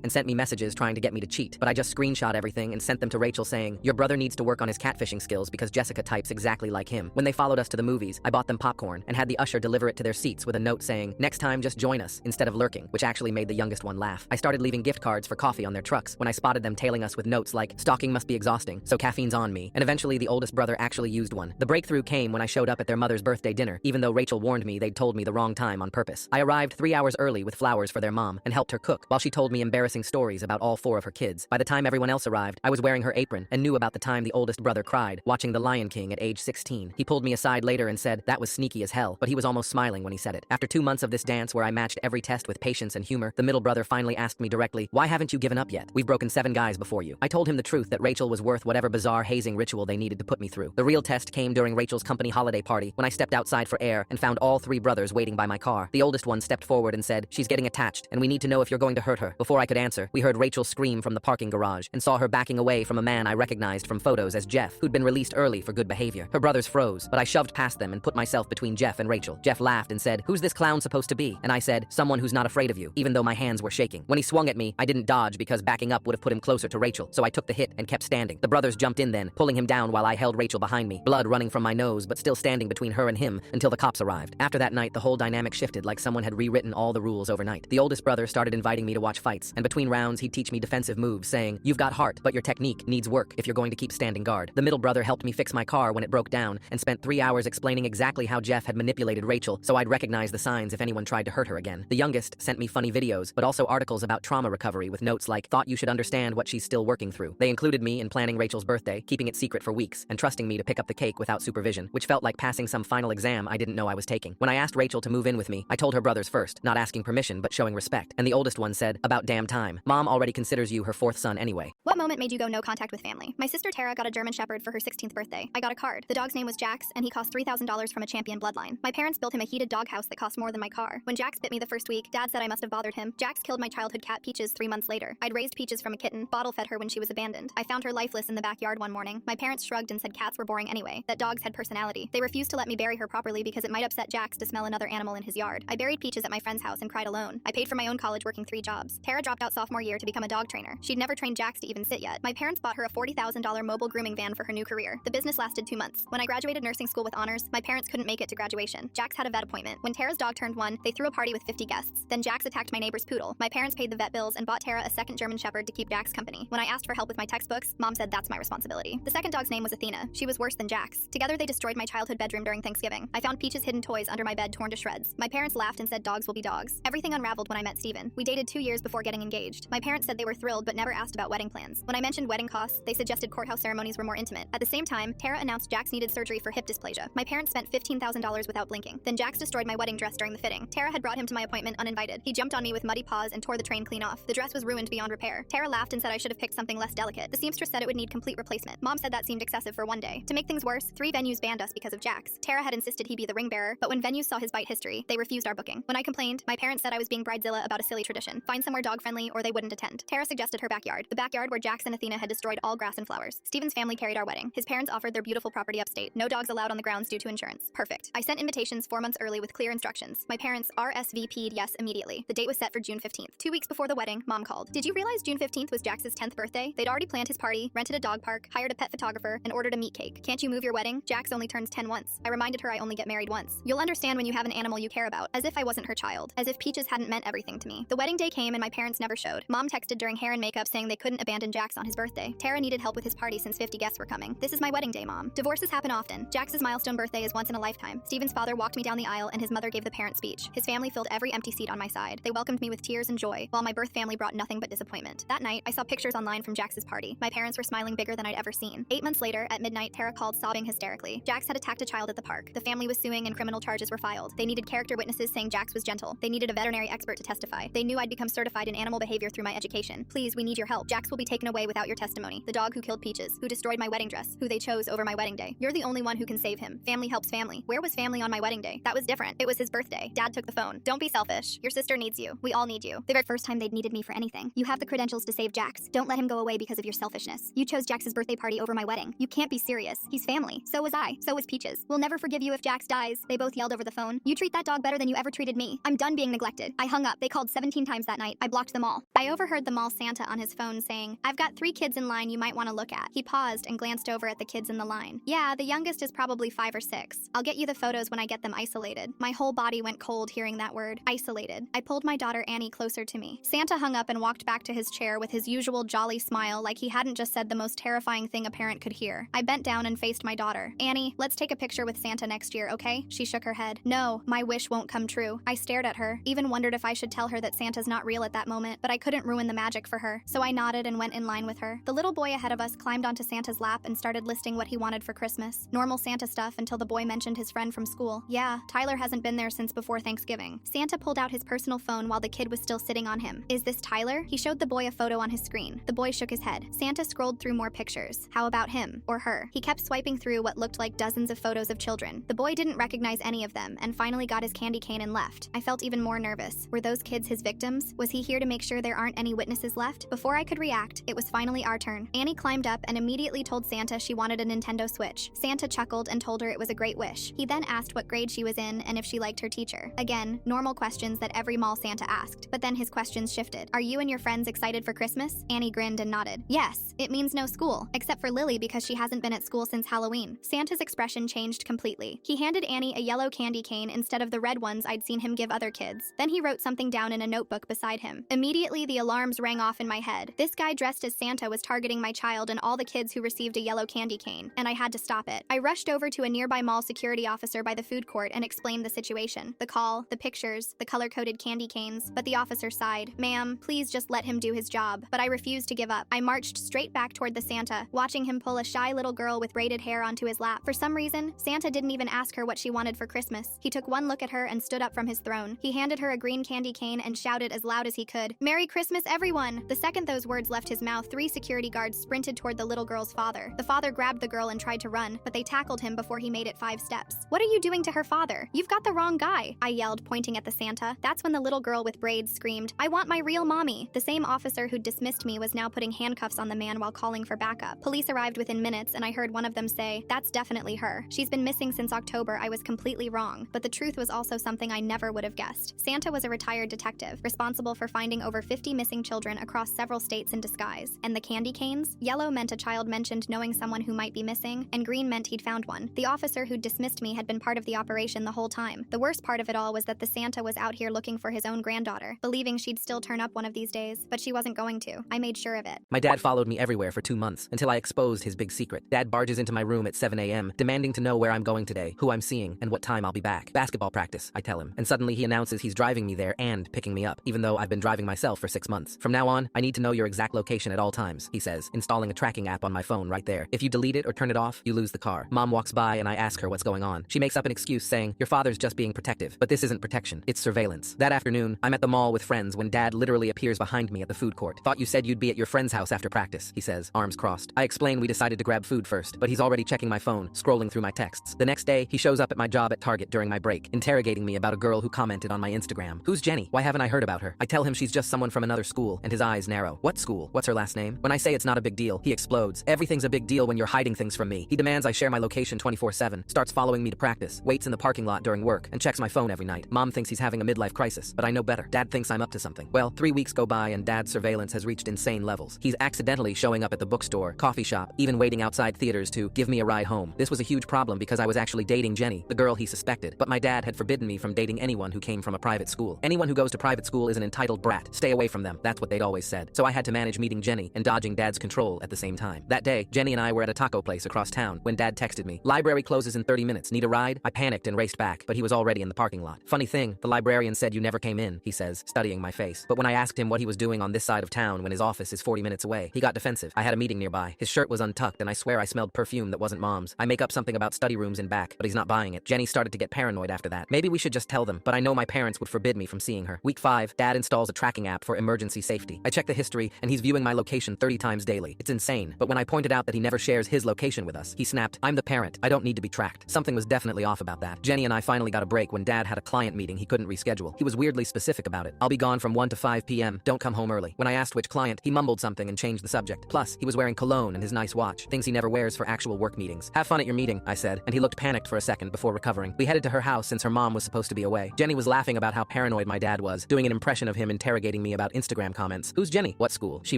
and sent me messages trying to get me to cheat, but I just screenshot everything and sent them to Rachel saying, your brother needs to work on his catfishing skills because Jessica types exactly like him. When they followed us to the movies, I bought them popcorn and had the usher deliver it to their seats with a note saying, next time just join us instead of lurking, which actually made the youngest one laugh. I started leaving gift cards for coffee on their trucks when I spotted them tailing us with notes like, stalking must be exhausting, so caffeine's on me, and eventually the oldest brother actually used one. The breakthrough came when I showed up at their mother's birthday dinner, even though Rachel warned me they'd told me the wrong time on purpose. I arrived 3 hours early with flowers for their mom and helped her cook, while she told me embarrassing stories about all 4 of her kids. By the time everyone else arrived, I was wearing her apron and knew about the time the oldest brother cried, watching The Lion King at age 16. He pulled me aside later and said, that was sneaky as hell, but he was almost smiling when he said it. After 2 months of this dance where I matched every test with patience and humor, the middle brother finally asked me directly, why haven't you given up yet? We've broken 7 guys before you. I told him the truth that Rachel was worth whatever bizarre hazing ritual they needed to put me through. The real test came during Rachel's company holiday party when I stepped outside for air and found all 3 brothers waiting by my car. The oldest one stepped forward and said, she's getting attached and we need to know if you're going to hurt her. Before I could answer, we heard Rachel scream from the parking garage and saw her backing away from a man I recognized from photos as Jeff, who'd been released early for good behavior. Her brothers froze, but I shoved past them and put myself between Jeff and Rachel. Jeff laughed and said, who's this clown supposed to be? And I said, someone who's not afraid of you, even though my hands were shaking. When he swung at me, I didn't dodge because backing up would have put him closer to Rachel, so I took the hit and kept standing. The brothers jumped in then, pulling him down while I held Rachel behind me, blood running from my nose but still standing between her and him until the cops arrived. After that night, the whole dynamic shifted like someone had rewritten all the rules overnight. The oldest brother started inviting me to watch fights, and between rounds he'd teach me defensive moves, saying, you've got heart, but your technique needs work if you're going to keep standing guard. The middle brother helped me fix my car when it broke down and spent 3 hours explaining exactly how Jeff had manipulated Rachel so I'd recognize the signs if anyone tried to hurt her again. The youngest sent me funny videos, but also articles about trauma recovery with notes like, thought you should understand what she's still working through. They included me in planning Rachel's birthday, keeping it secret for weeks, and trusting me to pick up the cake without supervision, which felt like passing some final exam I didn't know I was taking. When I asked Rachel to move in with me, I told her brothers first, not asking permission but showing respect, and the oldest one said, about damn time. Mom already considers you her 4th son anyway. What moment made you go no contact with family? My sister Tara got a German Shepherd for her 16th birthday. I got a card. The dog's name was Jax, and he cost $3,000 from a champion bloodline. My parents built him a heated doghouse that cost more than my car. When Jax bit me the first week, Dad said I must have bothered him. Jax killed my childhood cat Peaches 3 months later. I'd raised Peaches from a kitten, bottle-fed her when she was abandoned. I found her lifeless in the backyard one morning. My parents shrugged and said cats were boring anyway, that dogs had personality. They refused to let me bury her properly because it might upset Jax to smell another animal in his yard. I buried Peaches at my friend's house and cried alone. I paid for my own college working 3 jobs. Tara dropped out sophomore year to become a dog trainer. She'd never trained Jax to even sit yet. My parents bought her a $40,000 mobile grooming van for her new career. The business lasted 2 months. When I graduated nursing school with honors, my parents couldn't make it to graduation. Jax had a vet appointment. When Tara's dog turned 1, they threw a party with 50 guests. Then Jax attacked my neighbor's poodle. My parents paid the vet bills and bought Tara a second German Shepherd to keep Jax company. When I asked for help with my textbooks, Mom said that's my responsibility. The second dog's name was Athena. She was worse than Jax. Together they destroyed my childhood bedroom during Thanksgiving. I found Peach's hidden toys under my bed torn to shreds. My parents laughed and said dogs will be dogs. Everything unraveled when I met Steven. We dated 2 years before getting engaged. My parents said they were thrilled but never asked about wedding plans. When I mentioned wedding costs, they suggested courthouse ceremonies were more intimate. At the same time, Tara announced Jax needed surgery for hip dysplasia. My parents spent $15,000 without blinking. Then Jax destroyed my wedding dress during the fitting. Tara had brought him to my appointment uninvited. He jumped on me with muddy paws and tore the train clean off. The dress was ruined beyond repair. Tara laughed and said I should have picked something less delicate. The seamstress said it would need complete replacement. Mom said that seemed excessive for one day. To make things worse, 3 venues banned us because of Jax. Tara had insisted he be the ring bearer, but when venues saw his bite history, they refused our booking. When I complained, my parents said I was being bridezilla about a silly tradition. Find somewhere dog-friendly or they wouldn't attend. Tara suggested her backyard, the backyard where Jax and Athena had destroyed all grass and flowers. Steven's family carried our wedding. His parents offered their beautiful property upstate. No dogs allowed on the grounds due to insurance. Perfect. I sent invitations 4 months early with clear instructions. My parents RSVP'd yes immediately. The date was set for June 15th. 2 weeks before the wedding, Mom called. Did you realize June 15th was Jax's 10th birthday? They'd already planned his party, rented a dog park, hired a pet photographer, and ordered a meat cake. Can't you move your wedding? Jax only turns 10 once. I reminded her I only get married once. You'll understand when you have an animal you care about. As if I wasn't her child. As if Peaches hadn't meant everything to me. The wedding day came and my parents never showed. Mom texted during hair and makeup saying they couldn't abandon Jax on his birthday. Tara needed help with his party since 50 guests were coming. This is my wedding day, Mom. Divorces happen often. Jax's milestone birthday is once in a lifetime. Steven's father walked me down the aisle and his mother gave the parent speech. His family filled every empty seat on my side. They welcomed me with tears and joy, while my birth family brought nothing but disappointment. That night, I saw pictures online from Jax's party. My parents were smiling bigger than I'd ever seen. 8 months later, at midnight, Tara called sobbing hysterically. Jax had attacked a child at the park. The family was suing and criminal charges were filed. They needed character witnesses saying Jax was gentle. They needed a veterinary expert to testify. They knew I'd become certified in animal behavior through my education. Please, we need your help. Jax will be taken away without your testimony. The dog who killed Peaches, who destroyed my wedding dress, who they chose over my wedding day. You're the only one who can save him. Family helps family. Where was family on my wedding day? That was different. It was his birthday. Dad took the phone. Don't be selfish. Your sister needs you. We all need you. The very first time they'd needed me for anything. You have the credentials to save Jax. Don't let him go away because of your selfishness. You chose Jax's birthday party over my wedding. You can't be serious. He's family. So was I. So was Peaches. We'll never forgive you if Jax dies. They both yelled over the phone. You treat that dog better than you ever treated me. I'm done being neglected. I hung up. They called 17 times that night. I blocked them all. I overheard the mall Santa on his phone saying, I've got 3 kids in line you might want to look at. He paused and glanced over at the kids in the line. Yeah, the youngest is probably 5 or 6. I'll get you the photos when I get them isolated. My whole body went cold hearing that word. Isolated. I pulled my daughter Annie closer to me. Santa hung up and walked back to his chair with his usual jolly smile like he hadn't just said the most terrifying thing a parent could hear. I bent down and faced my daughter. Annie, let's take a picture with Santa next year, okay? She shook her head. No, my wish won't come true. I stared at her, even wondered if I should tell her that Santa's not real at that moment, but I couldn't ruin the magic for her, so I nodded and went in line with her. The little boy ahead of us climbed onto Santa's lap and started listing what he wanted for Christmas. Normal Santa stuff until the boy mentioned his friend from school. Yeah, Tyler hasn't been there since before Thanksgiving. Santa pulled out his personal phone while the kid was still sitting on him. Is this Tyler? He showed the boy a photo on his screen. The boy shook his head. Santa scrolled through more pictures. How about him? Or her? He kept swiping through what looked like dozens of photos of children. The boy didn't recognize any of them and finally got his candy cane and left. I felt even more nervous. Were those kids his victims? Was he here to make sure there aren't any witnesses left? Before I could react, it was finally our turn. Annie climbed up and immediately told Santa she wanted a Nintendo Switch. Santa chuckled and told her it was a great wish. He then asked what grade she was in and if she liked her teacher. Again, normal questions that every mall Santa asked. But then his questions shifted. Are you and your friends excited for Christmas? Annie grinned and nodded. Yes, it means no school, except for Lily because she hasn't been at school since Halloween. Santa's expression changed completely. He handed Annie a yellow candy cane instead of the red ones I'd seen him give other kids. Then he wrote something down in a notebook beside him. Immediately, the alarms rang off in my head. This guy dressed as Santa was targeting my child and all the kids who received a yellow candy cane, and I had to stop it. I rushed over to a nearby mall security officer by the food court and explained the situation. The call, the pictures, the color-coded candy canes, but the officer sighed. Ma'am, please just let him do his job. But I refused to give up. I marched straight back toward the Santa, watching him pull a shy little girl with braided hair onto his lap. For some reason, Santa didn't even ask her what she wanted for Christmas. He took one look at her and stood up from his throne. He handed her a green candy cane and shouted as loud as he could, "Merry Christmas, everyone!" The second those words left his mouth, 3 security guards sprinted toward the little girl's father. The father grabbed the girl and tried to run, but they tackled him before he made it 5 steps. What are you doing to her father? You've got the wrong guy, I yelled, pointing at the Santa. That's when the little girl with braids screamed, I want my real mommy. The same officer who dismissed me was now putting handcuffs on the man while calling for backup. Police arrived within minutes, and I heard one of them say, that's definitely her. She's been missing since October. I was completely wrong, but the truth was also something I never would have guessed. Santa was a retired detective, responsible for finding over 50 missing children across several states in disguise. And the candy canes? Yellow meant a child mentioned knowing someone who might be missing, and green meant he'd found one. The officer who dismissed me had been part of the operation the whole time. The worst part of it all was that the Santa was out here looking for his own granddaughter, believing she'd still turn up one of these days, but she wasn't going to. I made sure of it. My dad followed me everywhere for 2 months, until I exposed his big secret. Dad barges into my room at 7 a.m., demanding to know where I'm going today, who I'm seeing, and what time I'll be back. Basketball practice, I tell him, and suddenly he announces he's driving me there and picking me up, even though I've been driving myself for 6 months. From now on, I need to know your exact location at all times, he says, installing a tracking app on my phone right there. If you delete it or turn it off, you lose the car. Mom walks by and I ask her what's going on. She makes up an excuse saying, your father's just being protective, but this isn't protection, it's surveillance. That afternoon, I'm at the mall with friends when Dad literally appears behind me at the food court. Thought you said you'd be at your friend's house after practice, he says, arms crossed. I explain we decided to grab food first, but he's already checking my phone, scrolling through my texts. The next day, he shows up at my job at Target during my break, interrogating me about a girl who commented on my Instagram. Who's Jenny? Why haven't I heard about her? I tell him she's just someone from another school, and his eyes narrow. What school? What's her last name? When I say it's not a big deal, he explodes. Everything's a big deal when you're hiding things from me. He demands I share my location 24/7, starts following me to practice, waits in the parking lot during work, and checks my phone every night. Mom thinks he's having a midlife crisis, but I know better. Dad thinks I'm up to something. Well, 3 weeks go by and Dad's surveillance has reached insane levels. He's accidentally showing up at the bookstore, coffee shop, even waiting outside theaters to give me a ride home. This was a huge problem because I was actually dating Jenny, the girl he suspected, but my dad had forbidden me from dating anyone who came from a private school. Anyone who goes to private school is an entitled brat. Stay away from them. That's what they'd always said. So I had to manage meeting Jenny and dodging Dad's control at the same time. That day, Jenny and I were at a taco place across town when Dad texted me, library closes in 30 minutes. Need a ride? I panicked and raced back, but he was already in the parking lot. Funny thing, the librarian said you never came in, he says, studying my face. But when I asked him what he was doing on this side of town when his office is 40 minutes away, he got defensive. I had a meeting nearby. His shirt was untucked and I swear I smelled perfume that wasn't Mom's. I make up something about study rooms in back, but he's not buying it. Jenny started to get paranoid after that. Maybe we should just tell them, but I know my parents would forbid me from seeing her. Week 5, Dad installs a tracking app for emergency safety. I check the history and he's viewing my location 30 times daily. It's insane. But when I pointed out that he never shares his location with us, he snapped, I'm the parent. I don't need to be tracked. Something was definitely off about that. Jenny and I finally got a break when Dad had a client meeting he couldn't reschedule. He was weirdly specific about it. I'll be gone from 1 to 5 5 p.m. Don't come home early. When I asked which client, he mumbled something and changed the subject. Plus, he was wearing cologne and his nice watch, things he never wears for actual work meetings. Have fun at your meeting, I said, and he looked panicked for a second before recovering. We headed to her house since her mom was supposed to be away. Jenny was laughing about how paranoid my dad was, doing an impression of him interrogating me about Instagram comments. Who's Jenny? What school? She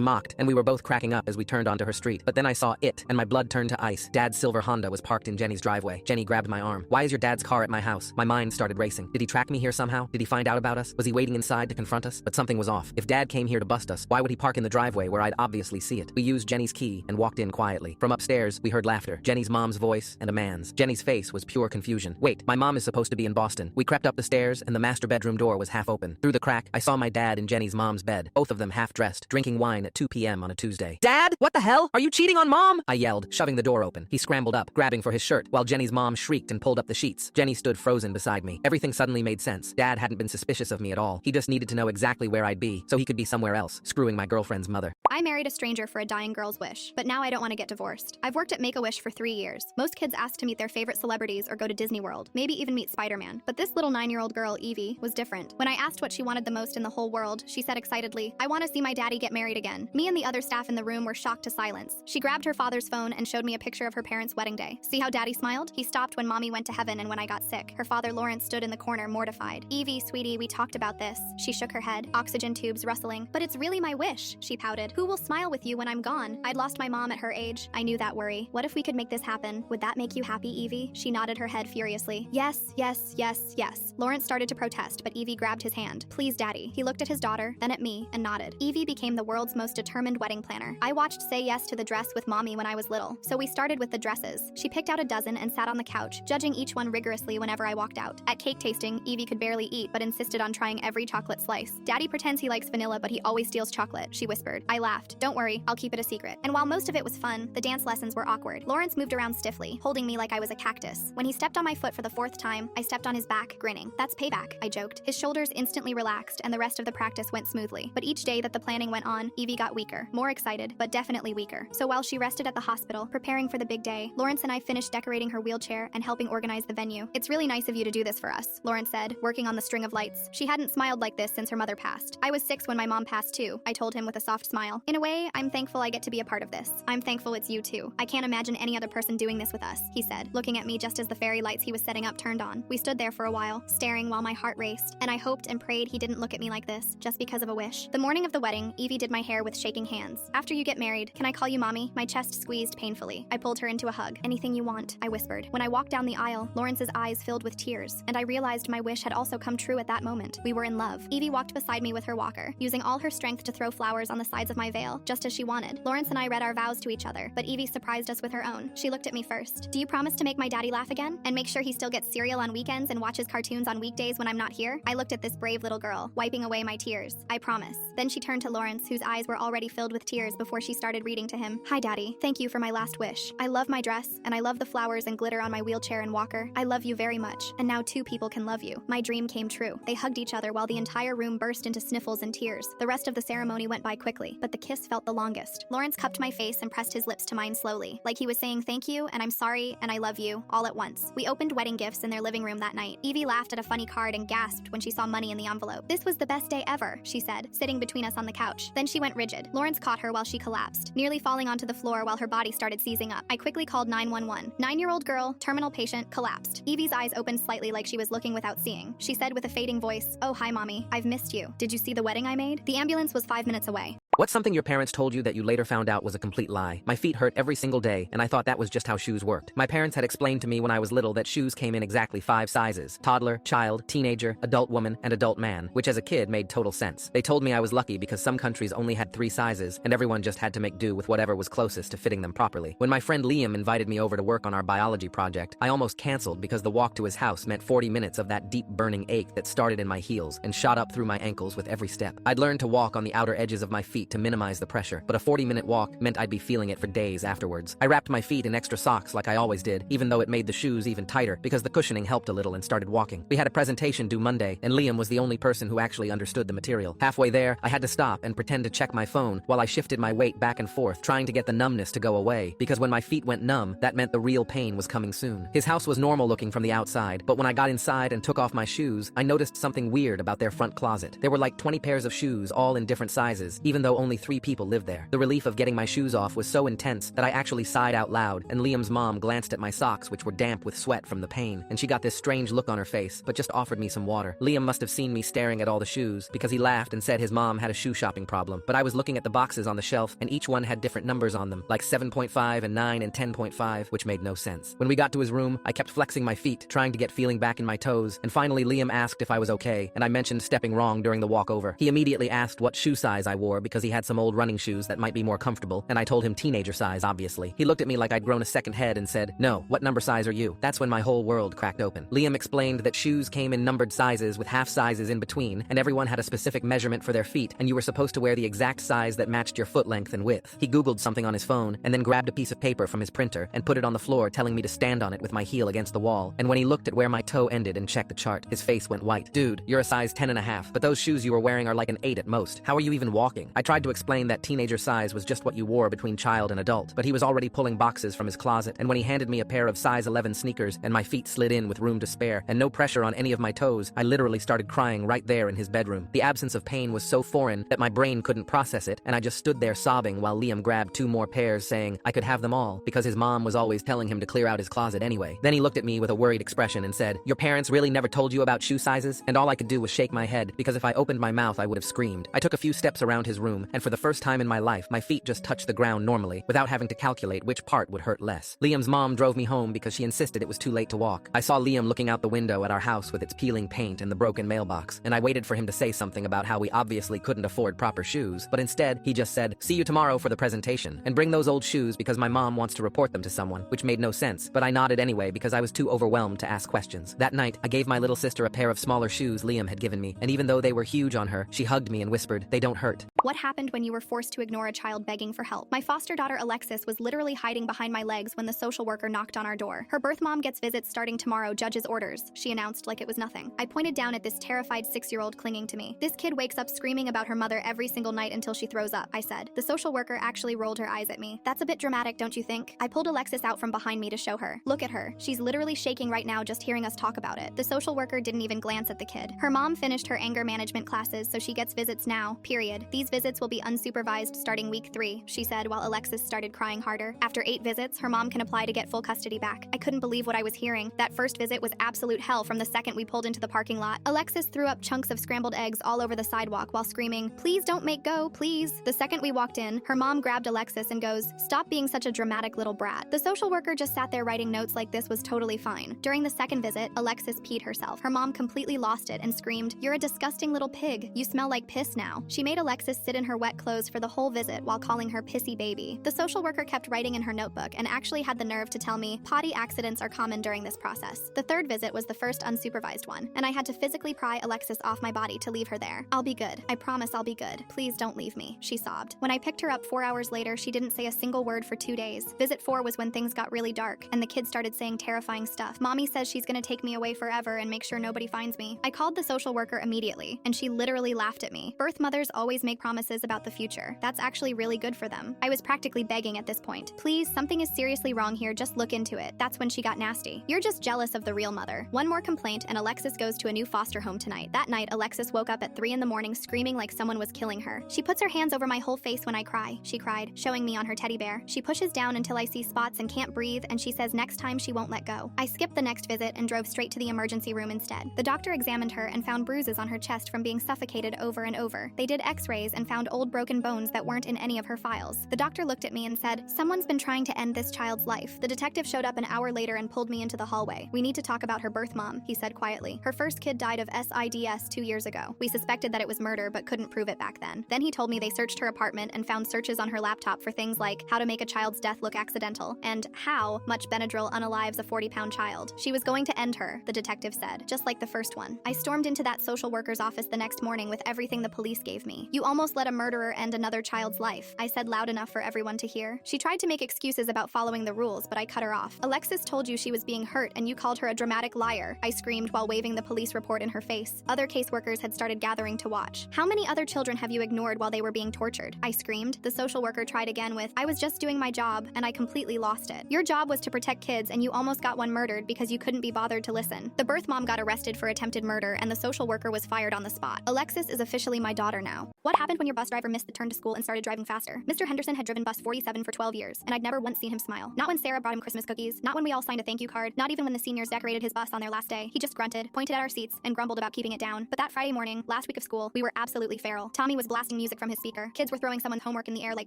mocked, and we were both cracking up as we turned onto her street. But then I saw it, and my blood turned to ice. Dad's silver Honda was parked in Jenny's driveway. Jenny grabbed my arm. Why is your dad's car at my house? My mind started racing. Did he track me here somehow? Did he find out about us? Was he waiting inside to confront us? But something was off. If Dad came here to bust us, why would he park in the driveway where I'd obviously see it? We used Jenny's key and walked in quietly. From upstairs, we heard laughter, Jenny's mom's voice and a man's. Jenny's face was pure confusion. Wait, my mom is supposed to be in Boston. We crept up the stairs and the master bedroom door was half open. Through the crack, I saw my dad in Jenny's mom's bed, both of them half dressed, drinking wine at 2 p.m. on a Tuesday. Dad, what the hell? Are you cheating on Mom? I yelled, shoving the door open. He scrambled up, grabbing for his shirt, while Jenny's mom shrieked and pulled up the sheets. Jenny stood frozen beside me. Everything suddenly made sense. Dad hadn't been suspicious of me at all. He just needed to know exactly where I'd be, so he could be somewhere else, screwing my girlfriend's mother. I married a stranger for a dying girl's wish, but now I don't want to get divorced. I've worked at Make-A-Wish for 3 years. Most kids ask to meet their favorite celebrities or go to Disney World, maybe even meet Spider-Man. But this little 9-year-old girl, Evie, was different. When I asked what she wanted the most in the whole world, she said excitedly, I want to see my daddy get married again. Me and the other staff in the room were shocked to silence. She grabbed her father's phone and showed me a picture of her parents' wedding day. See how daddy smiled? He stopped when mommy went to heaven and when I got sick. Her father Lawrence stood in the corner mortified. Evie, sweetie, we talked about this. She shook her head, oxygen tubes rustling. But it's really my wish, she pouted. Who will smile with you when I'm gone? I'd lost my mom at her age. I knew that worry. What if we could make this happen? Would that make you happy, Evie? She nodded her head furiously. Yes, yes, yes, yes. Lawrence started to protest, but Evie grabbed his hand. Please, daddy. He looked at his daughter, then at me, and nodded. Evie became the world's most determined wedding planner. I watched Say Yes to the Dress with mommy when I was little, so we started with the dresses. She picked out a dozen and sat on the couch, judging each one rigorously whenever I walked out. At cake tasting, Evie could barely eat, but insisted on trying every chocolate slice. Daddy pretends he likes vanilla, but he always steals chocolate, she whispered. I laughed. Don't worry, I'll keep it a secret. And while most of it was fun, the dance lessons were awkward. Lawrence moved around stiffly, holding me like I was a cactus. When he stepped on my foot for the 4th time, I stepped on his back, grinning. That's payback, I joked. His shoulders instantly relaxed, and the rest of the practice went smoothly. But each day that the planning went on, Evie got weaker. More excited, but definitely weaker. So while she rested at the hospital, preparing for the big day, Lawrence and I finished decorating her wheelchair and helping organize the venue. It's really nice of you to do this for us, Lawrence said, working on the string of lights. She hadn't smiled like this since her mother passed. I was 6 when my mom passed too, I told him with a soft smile. In a way, I'm thankful I get to be a part of this. I'm thankful it's you too. I can't imagine any other person doing this with us, he said, looking at me just as the fairy lights he was setting up turned on. We stood there for a while, staring while my heart raced, and I hoped and prayed he didn't look at me like this, just because of a wish. The morning of the wedding, Evie did my hair with shaking hands. After you get married, can I call you mommy? My chest squeezed painfully. I pulled her into a hug. Anything you want, I whispered. When I walked down the aisle, Lawrence's eyes filled with tears, and I realized my wish had also come true at that moment. We were in love. Evie walked beside me with her walker, using all her strength to throw flowers on the sides of my veil, just as she wanted. Lawrence and I read our vows to each other, but Evie surprised us with her own. She looked at me first. Do you promise to make my daddy laugh again? And make sure he still gets cereal on weekends and watches cartoons on weekdays when I'm not here? I looked at this brave little girl, wiping away my tears. I promise. Then she turned to Lawrence, whose eyes were already filled with tears before she started reading to him. Hi, Daddy. Thank you for my last wish. I love my dress, and I love the flowers and glitter on my wheelchair and walker. I love you very much, and now 2 people can love you. My dream came true. They hugged each other while the entire room burst into sniffles and tears. The rest of the ceremony went by quickly, but the kiss felt the longest. Lawrence cupped my face and pressed his lips to mine slowly, like he was saying thank you, and I'm sorry, and I love you, all at once. We opened wedding gifts in their living room that night. Evie laughed at a funny card and gasped when she saw money in the envelope. This was the best day ever, she said, sitting between us on the couch. Then she went rigid. Lawrence caught her while she collapsed, nearly falling onto the floor while her body started seizing up. I quickly called 911. 9-year-old girl, terminal patient, collapsed. Evie's eyes opened slightly like she was looking without seeing. She said with a fading voice, "Oh, hi, Mommy. I've missed you. Did you see the wedding I made?" The ambulance was 5 minutes away. What's something your parents told you that you later found out was a complete lie? My feet hurt every single day, and I thought that was just how shoes worked. My parents had explained to me when I was little that shoes came in exactly 5 sizes: toddler, child, teenager, adult woman, and adult man, which as a kid made total sense. They told me I was lucky because some countries only had 3 sizes, and everyone just had to make do with whatever was closest to fitting them properly. When my friend Liam invited me over to work on our biology project, I almost canceled because the walk to his house meant 40 minutes of that deep burning ache that started in my heels and shot up through my ankles with every step. I'd learned to walk on the outer edges of my feet feet to minimize the pressure, but a 40-minute walk meant I'd be feeling it for days afterwards. I wrapped my feet in extra socks like I always did, even though it made the shoes even tighter because the cushioning helped a little and started walking. We had a presentation due Monday, and Liam was the only person who actually understood the material. Halfway there, I had to stop and pretend to check my phone while I shifted my weight back and forth, trying to get the numbness to go away, because when my feet went numb, that meant the real pain was coming soon. His house was normal looking from the outside, but when I got inside and took off my shoes, I noticed something weird about their front closet. There were like 20 pairs of shoes, all in different sizes, even though only 3 people lived there. The relief of getting my shoes off was so intense that I actually sighed out loud, and Liam's mom glanced at my socks, which were damp with sweat from the pain, and she got this strange look on her face, but just offered me some water. Liam must have seen me staring at all the shoes, because he laughed and said his mom had a shoe shopping problem, but I was looking at the boxes on the shelf, and each one had different numbers on them, like 7.5 and 9 and 10.5, which made no sense. When we got to his room, I kept flexing my feet, trying to get feeling back in my toes, and finally Liam asked if I was okay, and I mentioned stepping wrong during the walk over. He immediately asked what shoe size I wore because he had some old running shoes that might be more comfortable, and I told him teenager size, obviously. He looked at me like I'd grown a second head and said, "No, what number size are you?" That's when my whole world cracked open. Liam explained that shoes came in numbered sizes with half sizes in between, and everyone had a specific measurement for their feet, and you were supposed to wear the exact size that matched your foot length and width. He Googled something on his phone, and then grabbed a piece of paper from his printer and put it on the floor, telling me to stand on it with my heel against the wall, and when he looked at where my toe ended and checked the chart, his face went white. "Dude, you're a size 10 and a half, but those shoes you were wearing are like an 8 at most. How are you even walking?" I tried to explain that teenager size was just what you wore between child and adult, but he was already pulling boxes from his closet, and when he handed me a pair of size 11 sneakers and my feet slid in with room to spare and no pressure on any of my toes, I literally started crying right there in his bedroom. The absence of pain was so foreign that my brain couldn't process it, and I just stood there sobbing while Liam grabbed 2 more pairs, saying I could have them all because his mom was always telling him to clear out his closet anyway. Then he looked at me with a worried expression and said, "Your parents really never told you about shoe sizes?" And all I could do was shake my head, because if I opened my mouth I would have screamed. I took a few steps around his room, and for the first time in my life, my feet just touched the ground normally, without having to calculate which part would hurt less. Liam's mom drove me home because she insisted it was too late to walk. I saw Liam looking out the window at our house with its peeling paint and the broken mailbox, and I waited for him to say something about how we obviously couldn't afford proper shoes, but instead, he just said, "See you tomorrow for the presentation, and bring those old shoes because my mom wants to report them to someone," which made no sense, but I nodded anyway because I was too overwhelmed to ask questions. That night, I gave my little sister a pair of smaller shoes Liam had given me, and even though they were huge on her, she hugged me and whispered, "They don't hurt." What happened when you were forced to ignore a child begging for help? My foster daughter Alexis was literally hiding behind my legs when the social worker knocked on our door. Her birth mom gets visits starting tomorrow, judge's orders, she announced like it was nothing. I pointed down at this terrified 6-year-old clinging to me. "This kid wakes up screaming about her mother every single night until she throws up," I said. The social worker actually rolled her eyes at me. "That's a bit dramatic, don't you think?" I pulled Alexis out from behind me to show her. "Look at her. She's literally shaking right now just hearing us talk about it." The social worker didn't even glance at the kid. Her mom finished her anger management classes, so she gets visits now, period. "These visits will be unsupervised starting week 3, she said while Alexis started crying harder. After 8 visits, her mom can apply to get full custody back. I couldn't believe what I was hearing. That first visit was absolute hell from the second we pulled into the parking lot. Alexis threw up chunks of scrambled eggs all over the sidewalk while screaming, "Please don't make go, please." The second we walked in, her mom grabbed Alexis and goes, "Stop being such a dramatic little brat." The social worker just sat there writing notes like this was totally fine. During the second visit, Alexis peed herself. Her mom completely lost it and screamed, "You're a disgusting little pig. You smell like piss now." She made Alexis sit in her wet clothes for the whole visit while calling her pissy baby. The social worker kept writing in her notebook and actually had the nerve to tell me potty accidents are common during this process. The third visit was the first unsupervised one, and I had to physically pry Alexis off my body to leave her there. "I'll be good. I promise I'll be good. Please don't leave me," she sobbed. When I picked her up 4 hours later, she didn't say a single word for 2 days. Visit 4 was when things got really dark, and the kid started saying terrifying stuff. "Mommy says she's gonna take me away forever and make sure nobody finds me." I called the social worker immediately, and she literally laughed at me. Birth mothers always make promises about the future. That's actually really good for them. I was practically begging at this point. "Please, something is seriously wrong here, just look into it." That's when she got nasty. "You're just jealous of the real mother." One more complaint and Alexis goes to a new foster home tonight. That night, Alexis woke up at 3 in the morning screaming like someone was killing her. "She puts her hands over my whole face when I cry," she cried, showing me on her teddy bear. "She pushes down until I see spots and can't breathe, and she says next time she won't let go." I skipped the next visit and drove straight to the emergency room instead. The doctor examined her and found bruises on her chest from being suffocated over and over. They did x-rays and found old broken bones that weren't in any of her files. The doctor looked at me and said, "Someone's been trying to end this child's life." The detective showed up an hour later and pulled me into the hallway. "We need to talk about her birth mom," he said quietly. "Her first kid died of SIDS 2 years ago. We suspected that it was murder but couldn't prove it back then." Then he told me they searched her apartment and found searches on her laptop for things like how to make a child's death look accidental and how much Benadryl unalives a 40-pound child. She was going to end her, the detective said, just like the first one. I stormed into that social worker's office the next morning with everything the police gave me. "You almost almost let a murderer end another child's life, I said loud enough for everyone to hear. She tried to make excuses about following the rules, but I cut her off. Alexis told you she was being hurt and you called her a dramatic liar, I screamed while waving the police report in her face. Other caseworkers had started gathering to watch. How many other children have you ignored while they were being tortured? I screamed. The social worker tried again with, I was just doing my job, and I completely lost it. Your job was to protect kids and you almost got one murdered because you couldn't be bothered to listen. The birth mom got arrested for attempted murder and the social worker was fired on the spot. Alexis is officially my daughter now. What happened when your bus driver missed the turn to school and started driving faster? Mr. Henderson had driven bus 47 for 12 years, and I'd never once seen him smile. Not when Sarah brought him Christmas cookies, not when we all signed a thank you card, not even when the seniors decorated his bus on their last day. He just grunted, pointed at our seats, and grumbled about keeping it down. But that Friday morning, last week of school, we were absolutely feral. Tommy was blasting music from his speaker. Kids were throwing someone's homework in the air like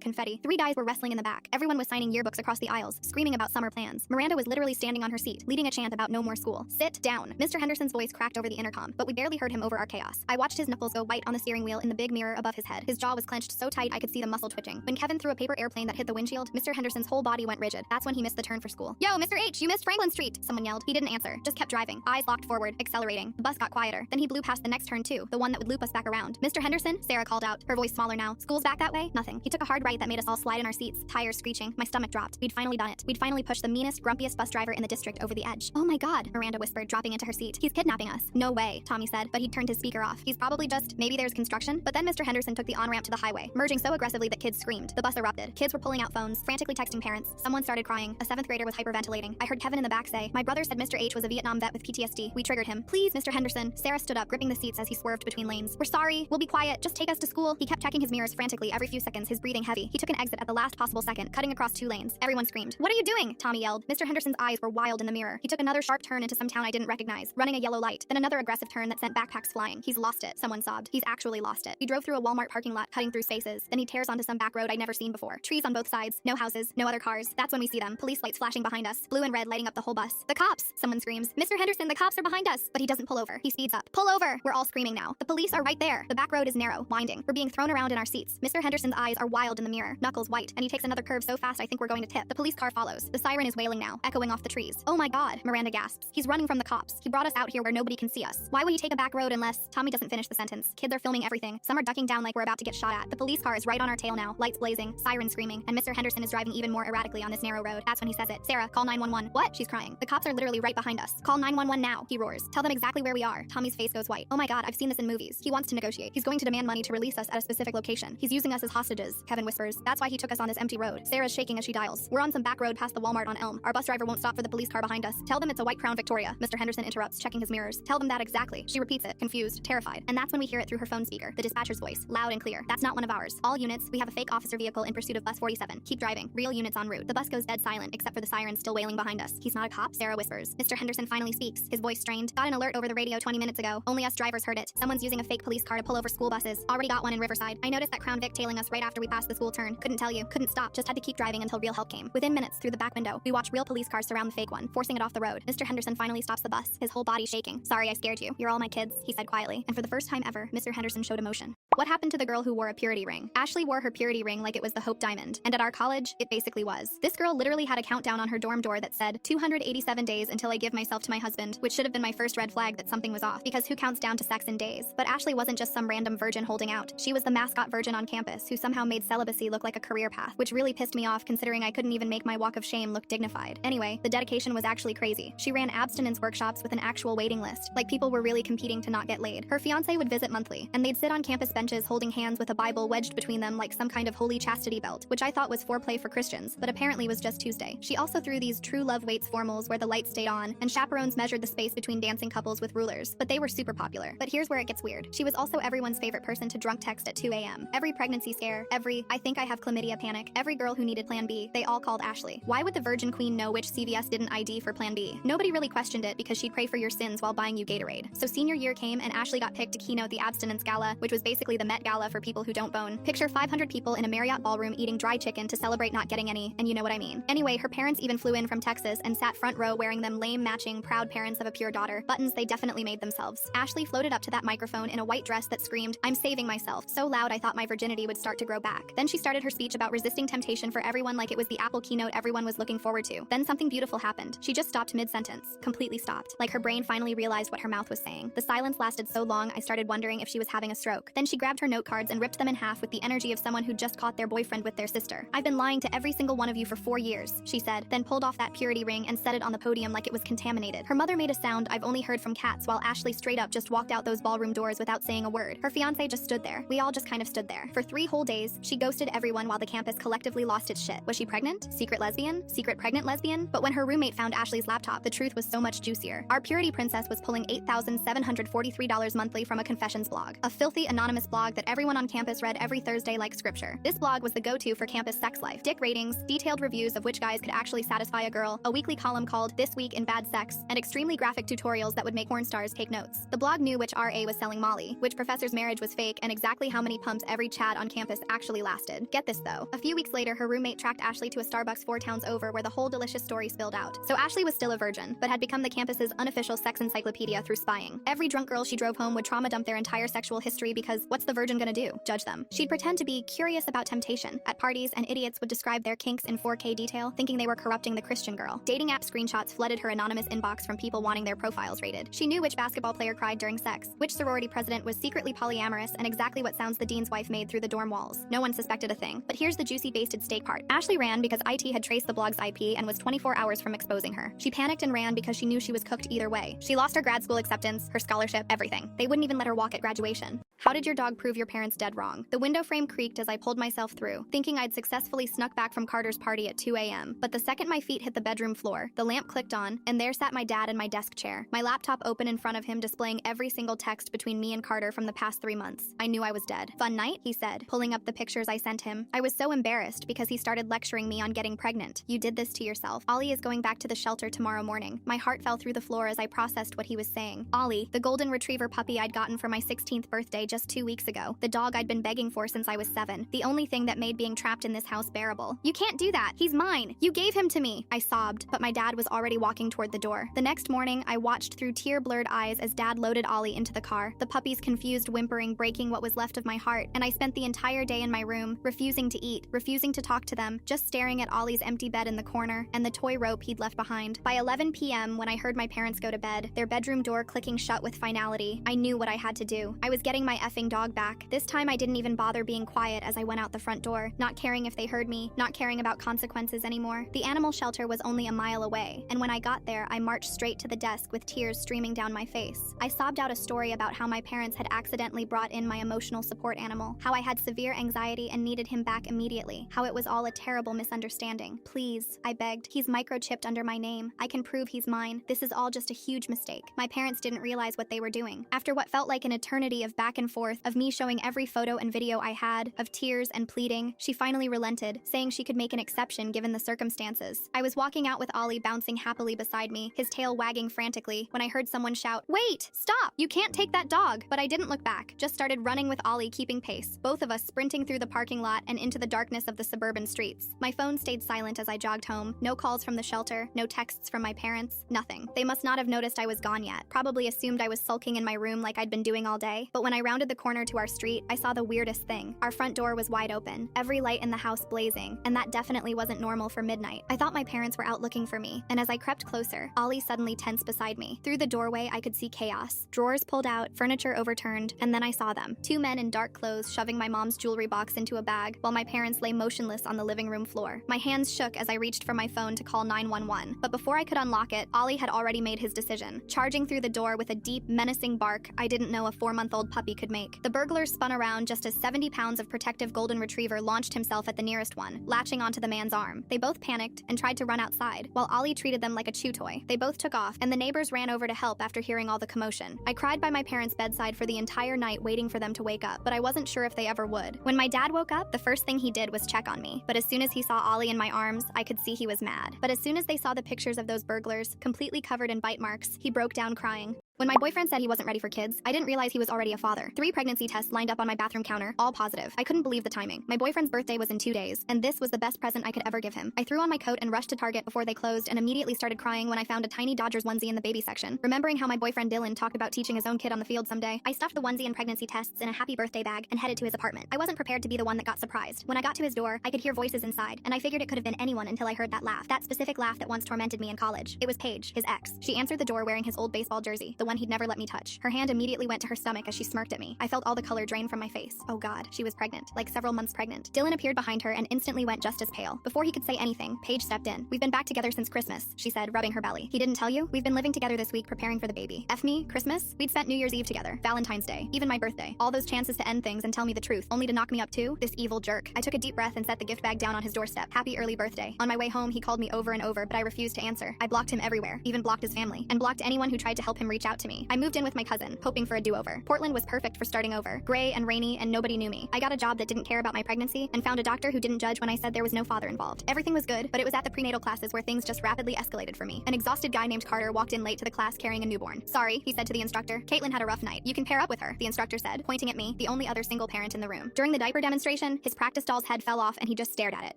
confetti. 3 guys were wrestling in the back. Everyone was signing yearbooks across the aisles, screaming about summer plans. Miranda was literally standing on her seat, leading a chant about no more school. Sit down. Mr. Henderson's voice cracked over the intercom, but we barely heard him over our chaos. I watched his knuckles go white on the steering wheel in the big mirror above his head. His jaw was clenched so tight I could see the muscle twitching. When Kevin threw a paper airplane that hit the windshield, Mr. Henderson's whole body went rigid. That's when he missed the turn for school. Yo, Mr. H, you missed Franklin Street, someone yelled. He didn't answer, just kept driving, eyes locked forward, accelerating. The bus got quieter. Then he blew past the next turn too, the one that would loop us back around. Mr. Henderson, Sarah called out, her voice smaller now. School's back that way? Nothing. He took a hard right that made us all slide in our seats, tires screeching. My stomach dropped. We'd finally done it. We'd finally pushed the meanest, grumpiest bus driver in the district over the edge. Oh my God, Miranda whispered, dropping into her seat. He's kidnapping us. No way, Tommy said, but he'd turned his speaker off. He's probably just, maybe there's construction. But then Mr. Henderson took the on-ramp to the highway, merging so aggressively that kids screamed. The bus erupted. Kids were pulling out phones, frantically texting parents. Someone started crying. A 7th grader was hyperventilating. I heard Kevin in the back say, my brother said Mr. H was a Vietnam vet with PTSD. We triggered him. Please, Mr. Henderson. Sarah stood up, gripping the seats as he swerved between lanes. We're sorry. We'll be quiet. Just take us to school. He kept checking his mirrors frantically every few seconds, his breathing heavy. He took an exit at the last possible second, cutting across 2 lanes. Everyone screamed. What are you doing? Tommy yelled. Mr. Henderson's eyes were wild in the mirror. He took another sharp turn into some town I didn't recognize, running a yellow light. Then another aggressive turn that sent backpacks flying. He's lost it, someone sobbed. He's actually lost it. We drove through a Walmart parking lot, cutting through spaces. Then he tears onto some back road I'd never seen before. Trees on both sides, no houses, no other cars. That's when we see them. Police lights flashing behind us, blue and red lighting up the whole bus. The cops! Someone screams. Mr. Henderson, the cops are behind us! But he doesn't pull over. He speeds up. Pull over! We're all screaming now. The police are right there. The back road is narrow, winding. We're being thrown around in our seats. Mr. Henderson's eyes are wild in the mirror, knuckles white, and he takes another curve so fast I think we're going to tip. The police car follows. The siren is wailing now, echoing off the trees. Oh my God, Miranda gasps. He's running from the cops. He brought us out here where nobody can see us. Why would he take a back road unless... Tommy doesn't finish the sentence. Kids are filming everything. Some are ducking down like we're about to get shot at. The police car is right on our tail now, lights blazing, siren screaming, and Mr. Henderson is driving even more erratically on this narrow road. That's when he says it. Sarah, call 911. What? She's crying. The cops are literally right behind us. Call 911 now, he roars. Tell them exactly where we are. Tommy's face goes white. Oh my God, I've seen this in movies. He wants to negotiate. He's going to demand money to release us at a specific location. He's using us as hostages, Kevin whispers. That's why he took us on this empty road. Sarah's shaking as she dials. We're on some back road past the Walmart on Elm. Our bus driver won't stop for the police car behind us. Tell them it's a white Crown Victoria. Mr. Henderson interrupts, checking his mirrors. Tell them that exactly. She repeats it, confused, terrified. And that's when we hear it through her phone speaker, the dispatcher's voice, loud and clear. That's not one of ours. All units, we have a fake officer vehicle in pursuit of bus 47. Keep driving. Real units en route. The bus goes dead silent, except for the siren still wailing behind us. He's not a cop, Sarah whispers. Mr. Henderson finally speaks, his voice strained. Got an alert over the radio 20 minutes ago. Only us drivers heard it. Someone's using a fake police car to pull over school buses. Already got one in Riverside. I noticed that Crown Vic tailing us right after we passed the school turn. Couldn't tell you. Couldn't stop. Just had to keep driving until real help came. Within minutes, through the back window, we watch real police cars surround the fake one, forcing it off the road. Mr. Henderson finally stops the bus, his whole body shaking. Sorry I scared you. You're all my kids, he said quietly. And for the first time ever, Mr. Henderson showed emotion. What happened to the girl who wore a purity ring? Ashley wore her purity ring like it was the Hope Diamond. And at our college, it basically was. This girl literally had a countdown on her dorm door that said, 287 days until I give myself to my husband, which should have been my first red flag that something was off, because who counts down to sex in days? But Ashley wasn't just some random virgin holding out. She was the mascot virgin on campus who somehow made celibacy look like a career path, which really pissed me off considering I couldn't even make my walk of shame look dignified. Anyway, the dedication was actually crazy. She ran abstinence workshops with an actual waiting list, like people were really competing to not get laid. Her fiance would visit monthly, and they'd sit on campus benches holding hands with a Bible wedged between them like some kind of holy chastity belt, which I thought was foreplay for Christians, but apparently was just Tuesday. She also threw these true love waits formals where the lights stayed on, and chaperones measured the space between dancing couples with rulers, but they were super popular. But here's where it gets weird. She was also everyone's favorite person to drunk text at 2 a.m. Every pregnancy scare, every I think I have chlamydia panic, every girl who needed Plan B, they all called Ashley. Why would the Virgin Queen know which CVS didn't ID for Plan B? Nobody really questioned it because she'd pray for your sins while buying you Gatorade. So senior year came and Ashley got picked to keynote the abstinence gala, which was basically the Met Gala for people who don't bone. Picture 500 people in a Marriott ballroom eating dry chicken to celebrate not getting any, and you know what I mean. Anyway, her parents even flew in from Texas and sat front row wearing them lame matching proud parents of a pure daughter, buttons they definitely made themselves. Ashley floated up to that microphone in a white dress that screamed, "I'm saving myself," so loud I thought my virginity would start to grow back. Then she started her speech about resisting temptation for everyone like it was the Apple keynote everyone was looking forward to. Then something beautiful happened. She just stopped mid-sentence, completely stopped, like her brain finally realized what her mouth was saying. The silence lasted so long I started wondering if she was having a stroke. Then she grabbed her note cards and ripped them in half with the energy of someone who'd just caught their boyfriend with their sister. "I've been lying to every single one of you for 4 years," she said, then pulled off that purity ring and set it on the podium like it was contaminated. Her mother made a sound I've only heard from cats while Ashley straight up just walked out those ballroom doors without saying a word. Her fiancé just stood there. We all just kind of stood there. For 3 whole days, she ghosted everyone while the campus collectively lost its shit. Was she pregnant? Secret lesbian? Secret pregnant lesbian? But when her roommate found Ashley's laptop, the truth was so much juicier. Our purity princess was pulling $8,743 monthly from a confessions blog. A filthy, anonymous blog that everyone on campus read every Thursday like scripture. This blog was the go-to for campus sex life. Dick ratings, detailed reviews of which guys could actually satisfy a girl, a weekly column called This Week in Bad Sex, and extremely graphic tutorials that would make porn stars take notes. The blog knew which RA was selling Molly, which professor's marriage was fake, and exactly how many pumps every Chad on campus actually lasted. Get this though. A few weeks later, her roommate tracked Ashley to a Starbucks 4 towns over where the whole delicious story spilled out. So Ashley was still a virgin, but had become the campus's unofficial sex encyclopedia through spying. Every drunk girl she drove home would trauma dump their entire sexual history because what's the virgin gonna do? Judge them. She'd pretend to be curious about temptation at parties, and idiots would describe their kinks in 4K detail, thinking they were corrupting the Christian girl. Dating app screenshots flooded her anonymous inbox from people wanting their profiles rated. She knew which basketball player cried during sex, which sorority president was secretly polyamorous, and exactly what sounds the dean's wife made through the dorm walls. No one suspected a thing. But here's the juicy basted steak part. Ashley ran because IT had traced the blog's IP and was 24 hours from exposing her. She panicked and ran because she knew she was cooked either way. She lost her grad school acceptance, her scholarship, everything. They wouldn't even let her walk at graduation. How did your dog prove your parents dead wrong? The window frame creaked as I pulled myself through, thinking I'd successfully snuck back from Carter's party at 2 a.m. But the second my feet hit the bedroom floor, the lamp clicked on, and there sat my dad in my desk chair, my laptop open in front of him displaying every single text between me and Carter from the past 3 months. I knew I was dead. "Fun night?" he said, pulling up the pictures I sent him. I was so embarrassed because he started lecturing me on getting pregnant. "You did this to yourself. Ollie is going back to the shelter tomorrow morning." My heart fell through the floor as I processed what he was saying. Ollie, the golden retriever puppy I'd gotten for my 16th birthday just 2 weeks ago. The dog I'd been begging for since I was 7. The only thing that made being trapped in this house bearable. "You can't do that. He's mine. You gave him to me." I sobbed, but my dad was already walking toward the door. The next morning, I watched through tear-blurred eyes as Dad loaded Ollie into the car, the puppy's confused whimpering breaking what was left of my heart, and I spent the entire day in my room, refusing to eat, refusing to talk to them, just staring at Ollie's empty bed in the corner and the toy rope he'd left behind. By 11 p.m., when I heard my parents go to bed, their bedroom door clicking shut with finality, I knew what I had to do. I was getting my effing dog back. This time I didn't even bother being quiet as I went out the front door, not caring if they heard me, not caring about consequences anymore. The animal shelter was only a mile away, and when I got there, I marched straight to the desk with tears streaming down my face. I sobbed out a story about how my parents had accidentally brought in my emotional support animal, how I had severe anxiety and needed him back immediately, how it was all a terrible misunderstanding. "Please," I begged. "He's microchipped under my name. I can prove he's mine. This is all just a huge mistake." My parents didn't realize what they were doing. After what felt like an eternity of back and forth, of me showing every photo and video I had, of tears and pleading, she finally relented, saying she could make an exception given the circumstances. I was walking out with Ollie bouncing happily beside me, his tail wagging frantically, when I heard someone shout, "Wait! Stop! You can't take that dog!" But I didn't look back, just started running with Ollie keeping pace, both of us sprinting through the parking lot and into the darkness of the suburban streets. My phone stayed silent as I jogged home, no calls from the shelter, no texts from my parents, nothing. They must not have noticed I was gone yet, probably assumed I was sulking in my room like I'd been doing all day. But when I rounded the corner to our street, I saw the weirdest thing. Our front door was wide open, every light in the house blazing, and that definitely wasn't normal for midnight. I thought my parents were out looking for me, and as I crept closer, Ollie suddenly tensed beside me. Through the doorway, I could see chaos. Drawers pulled out, furniture overturned, and then I saw them. 2 men in dark clothes shoving my mom's jewelry box into a bag, while my parents lay motionless on the living room floor. My hands shook as I reached for my phone to call 911, but before I could unlock it, Ollie had already made his decision, charging through the door with a deep, menacing bark I didn't know a 4-month-old puppy could make. The burglar spun around just as 70 pounds of protective golden retriever launched himself at the nearest one, latching onto the man's arm. They both panicked and tried to run outside, while Ollie treated them like a chew toy. They both took off, and the neighbors ran over to help after hearing all the commotion. I cried by my parents' bedside for the entire night waiting for them to wake up, but I wasn't sure if they ever would. When my dad woke up, the first thing he did was check on me, but as soon as he saw Ollie in my arms, I could see he was mad. But as soon as they saw the pictures of those burglars, completely covered in bite marks, he broke down crying. When my boyfriend said he wasn't ready for kids, I didn't realize he was already a father. 3 pregnancy tests lined up on my bathroom counter, all positive. I couldn't believe the timing. My boyfriend's birthday was in 2 days, and this was the best present I could ever give him. I threw on my coat and rushed to Target before they closed and immediately started crying when I found a tiny Dodgers onesie in the baby section. Remembering how my boyfriend Dylan talked about teaching his own kid on the field someday, I stuffed the onesie and pregnancy tests in a happy birthday bag and headed to his apartment. I wasn't prepared to be the one that got surprised. When I got to his door, I could hear voices inside, and I figured it could have been anyone until I heard that laugh. That specific laugh that once tormented me in college. It was Paige, his ex. She answered the door wearing his old baseball jersey, the one he'd never let me touch. Her hand immediately went to her stomach as she smirked at me. I felt all the color drain from my face. Oh God, she was pregnant, like several months pregnant. Dylan appeared behind her and instantly went just as pale. Before he could say anything, Paige stepped in. We've been back together since Christmas, she said, rubbing her belly. He didn't tell you? We've been living together this week preparing for the baby. F me? Christmas? We'd spent New Year's Eve together, Valentine's Day, even my birthday. All those chances to end things and tell me the truth, only to knock me up too? This evil jerk. I took a deep breath and set the gift bag down on his doorstep. Happy early birthday. On my way home, he called me over and over, but I refused to answer. I blocked him everywhere, even blocked his family, and blocked anyone who tried to help him reach out to me. I moved in with my cousin, hoping for a do-over. Portland was perfect for starting over. Gray and rainy, and nobody knew me. I got a job that didn't care about my pregnancy, and found a doctor who didn't judge when I said there was no father involved. Everything was good, but it was at the prenatal classes where things just rapidly escalated for me. An exhausted guy named Carter walked in late to the class carrying a newborn. Sorry, he said to the instructor. Caitlin had a rough night. You can pair up with her, the instructor said, pointing at me, the only other single parent in the room. During the diaper demonstration, his practice doll's head fell off and he just stared at it.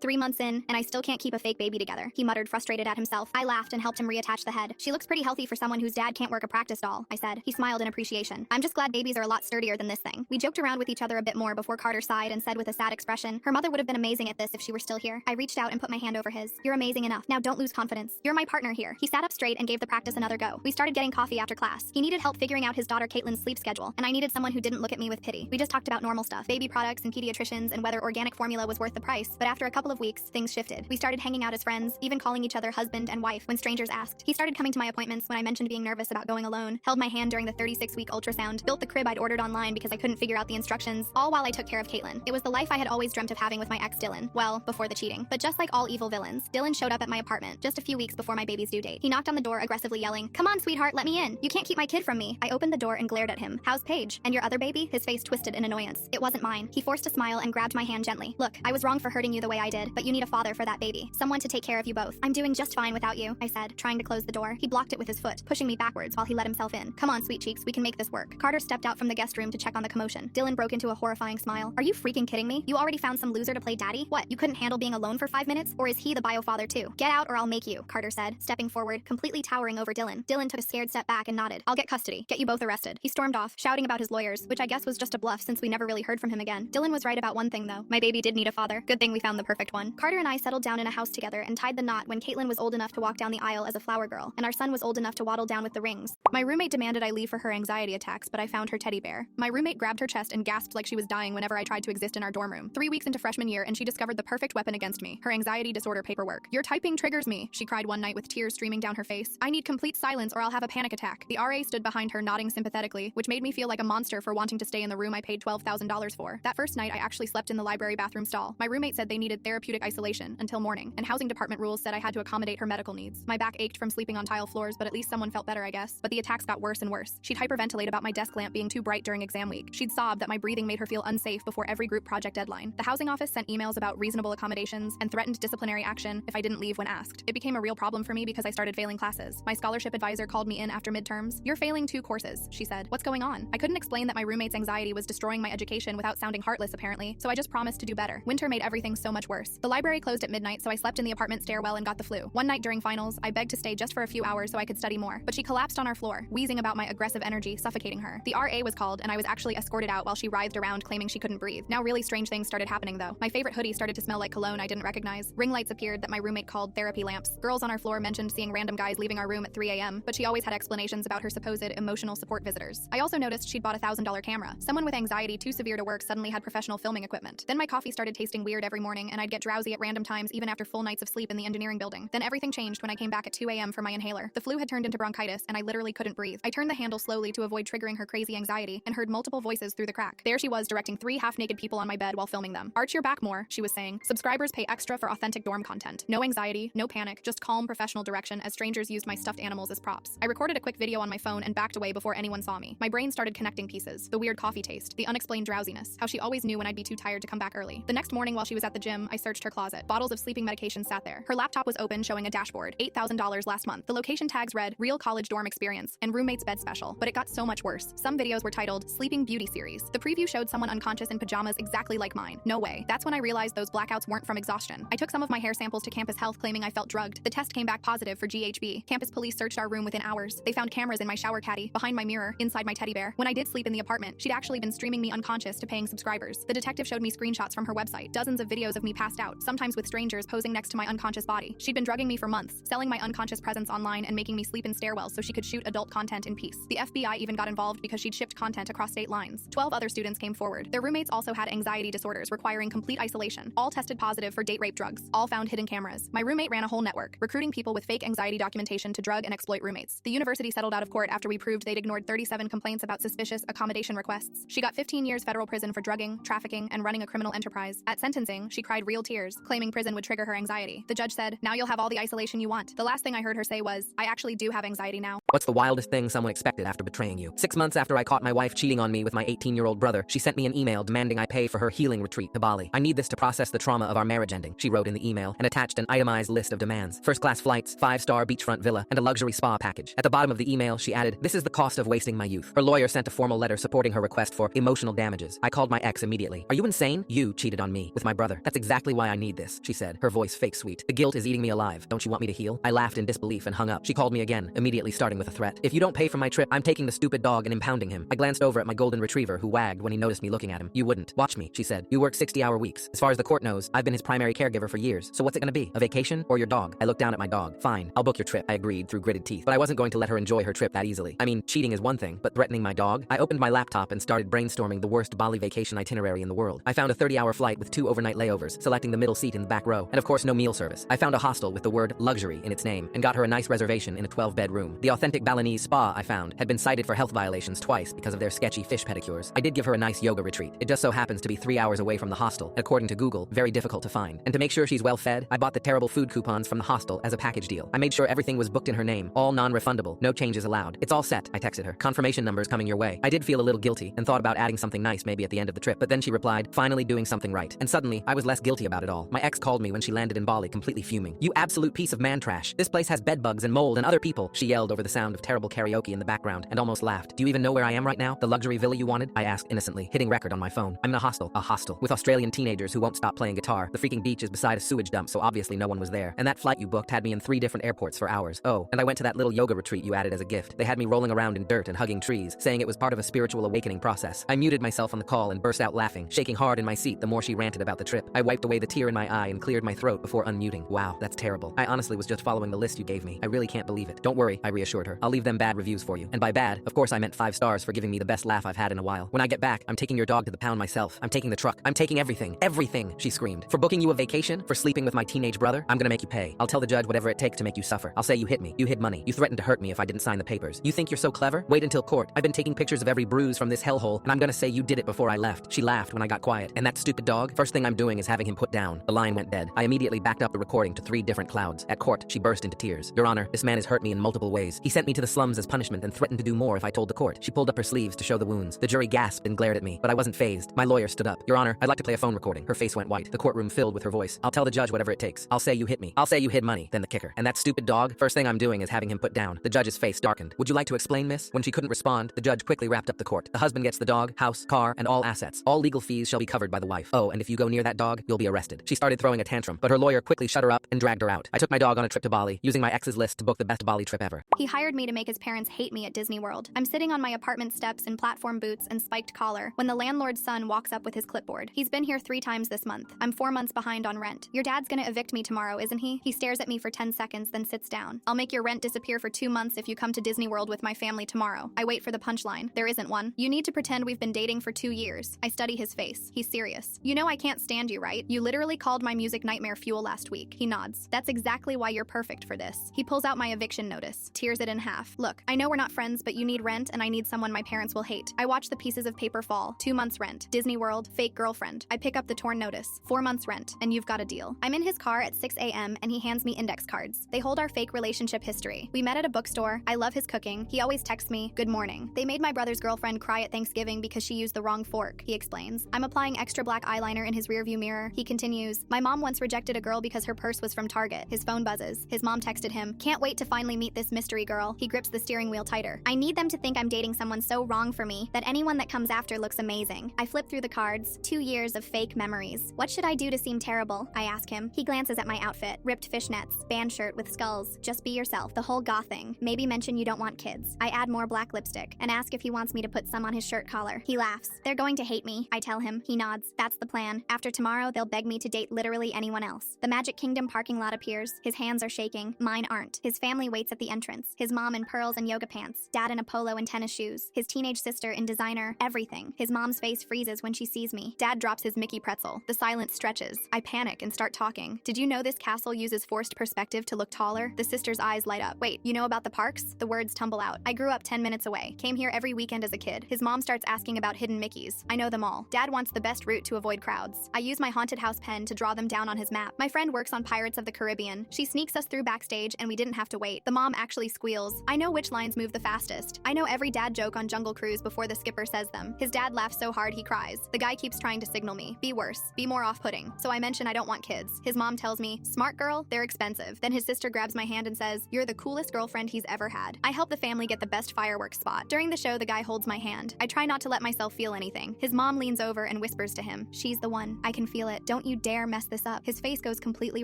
3 months in, and I still can't keep a fake baby together, he muttered, frustrated at himself. I laughed and helped him reattach the head. She looks pretty healthy for someone whose dad can't work a practice doll, I said. He smiled in appreciation. I'm just glad babies are a lot sturdier than this thing. We joked around with each other a bit more before Carter sighed and said with a sad expression, her mother would have been amazing at this if she were still here. I reached out and put my hand over his. You're amazing enough. Now don't lose confidence. You're my partner here. He sat up straight and gave the practice another go. We started getting coffee after class. He needed help figuring out his daughter Caitlin's sleep schedule, and I needed someone who didn't look at me with pity. We just talked about normal stuff, baby products and pediatricians and whether organic formula was worth the price, but after a couple of weeks, things shifted. We started hanging out as friends, even calling each other husband and wife when strangers asked. He started coming to my appointments when I mentioned being nervous about going alone, held my hand during the 36-week ultrasound, built the crib I'd ordered online because I couldn't figure out the instructions, all while I took care of Caitlin. It was the life I had always dreamt of having with my ex Dylan. Well, before the cheating. But just like all evil villains, Dylan showed up at my apartment just a few weeks before my baby's due date. He knocked on the door aggressively yelling, "Come on, sweetheart, let me in. You can't keep my kid from me." I opened the door and glared at him. "How's Paige? And your other baby?" His face twisted in annoyance. It wasn't mine. He forced a smile and grabbed my hand gently. "Look, I was wrong for hurting you the way I did, but you need a father for that baby. Someone to take care of you both. I'm doing just fine without you," I said, trying to close the door. He blocked it with his foot, pushing me backwards while he let himself in. "Come on, sweet cheeks, we can make this work." Carter stepped out from the guest room to check on the commotion. Dylan broke into a horrifying smile. "Are you freaking kidding me? You already found some loser to play daddy? What, you couldn't handle being alone for 5 minutes? Or is he the bio father too? Get out or I'll make you," Carter said, stepping forward, completely towering over Dylan. Dylan took a scared step back and nodded. "I'll get custody. Get you both arrested." He stormed off, shouting about his lawyers, which I guess was just a bluff since we never really heard from him again. Dylan was right about one thing though. My baby did need a father. Good thing we found the perfect one. Carter and I settled down in a house together and tied the knot when Caitlin was old enough to walk down the aisle as a flower girl, and our son was old enough to waddle down with the rings. My roommate demanded I leave for her anxiety attacks, but I found her teddy bear. My roommate grabbed her chest and gasped like she was dying whenever I tried to exist in our dorm room. 3 weeks into freshman year, and she discovered the perfect weapon against me, her anxiety disorder paperwork. "Your typing triggers me," she cried one night with tears streaming down her face. "I need complete silence or I'll have a panic attack." The RA stood behind her nodding sympathetically, which made me feel like a monster for wanting to stay in the room I paid $12,000 for. That first night, I actually slept in the library bathroom stall. My roommate said they needed therapeutic isolation until morning, and housing department rules said I had to accommodate her medical needs. My back ached from sleeping on tile floors, but at least someone felt better, I guess. But the attacks got worse and worse. She'd hyperventilate about my desk lamp being too bright during exam week. She'd sob that my breathing made her feel unsafe before every group project deadline. The housing office sent emails about reasonable accommodations and threatened disciplinary action if I didn't leave when asked. It became a real problem for me because I started failing classes. My scholarship advisor called me in after midterms. "You're failing 2 courses," she said. "What's going on?" I couldn't explain that my roommate's anxiety was destroying my education without sounding heartless apparently, so I just promised to do better. Winter made everything so much worse. The library closed at midnight, so I slept in the apartment stairwell and got the flu. One night during finals, I begged to stay just for a few hours so I could study more, but she collapsed on our floor, wheezing about my aggressive energy, suffocating her. The RA was called, and I was actually escorted out while she writhed around claiming she couldn't breathe. Now really strange things started happening though. My favorite hoodie started to smell like cologne I didn't recognize. Ring lights appeared that my roommate called therapy lamps. Girls on our floor mentioned seeing random guys leaving our room at 3 a.m., but she always had explanations about her supposed emotional support visitors. I also noticed she'd bought a $1,000 camera. Someone with anxiety too severe to work suddenly had professional filming equipment. Then my coffee started tasting weird every morning, and I'd get drowsy at random times even after full nights of sleep in the engineering building. Then everything changed when I came back at 2 a.m. for my inhaler. The flu had turned into bronchitis, and I literally couldn't breathe. I turned the handle slowly to avoid triggering her crazy anxiety, and heard multiple voices through the crack. There she was directing 3 half-naked people on my bed while filming them. "Arch your back more," she was saying. "Subscribers pay extra for authentic dorm content. No anxiety, no panic, just calm professional direction," as strangers used my stuffed animals as props. I recorded a quick video on my phone and backed away before anyone saw me. My brain started connecting pieces. The weird coffee taste, the unexplained drowsiness, how she always knew when I'd be too tired to come back early. The next morning while she was at the gym, I searched her closet. Bottles of sleeping medication sat there. Her laptop was open showing a dashboard. $8,000 last month. The location tags read, "Real college dorm experience," and "Roommate's bed special." But it got so much worse. Some videos were titled, "Sleeping Beauty Series." The preview showed someone unconscious in pajamas exactly like mine. No way. That's when I realized those blackouts weren't from exhaustion. I took some of my hair samples to campus health claiming I felt drugged. The test came back positive for GHB. Campus police searched our room within hours. They found cameras in my shower caddy, behind my mirror, inside my teddy bear. When I did sleep in the apartment, she'd actually been streaming me unconscious to paying subscribers. The detective showed me screenshots from her website, dozens of videos of me passed out, sometimes with strangers posing next to my unconscious body. She'd been drugging me for months, selling my unconscious presence online and making me sleep in stairwells so she could shoot adult content content in peace. The FBI even got involved because she'd shipped content across state lines. 12 other students came forward. Their roommates also had anxiety disorders requiring complete isolation. All tested positive for date rape drugs. All found hidden cameras. My roommate ran a whole network, recruiting people with fake anxiety documentation to drug and exploit roommates. The university settled out of court after we proved they'd ignored 37 complaints about suspicious accommodation requests. She got 15 years federal prison for drugging, trafficking, and running a criminal enterprise. At sentencing, she cried real tears, claiming prison would trigger her anxiety. The judge said, "Now you'll have all the isolation you want." The last thing I heard her say was, "I actually do have anxiety now." What's the wildest thing someone expected after betraying you? 6 months after I caught my wife cheating on me with my 18-year-old brother, she sent me an email demanding I pay for her healing retreat to Bali. "I need this to process the trauma of our marriage ending," she wrote in the email, and attached an itemized list of demands. First-class flights, 5-star beachfront villa, and a luxury spa package. At the bottom of the email, she added, "This is the cost of wasting my youth." Her lawyer sent a formal letter supporting her request for emotional damages. I called my ex immediately. "Are you insane? You cheated on me with my brother. That's exactly why I need this," she said, her voice fake sweet. "The guilt is eating me alive. Don't you want me to heal?" I laughed in disbelief and hung up. She called me again, immediately starting with a threat. "If you don't pay for my trip, I'm taking the stupid dog and impounding him." I glanced over at my golden retriever, who wagged when he noticed me looking at him. "You wouldn't. Watch me," she said. "You work 60-hour weeks. As far as the court knows, I've been his primary caregiver for years. So what's it gonna be? A vacation or your dog?" I looked down at my dog. "Fine, I'll book your trip," I agreed through gritted teeth. But I wasn't going to let her enjoy her trip that easily. I mean, cheating is one thing, but threatening my dog? I opened my laptop and started brainstorming the worst Bali vacation itinerary in the world. I found a 30-hour flight with 2 overnight layovers, selecting the middle seat in the back row, and of course no meal service. I found a hostel with the word luxury in its name, and got her a nice reservation in a 12-bed room. The authentic Balinese spa I found had been cited for health violations twice because of their sketchy fish pedicures. I did give her a nice yoga retreat. It just so happens to be 3 hours away from the hostel, and according to Google, very difficult to find. And to make sure she's well fed, I bought the terrible food coupons from the hostel as a package deal. I made sure everything was booked in her name, all non-refundable, no changes allowed. "It's all set," I texted her. "Confirmation numbers coming your way." I did feel a little guilty and thought about adding something nice maybe at the end of the trip, but then she replied, "Finally doing something right." And suddenly, I was less guilty about it all. My ex called me when she landed in Bali, completely fuming. "You absolute piece of man trash. This place has bed bugs and mold and other people," she yelled over the sound of terrible karaoke in the background, and almost laughed. "Do you even know where I am right now? The luxury villa you wanted?" I asked innocently, hitting record on my phone. "I'm in a hostel, with Australian teenagers who won't stop playing guitar. The freaking beach is beside a sewage dump, so obviously no one was there. And that flight you booked had me in 3 different airports for hours. Oh, and I went to that little yoga retreat you added as a gift. They had me rolling around in dirt and hugging trees, saying it was part of a spiritual awakening process." I muted myself on the call and burst out laughing, shaking hard in my seat the more she ranted about the trip. I wiped away the tear in my eye and cleared my throat before unmuting. "Wow, that's terrible. I honestly was just following the list you gave me. I really can't believe it." "Don't worry," I reassured her. "I'll leave them bad reviews for you." And by bad, of course I meant 5 stars for giving me the best laugh I've had in a while. "When I get back, I'm taking your dog to the pound myself. I'm taking the truck. I'm taking everything. Everything," she screamed. "For booking you a vacation? For sleeping with my teenage brother? I'm gonna make you pay. I'll tell the judge whatever it takes to make you suffer. I'll say you hit me. You hid money. You threatened to hurt me if I didn't sign the papers. You think you're so clever? Wait until court. I've been taking pictures of every bruise from this hellhole, and I'm gonna say you did it before I left." She laughed when I got quiet. "And that stupid dog? First thing I'm doing is having him put down." The line went dead. I immediately backed up the recording to 3 different clouds. At court, she burst into tears. "Your Honor, this man has hurt me in multiple ways. He sent me to the slums as punishment and threatened to do more if I told the court." She pulled up her sleeves to show the wounds. The jury gasped and glared at me, but I wasn't fazed. My lawyer stood up. "Your Honor, I'd like to play a phone recording." Her face went white. The courtroom filled with her voice. "I'll tell the judge whatever it takes. I'll say you hit me. I'll say you hid money." Then the kicker. "And that stupid dog? First thing I'm doing is having him put down." The judge's face darkened. "Would you like to explain, miss?" When she couldn't respond, the judge quickly wrapped up the court. "The husband gets the dog, house, car, and all assets. All legal fees shall be covered by the wife. Oh, and if you go near that dog, you'll be arrested." She started throwing a tantrum, but her lawyer quickly shut her up and dragged her out. I took my dog on a trip to Bali, using my ex's list to book the best Bali trip ever. He hired me to make his parents hate me at Disney World. I'm sitting on my apartment steps in platform boots and spiked collar when the landlord's son walks up with his clipboard. He's been here 3 times this month. I'm 4 months behind on rent. "Your dad's gonna evict me tomorrow, isn't he?" He stares at me for 10 seconds, then sits down. "I'll make your rent disappear for 2 months if you come to Disney World with my family tomorrow." I wait for the punchline. There isn't one. "You need to pretend we've been dating for 2 years. I study his face. He's serious. "You know I can't stand you, right? You literally called my music nightmare fuel last week." He nods. "That's exactly why you're perfect for this." He pulls out my eviction notice, tears it in half. "Look, I know we're not friends, but you need rent and I need someone my parents will hate." I watch the pieces of paper fall. 2 months rent. Disney World, fake girlfriend. I pick up the torn notice. 4 months rent, and you've got a deal. I'm in his car at 6 a.m. and he hands me index cards. They hold our fake relationship history. We met at a bookstore. I love his cooking. He always texts me, "Good morning." They made my brother's girlfriend cry at Thanksgiving because she used the wrong fork, he explains. I'm applying extra black eyeliner in his rearview mirror. He continues, "My mom once rejected a girl because her purse was from Target." His phone buzzes. His mom texted him, "Can't wait to finally meet this mystery girl." He grips the steering wheel tighter. "I need them to think I'm dating someone so wrong for me that anyone that comes after looks amazing." I flip through the cards. 2 years of fake memories. "What should I do to seem terrible?" I ask him. He glances at my outfit. Ripped fishnets, band shirt with skulls. "Just be yourself." The whole goth thing. Maybe mention you don't want kids. I add more black lipstick and ask if he wants me to put some on his shirt collar. He laughs. "They're going to hate me," I tell him. He nods. "That's the plan. After tomorrow, they'll beg me to date literally anyone else." The Magic Kingdom parking lot appears. His hands are shaking. Mine aren't. His family waits at the entrance. His mom in pearls heels and yoga pants. Dad in a polo and tennis shoes. His teenage sister in designer, everything. His mom's face freezes when she sees me. Dad drops his Mickey pretzel. The silence stretches. I panic and start talking. Did you know this castle uses forced perspective to look taller? The sister's eyes light up. Wait, you know about the parks? The words tumble out. I grew up 10 minutes away. Came here every weekend as a kid. His mom starts asking about hidden Mickeys. I know them all. Dad wants the best route to avoid crowds. I use my haunted house pen to draw them down on his map. My friend works on Pirates of the Caribbean. She sneaks us through backstage and we didn't have to wait. The mom actually squeals. I know which lines move the fastest. I know every dad joke on Jungle Cruise before the skipper says them. His dad laughs so hard he cries. The guy keeps trying to signal me. Be worse. Be more off-putting. So I mention I don't want kids. His mom tells me, smart girl, they're expensive. Then his sister grabs my hand and says, you're the coolest girlfriend he's ever had. I help the family get the best fireworks spot. During the show, the guy holds my hand. I try not to let myself feel anything. His mom leans over and whispers to him, she's the one. I can feel it. Don't you dare mess this up. His face goes completely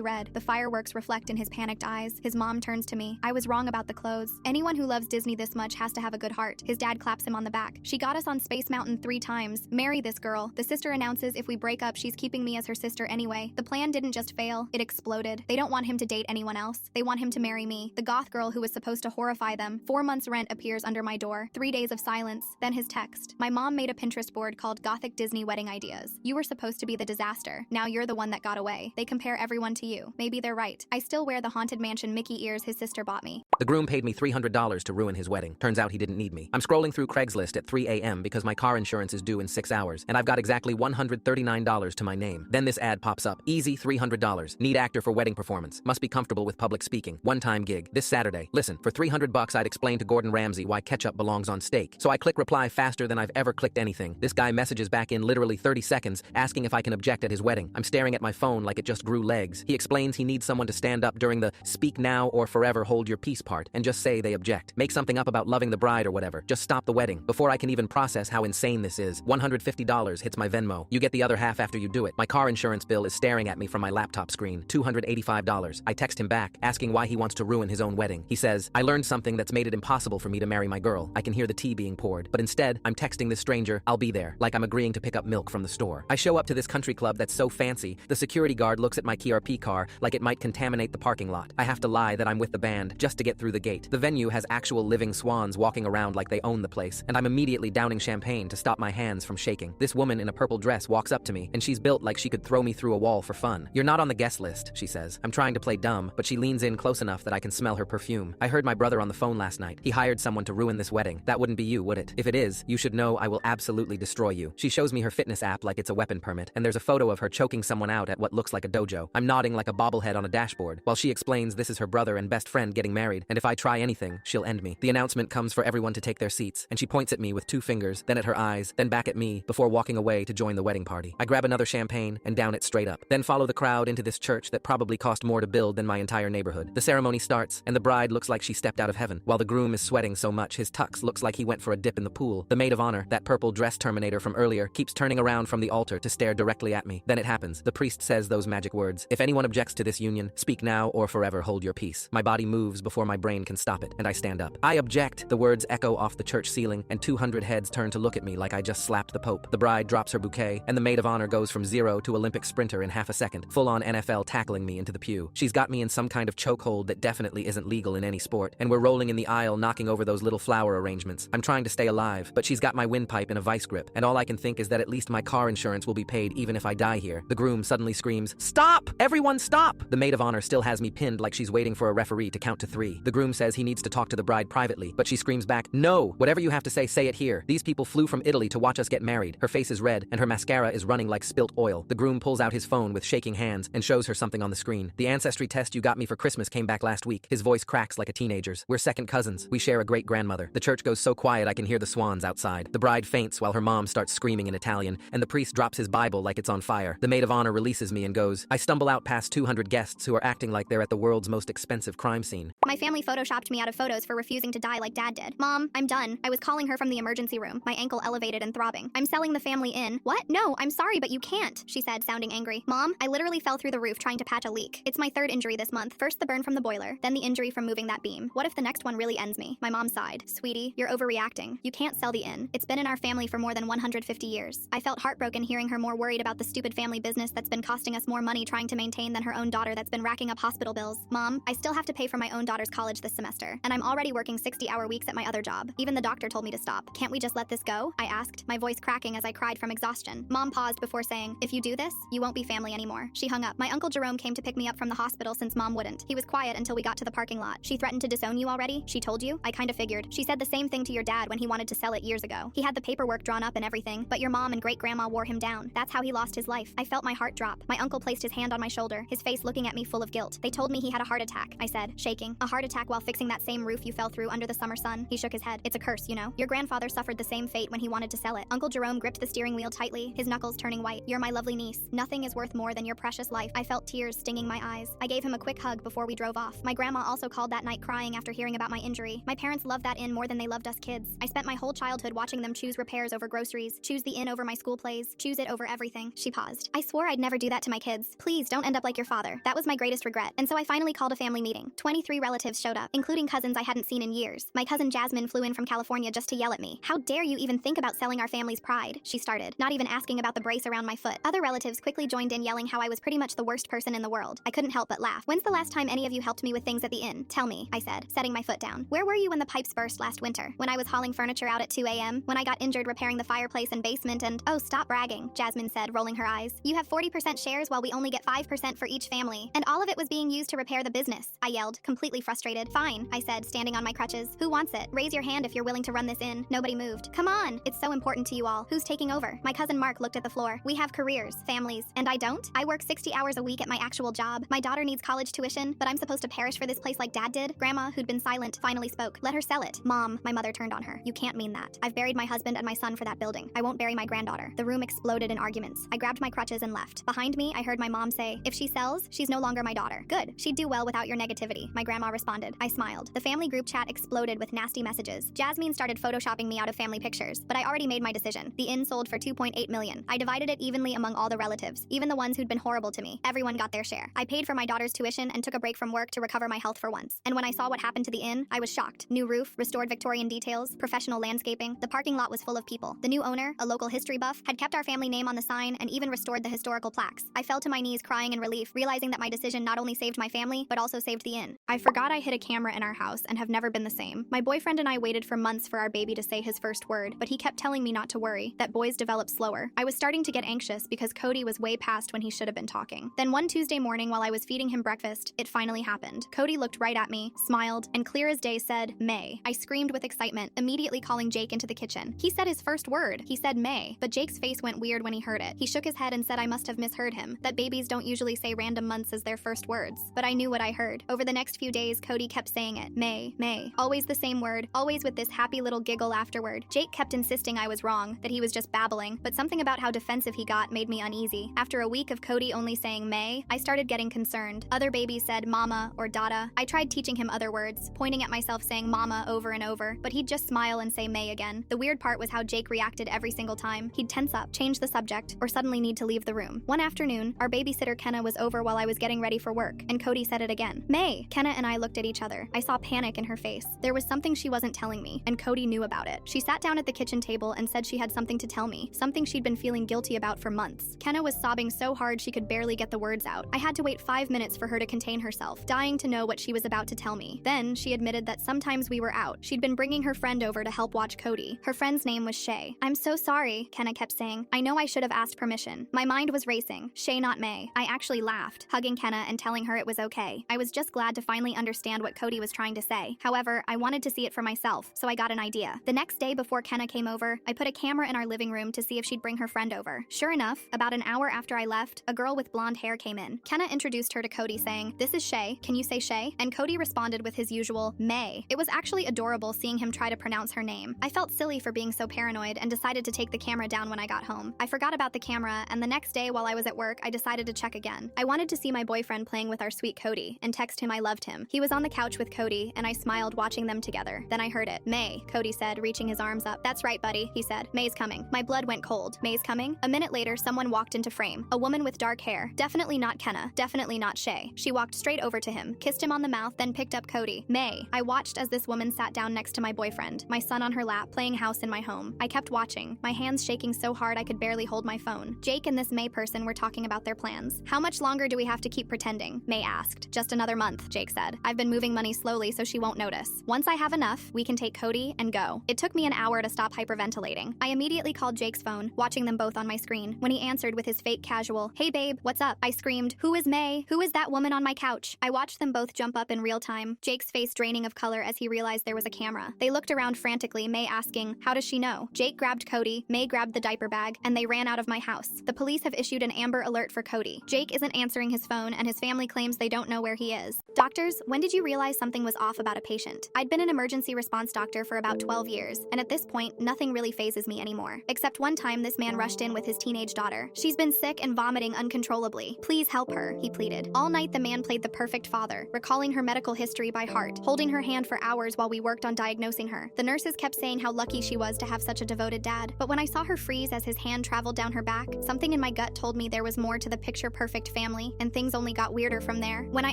red. The fireworks reflect in his panicked eyes. His mom turns to me. I was wrong about the clothes. Anyone who loves Disney this much has to have a good heart. His dad claps him on the back. She got us on Space Mountain 3 times. Marry this girl. The sister announces if we break up, she's keeping me as her sister anyway. The plan didn't just fail, it exploded. They don't want him to date anyone else. They want him to marry me. The goth girl who was supposed to horrify them. 4 months' rent appears under my door. 3 days of silence. Then his text. My mom made a Pinterest board called Gothic Disney Wedding Ideas. You were supposed to be the disaster. Now you're the one that got away. They compare everyone to you. Maybe they're right. I still wear the Haunted Mansion Mickey ears his sister bought me. The groom paid me $300 to ruin his wedding. Turns out he didn't need me. I'm scrolling through Craigslist at 3 a.m. because my car insurance is due in 6 hours, and I've got exactly $139 to my name. Then this ad pops up. Easy $300. Need actor for wedding performance. Must be comfortable with public speaking. One-time gig. This Saturday. Listen, for $300 I'd explain to Gordon Ramsay why ketchup belongs on steak. So I click reply faster than I've ever clicked anything. This guy messages back in literally 30 seconds, asking if I can object at his wedding. I'm staring at my phone like it just grew legs. He explains he needs someone to stand up during the speak now or forever hold your peace part and just say they object. Make something up about loving the bride or whatever. Just stop the wedding. Before I can even process how insane this is, $150 hits my Venmo. You get the other half after you do it. My car insurance bill is staring at me from my laptop screen. $285. I text him back, asking why he wants to ruin his own wedding. He says, I learned something that's made it impossible for me to marry my girl. I can hear the tea being poured. But instead, I'm texting this stranger, I'll be there, like I'm agreeing to pick up milk from the store. I show up to this country club that's so fancy, the security guard looks at my KRP car like it might contaminate the parking lot. I have to lie that I'm with the band just to get through the gate. The venue has actual living swans walking around like they own the place, and I'm immediately downing champagne to stop my hands from shaking. This woman in a purple dress walks up to me, and she's built like she could throw me through a wall for fun. You're not on the guest list, she says. I'm trying to play dumb, but she leans in close enough that I can smell her perfume. I heard my brother on the phone last night. He hired someone to ruin this wedding. That wouldn't be you, would it? If it is, you should know I will absolutely destroy you. She shows me her fitness app like it's a weapon permit, and there's a photo of her choking someone out at what looks like a dojo. I'm nodding like a bobblehead on a dashboard, while she explains this is her brother and best friend getting married, and if I try anything, she'll end me. The announcement comes for everyone to take their seats, and she points at me with 2 fingers, then at her eyes, then back at me, before walking away to join the wedding party. I grab another champagne and down it straight up, then follow the crowd into this church that probably cost more to build than my entire neighborhood. The ceremony starts, and the bride looks like she stepped out of heaven, while the groom is sweating so much his tux looks like he went for a dip in the pool. The maid of honor, that purple dress Terminator from earlier, keeps turning around from the altar to stare directly at me. Then it happens. The priest says those magic words. If anyone objects to this union, speak now or forever hold your peace. My body moves before my brain can stop it, and I stand up. I object. The words echo off the church ceiling, and 200 heads turn to look at me like I just slapped the Pope. The bride drops her bouquet, and the maid of honor goes from 0 to Olympic sprinter in half a second, full-on NFL tackling me into the pew. She's got me in some kind of chokehold that definitely isn't legal in any sport, and we're rolling in the aisle knocking over those little flower arrangements. I'm trying to stay alive, but she's got my windpipe in a vice grip, and all I can think is that at least my car insurance will be paid even if I die here. The groom suddenly screams, "Stop! Everyone stop!" The maid of honor still has me pinned like she's waiting for a referee to count to 3. The groom says he needs to talk to the bride privately, but she screams back, "No! Whatever you have to say it here. These people flew from Italy to watch us get married." Her face is red, and her mascara is running like spilt oil. The groom pulls out his phone with shaking hands and shows her something on the screen. "The ancestry test you got me for Christmas came back last week." His voice cracks like a teenager's. "We're second cousins. We share a great-grandmother." The church goes so quiet I can hear the swans outside. The bride faints while her mom starts screaming in Italian, and the priest drops his Bible like it's on fire. The maid of honor releases me and goes. I stumble out past 200 guests who are acting like they're at the world's most expensive crime scene. My family photoshopped me out of photos for refusing to die like Dad did. Mom, I'm done. I was calling her from the emergency room, my ankle elevated and throbbing. I'm selling the family in. What? No, I'm sorry, but you can't, she said, sounding angry. Mom, I literally fell through the roof trying to patch a leak. It's my 3rd injury this month. First the burn from the boiler, then the injury from moving that beam. What if the next one really ends me? My mom sighed. Sweetie, you're overreacting. You can't sell the inn. It's been in our family for more than 150 years. I felt heartbroken hearing her more worried about the stupid family business that's been costing us more money trying to maintain than her own daughter that's been racking up hospital bills. Mom, I still have to pay for my own daughter's college this semester, and I'm already working 60-hour weeks at my other job. Even the doctor told me to stop. Can't we just let this go? I asked, my voice cracking as I cried from exhaustion. Mom paused before saying, if you do this, you won't be family anymore. She hung up. My Uncle Jerome came to pick me up from the hospital since Mom wouldn't. He was quiet until we got to the parking lot. She threatened to disown you already? She told you? I kinda figured. She said the same thing to your dad when he wanted to sell it years ago. He had the paperwork drawn up and everything, but your mom and great-grandma wore him down. That's how he lost his life. I felt my heart drop. My uncle placed his hand on my shoulder, his face looking at me full of guilt. They told me he had a heart attack, I said, shaking. A heart attack while fixing that same roof you fell through under the summer sun? He shook his head. It's a curse, you know. Your grandfather suffered the same fate when he wanted to sell it. Uncle Jerome gripped the steering wheel tightly, his knuckles turning white. You're my lovely niece. Nothing is worth more than your precious life. I felt tears stinging my eyes. I gave him a quick hug before we drove off. My grandma also called that night crying after hearing about my injury. My parents loved that inn more than they loved us kids. I spent my whole childhood watching them choose repairs over groceries, choose the inn over my school plays, choose it over everything. She paused. I swore I'd never do that to my kids. Please don't end up like your father. That was my greatest regret. And so I finally called a family meeting. 23 relatives showed up, including cousins I hadn't seen in years. My cousin Jasmine flew in from California just to yell at me. How dare you even think about selling our family's pride? She started, not even asking about the brace around my foot. Other relatives quickly joined in yelling how I was pretty much the worst person in the world. I couldn't help but laugh. When's the last time any of you helped me with things at the inn? Tell me, I said, setting my foot down. Where were you when the pipes burst last winter? When I was hauling furniture out at 2 a.m.? When I got injured repairing the fireplace and basement and— Oh, stop bragging, Jasmine said, rolling her eyes. You have 40% shares while we only get 5% for each family. And all of it was being used to repair the business, I yelled, completely frustrated. Fine, I said, standing on my crutches. Who wants it? Raise your hand if you're willing to run this inn. Nobody moved. Come on, it's so important to you all. Who's taking over? My cousin Mark looked at the floor. We have careers, families, and I don't? I work 60 hours a week at my actual job. My daughter needs college tuition, but I'm supposed to perish for this place like Dad did? Grandma, who'd been silent, finally spoke. Let her sell it. Mom, my mother turned on her. You can't mean that. I've buried my husband and my son for that building. I won't bury my granddaughter. The room exploded in arguments. I grabbed my crutches and left. Behind me, I heard my mom say, if she sells, she's no longer my daughter. Good. She'd do well without your negativity, my grandma responded. I smiled. The family group chat exploded with nasty messages. Jasmine started photoshopping me out of family pictures, but I already made my decision. The inn sold for $2.8 million. I divided it evenly among all the relatives, even the ones who'd been horrible to me. Everyone got their share. I paid for my daughter's tuition and took a break from work to recover my health for once. And when I saw what happened to the inn, I was shocked. New roof, restored Victorian details, professional landscaping. The parking lot was full of people. The new owner, a local history buff, had kept our family name on the sign and even restored the historical plaques. I fell to my knees crying in relief, realizing that my decision not only saved my family, but also saved the inn. I forgot I hid a camera in our house and have never been the same. My boyfriend and I waited for months for our baby to say his first word, but he kept telling me not to worry, that boys develop slower. I was starting to get anxious because Cody was way past when he should have been talking. Then one Tuesday morning while I was feeding him breakfast, it finally happened. Cody looked right at me, smiled, and clear as day said, May. I screamed with excitement, immediately calling Jake into the kitchen. He said his first word. He said May, but Jake's face went weird when he heard it. He shook his head and said I must have misheard him, that babies don't usually say random months as their first words. But I knew what I heard. Over the next few days, Cody kept saying it. May, May. Always the same word, always with this happy little giggle afterward. Jake kept insisting I was wrong, that he was just babbling, but something about how defensive he got made me uneasy. After a week of Cody only saying May, I started getting concerned. Other babies said mama or dada. I tried teaching him other words, pointing at myself saying mama over and over, but he'd just smile and say May again. The weird part was how Jake reacted every single time. He'd tense up, change the subject, or suddenly need to leave the room. One afternoon, our babysitter Kenna was over while I was getting ready for work, and Cody said it again. May! Kenna and I looked at each other. I saw panic in her face. There was something she wasn't telling me, and Cody knew about it. She sat down at the kitchen table and said she had something to tell me, something she'd been feeling guilty about for months. Kenna was sobbing so hard she could barely get the words out. I had to wait 5 minutes for her to contain herself, dying to know what she was about to tell me. Then, she admitted that sometimes we were out. She'd been bringing her friend over to help watch Cody. Her friend's name was Shay. I'm so sorry, Kenna kept saying. I know I should have asked permission. My mind was racing. Shay, not May. I actually laughed, hugging Kenna and telling her it was okay. I was just glad to finally understand what Cody was trying to say. However, I wanted to see it for myself, so I got an idea. The next day before Kenna came over, I put a camera in our living room to see if she'd bring her friend over. Sure enough, about an hour after I left, a girl with blonde hair came in. Kenna introduced her to Cody saying, "This is Shay. Can you say Shay?" And Cody responded with his usual, May. It was actually adorable seeing him try to pronounce her name. I felt silly for being so paranoid and decided to take the camera down when I got home. I forgot about the camera, and the next day while I was at work, I decided to check again. I wanted to see my boyfriend playing with our sweet Cody and text him I loved him. He was on the couch with Cody, and I smiled watching them together. Then I heard it. May, Cody said, reaching his arms up. That's right, buddy, he said. May's coming. My blood went cold. May's coming? A minute later, someone walked into frame. A woman with dark hair. Definitely not Kenna. Definitely not Shay. She walked straight over to him, kissed him on the mouth, then picked up Cody. May. I watched as this woman sat down next to my boyfriend, my son on her lap, playing house in my home. I kept watching, my hands shaking so hard I could barely hold my phone. Jake and this May person were talking about their plans. How much longer do we have to keep pretending? May asked. Just another month, Jake said. I've been moving money slowly so she she won't notice. Once I have enough, we can take Cody and go. It took me an hour to stop hyperventilating. I immediately called Jake's phone, watching them both on my screen. When he answered with his fake casual, "Hey babe, what's up?" I screamed, "Who is May? Who is that woman on my couch?" I watched them both jump up in real time, Jake's face draining of color as he realized there was a camera. They looked around frantically, May asking, "How does she know?" Jake grabbed Cody, May grabbed the diaper bag, and they ran out of my house. The police have issued an Amber Alert for Cody. Jake isn't answering his phone, and his family claims they don't know where he is. Doctors, when did you realize something was off about a patient? I'd been an emergency response doctor for about 12 years, and at this point, nothing really phases me anymore. Except one time this man rushed in with his teenage daughter. She's been sick and vomiting uncontrollably. Please help her, he pleaded. All night the man played the perfect father, recalling her medical history by heart, holding her hand for hours while we worked on diagnosing her. The nurses kept saying how lucky she was to have such a devoted dad, but when I saw her freeze as his hand traveled down her back, something in my gut told me there was more to the picture-perfect family, and things only got weirder from there. When I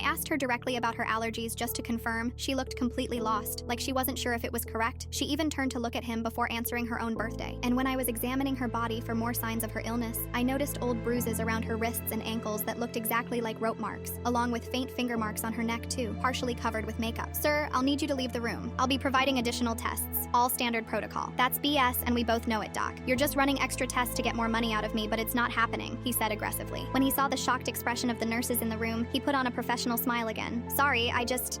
asked her directly about her allergies just to confirm, she looked completely lost, like she wasn't sure if it was correct. She even turned to look at him before answering her own birthday. And when I was examining her body for more signs of her illness, I noticed old bruises around her wrists and ankles that looked exactly like rope marks, along with faint finger marks on her neck too, partially covered with makeup. "Sir, I'll need you to leave the room. I'll be providing additional tests. All standard protocol." "That's BS, and we both know it, Doc. You're just running extra tests to get more money out of me, but it's not happening," he said aggressively. When he saw the shocked expression of the nurses in the room, he put on a professional smile again. "Sorry,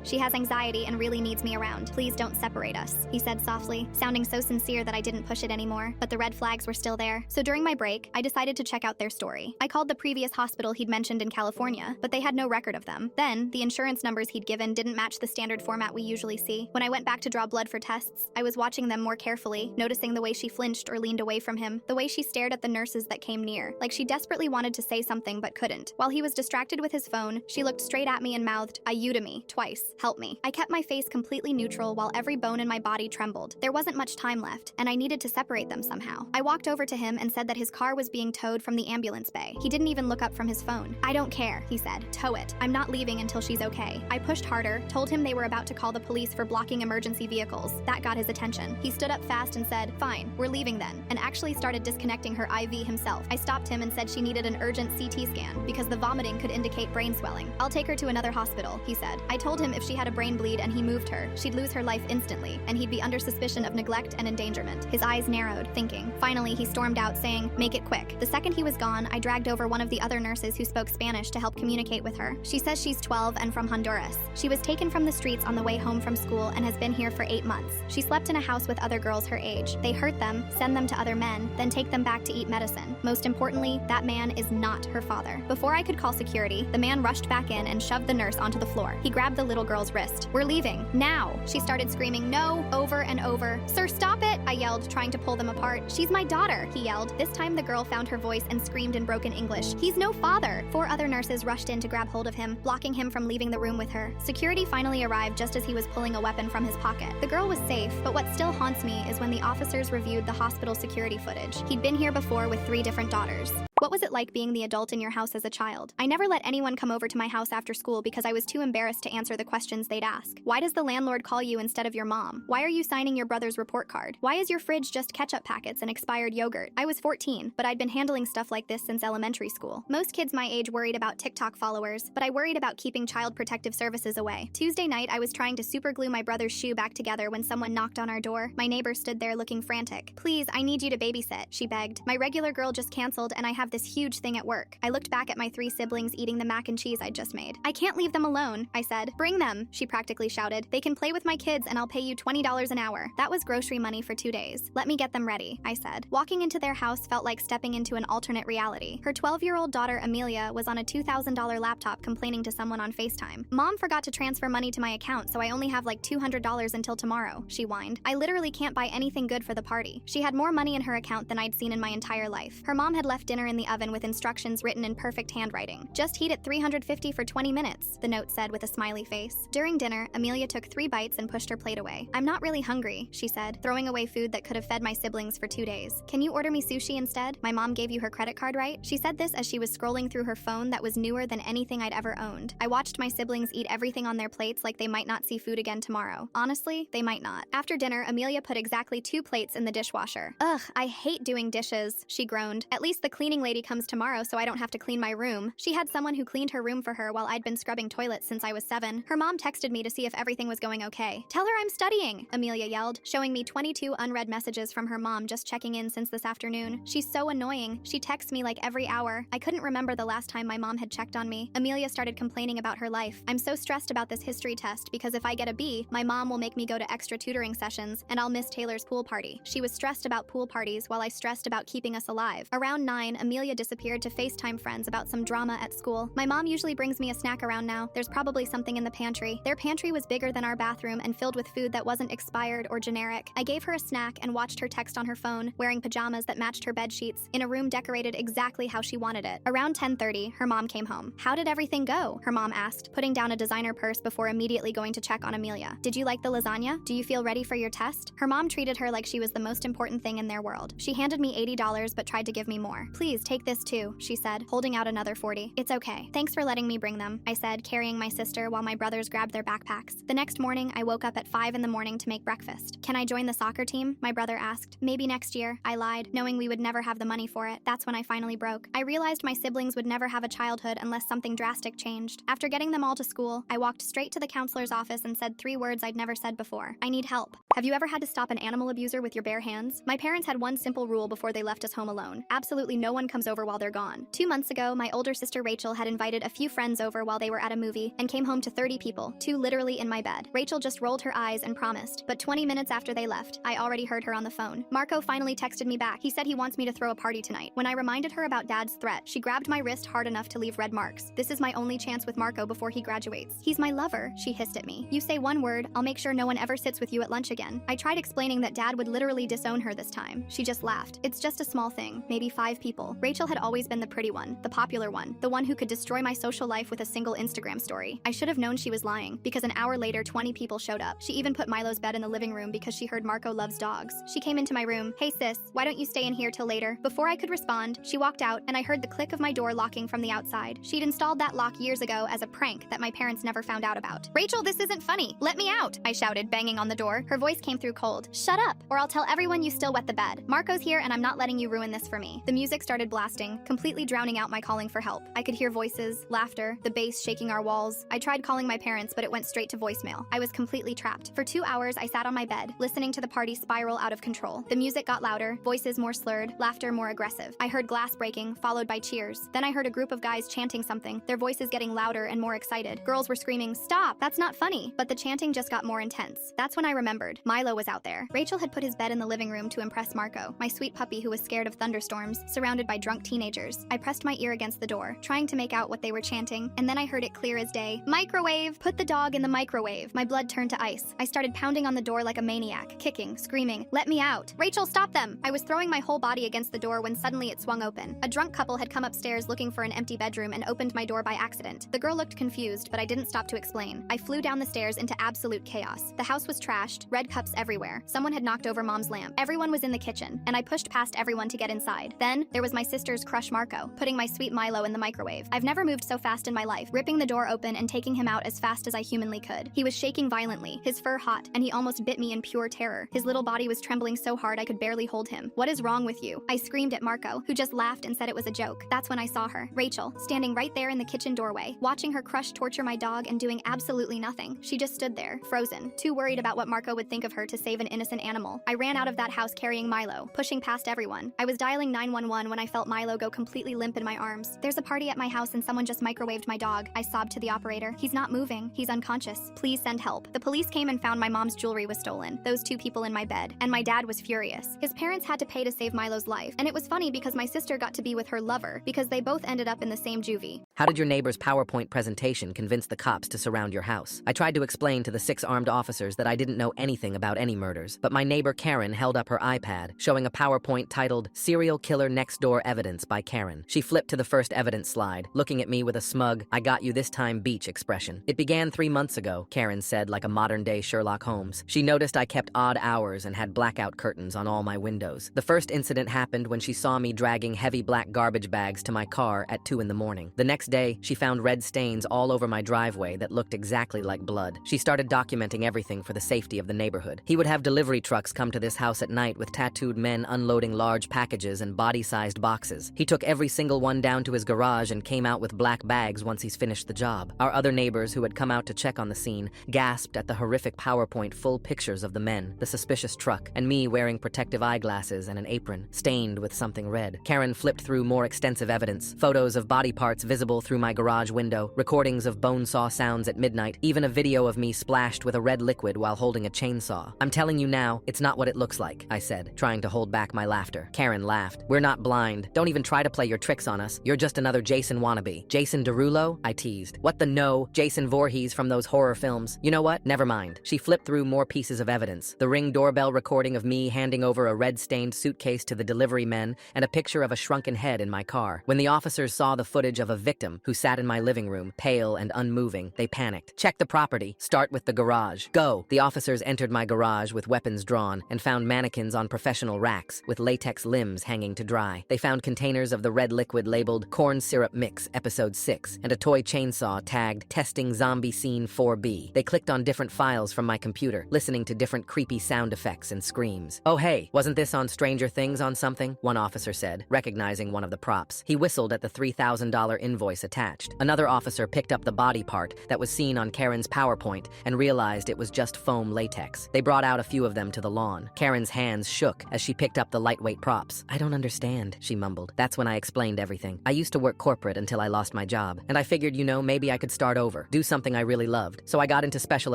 she has anxiety and really needs me around. Please don't separate us," he said softly, sounding so sincere that I didn't push it anymore, but the red flags were still there. So during my break, I decided to check out their story. I called the previous hospital he'd mentioned in California, but they had no record of them. Then, the insurance numbers he'd given didn't match the standard format we usually see. When I went back to draw blood for tests, I was watching them more carefully, noticing the way she flinched or leaned away from him, the way she stared at the nurses that came near, like she desperately wanted to say something but couldn't. While he was distracted with his phone, she looked straight at me and mouthed, "I you to me, twice. Help me." I kept my face completely neutral while every bone in my body trembled. There wasn't much time left, and I needed to separate them somehow. I walked over to him and said that his car was being towed from the ambulance bay. He didn't even look up from his phone. "I don't care," he said. "Tow it. I'm not leaving until she's okay." I pushed harder, told him they were about to call the police for blocking emergency vehicles. That got his attention. He stood up fast and said, "Fine, we're leaving then," and actually started disconnecting her IV himself. I stopped him and said she needed an urgent CT scan because the vomiting could indicate brain swelling. "I'll take her to another hospital," he said. I told him if she had a brain bleed and he moved her, she'd lose her life instantly, and he'd be under suspicion of neglect and endangerment. His eyes narrowed, thinking. Finally, he stormed out, saying, "Make it quick." The second he was gone, I dragged over one of the other nurses who spoke Spanish to help communicate with her. She says she's 12 and from Honduras. She was taken from the streets on the way home from school and has been here for 8 months. She slept in a house with other girls her age. They hurt them, send them to other men, then take them back to eat medicine. Most importantly, that man is not her father. Before I could call security, the man rushed back in and shoved the nurse onto the floor. He grabbed the little girl's wrist. "We're leaving, now!" She started screaming no over and over. "Sir, stop it!" I yelled, trying to pull them apart. "She's my daughter," he yelled. This time the girl found her voice and screamed in broken English. "He's no father!" 4 other nurses rushed in to grab hold of him, blocking him from leaving the room with her. Security finally arrived just as he was pulling a weapon from his pocket. The girl was safe, but what still haunts me is when the officers reviewed the hospital security footage. He'd been here before with 3 different daughters. What was it like being the adult in your house as a child? I never let anyone come over to my house after school because I was too embarrassed to answer the questions they'd ask. Why does the landlord call you instead of your mom? Why are you signing your brother's report card? Why is your fridge just ketchup packets and expired yogurt? I was 14, but I'd been handling stuff like this since elementary school. Most kids my age worried about TikTok followers, but I worried about keeping Child Protective Services away. Tuesday night, I was trying to superglue my brother's shoe back together when someone knocked on our door. My neighbor stood there looking frantic. "Please, I need you to babysit," she begged. "My regular girl just canceled and I have this huge thing at work." I looked back at my 3 siblings eating the mac and cheese I'd just made. "I can't leave them alone," I said. "Bring them," she practically shouted. "They can play with my kids and I'll pay you $20 an hour." That was grocery money for 2 days. "Let me get them ready," I said. Walking into their house felt like stepping into an alternate reality. Her 12-year-old daughter Amelia was on a $2,000 laptop complaining to someone on FaceTime. "Mom forgot to transfer money to my account, so I only have like $200 until tomorrow," she whined. "I literally can't buy anything good for the party." She had more money in her account than I'd seen in my entire life. Her mom had left dinner in the oven with instructions written in perfect handwriting. "Just heat at 350 for 20 minutes, the note said with a smiley face. During dinner, Amelia took 3 bites and pushed her plate away. "I'm not really hungry," she said, throwing away food that could have fed my siblings for 2 days. "Can you order me sushi instead? My mom gave you her credit card, right?" She said this as she was scrolling through her phone that was newer than anything I'd ever owned. I watched my siblings eat everything on their plates like they might not see food again tomorrow. Honestly, they might not. After dinner, Amelia put exactly 2 plates in the dishwasher. "Ugh, I hate doing dishes," she groaned. "At least the cleaning lady comes tomorrow so I don't have to clean my room. She had someone who cleaned her room for her while I'd been scrubbing toilets since I was 7. Her mom texted me to see if everything was going okay. Tell her I'm studying, Amelia yelled, showing me 22 unread messages from her mom just checking in since this afternoon. She's so annoying. She texts me like every hour. I couldn't remember the last time my mom had checked on me. Amelia started complaining about her life. I'm so stressed about this history test because if I get a B, my mom will make me go to extra tutoring sessions and I'll miss Taylor's pool party. She was stressed about pool parties while I stressed about keeping us alive. Around 9, Amelia disappeared to FaceTime friends about some drama at school. My mom usually brings me a snack around now. There's probably something in the pantry. Their pantry was bigger than our bathroom and filled with food that wasn't expired or generic. I gave her a snack and watched her text on her phone, wearing pajamas that matched her bed sheets, in a room decorated exactly how she wanted it. Around 10:30, her mom came home. How did everything go? Her mom asked, putting down a designer purse before immediately going to check on Amelia. Did you like the lasagna? Do you feel ready for your test? Her mom treated her like she was the most important thing in their world. She handed me $80 but tried to give me more. Please take this too, she said, holding out another 40. It's okay. Thanks for letting me bring them, I said, carrying my sister while my brothers grabbed their backpacks. The next morning, I woke up at 5 in the morning to make breakfast. Can I join the soccer team? My brother asked. Maybe next year, I lied, knowing we would never have the money for it. That's when I finally broke. I realized my siblings would never have a childhood unless something drastic changed. After getting them all to school, I walked straight to the counselor's office and said 3 words I'd never said before. I need help. Have you ever had to stop an animal abuser with your bare hands? My parents had one simple rule before they left us home alone. Absolutely no one comes over while they're gone. 2 months ago, my older sister Rachel had invited a few friends over while they were at a movie and came home to 30 people, 2 literally in my bed. Rachel just rolled her eyes and promised, but 20 minutes after they left, I already heard her on the phone. Marco finally texted me back. He said he wants me to throw a party tonight. When I reminded her about Dad's threat, she grabbed my wrist hard enough to leave red marks. This is my only chance with Marco before he graduates. He's my lover, she hissed at me. You say one word, I'll make sure no one ever sits with you at lunch again. I tried explaining that Dad would literally disown her this time. She just laughed. It's just a small thing, maybe 5 people. Rachel had always been the pretty one, the popular one, the one who could destroy my social life with a single Instagram story. I should have known she was lying, because an hour later 20 people showed up. She even put Milo's bed in the living room because she heard Marco loves dogs. She came into my room. Hey sis, why don't you stay in here till later? Before I could respond, she walked out and I heard the click of my door locking from the outside. She'd installed that lock years ago as a prank that my parents never found out about. Rachel, this isn't funny. Let me out, I shouted, banging on the door. Her voice came through cold. Shut up, or I'll tell everyone you still wet the bed. Marco's here and I'm not letting you ruin this for me. The music started blasting, completely drowning out my calling for help. I could hear voices, laughter, the bass shaking our walls. I tried calling my parents, but it went straight to voicemail. I was completely trapped. For 2 hours, I sat on my bed, listening to the party spiral out of control. The music got louder, voices more slurred, laughter more aggressive. I heard glass breaking, followed by cheers. Then I heard a group of guys chanting something, their voices getting louder and more excited. Girls were screaming, "Stop! That's not funny!" But the chanting just got more intense. That's when I remembered. Milo was out there. Rachel had put his bed in the living room to impress Marco, my sweet puppy who was scared of thunderstorms, surrounded by drunk teenagers. I pressed my ear against the door, trying to make out what they were chanting, and then I heard it clear as day. Microwave! Put the dog in the microwave! My blood turned to ice. I started pounding on the door like a maniac, kicking, screaming, "Let me out! Rachel, stop them!" I was throwing my whole body against the door when suddenly it swung open. A drunk couple had come upstairs looking for an empty bedroom and opened my door by accident. The girl looked confused, but I didn't stop to explain. I flew down the stairs into absolute chaos. The house was trashed, red cups everywhere. Someone had knocked over Mom's lamp. Everyone was in the kitchen, and I pushed past everyone to get inside. Then, there was my sister's crush Marco, putting my sweet Milo in the microwave. I've never moved so fast in my life, ripping the door open and taking him out as fast as I humanly could. He was shaking violently, his fur hot, and he almost bit me in pure terror. His little body was trembling so hard I could barely hold him. "What is wrong with you?" I screamed at Marco, who just laughed and said it was a joke. That's when I saw her, Rachel, standing right there in the kitchen doorway, watching her crush torture my dog and doing absolutely nothing. She just stood there, frozen, too worried about what Marco would think of her to save an innocent animal. I ran out of that house carrying Milo, pushing past everyone. I was dialing 911 when I felt Milo go completely limp in my arms. "There's a party at my house and someone just microwaved my dog," I sobbed to the operator. "He's not moving. He's unconscious. Please send help." The police came and found my mom's jewelry was stolen, those 2 people in my bed, and my dad was furious. His parents had to pay to save Milo's life, and it was funny because my sister got to be with her lover because they both ended up in the same juvie. How did your neighbor's PowerPoint presentation convince the cops to surround your house? I tried to explain to the 6 armed officers that I didn't know anything about any murders, but my neighbor Karen held up her iPad, showing a PowerPoint titled "Serial Killer Next Door Evidence" by Karen. She flipped to the first evidence slide, looking at me with a smug, "I got you this time, beach" expression. "It began 3 months ago," Karen said like a modern-day Sherlock Holmes. She noticed I kept odd hours and had blackout curtains on all my windows. The first incident happened when she saw me dragging heavy black garbage bags to my car at 2 in the morning. The next day, she found red stains all over my driveway that looked exactly like blood. She started documenting everything for the safety of the neighborhood. neighborhood. He would have delivery trucks come to this house at night with tattooed men unloading large packages and body-sized boxes. He took every single one down to his garage and came out with black bags once he's finished the job. Our other neighbors who had come out to check on the scene gasped at the horrific PowerPoint full pictures of the men, the suspicious truck, and me wearing protective eyeglasses and an apron, stained with something red. Karen flipped through more extensive evidence, photos of body parts visible through my garage window, recordings of bone saw sounds at midnight, even a video of me splashed with a red liquid while holding a chainsaw. I'm telling you now, it's not what it looks like, I said, trying to hold back my laughter. Karen laughed. We're not blind. Don't even try to play your tricks on us. You're just another Jason wannabe. Jason Derulo? I teased. What the no? Jason Voorhees from those horror films. You know what? Never mind. She flipped through more pieces of evidence. The Ring doorbell recording of me handing over a red-stained suitcase to the delivery men and a picture of a shrunken head in my car. When the officers saw the footage of a victim who sat in my living room, pale and unmoving, they panicked. Check the property. Start with the garage. Go. The officers entered my garage with weapons drawn and found mannequins on professional racks with latex limbs hanging to dry. They found containers of the red liquid labeled Corn Syrup Mix Episode 6 and a toy chainsaw tagged Testing Zombie Scene 4B. They clicked on different files from my computer, listening to different creepy sound effects and screams. Oh hey, wasn't this on Stranger Things on something? One officer said, recognizing one of the props. He whistled at the $3,000 invoice attached. Another officer picked up the body part that was seen on Karen's PowerPoint and realized it was just foam latex. They brought out a few of them to the lawn. Karen's hands shook as she picked up the lightweight props. I don't understand, she mumbled. That's when I explained everything. I used to work corporate until I lost my job, and I figured, maybe I could start over, do something I really loved. So I got into special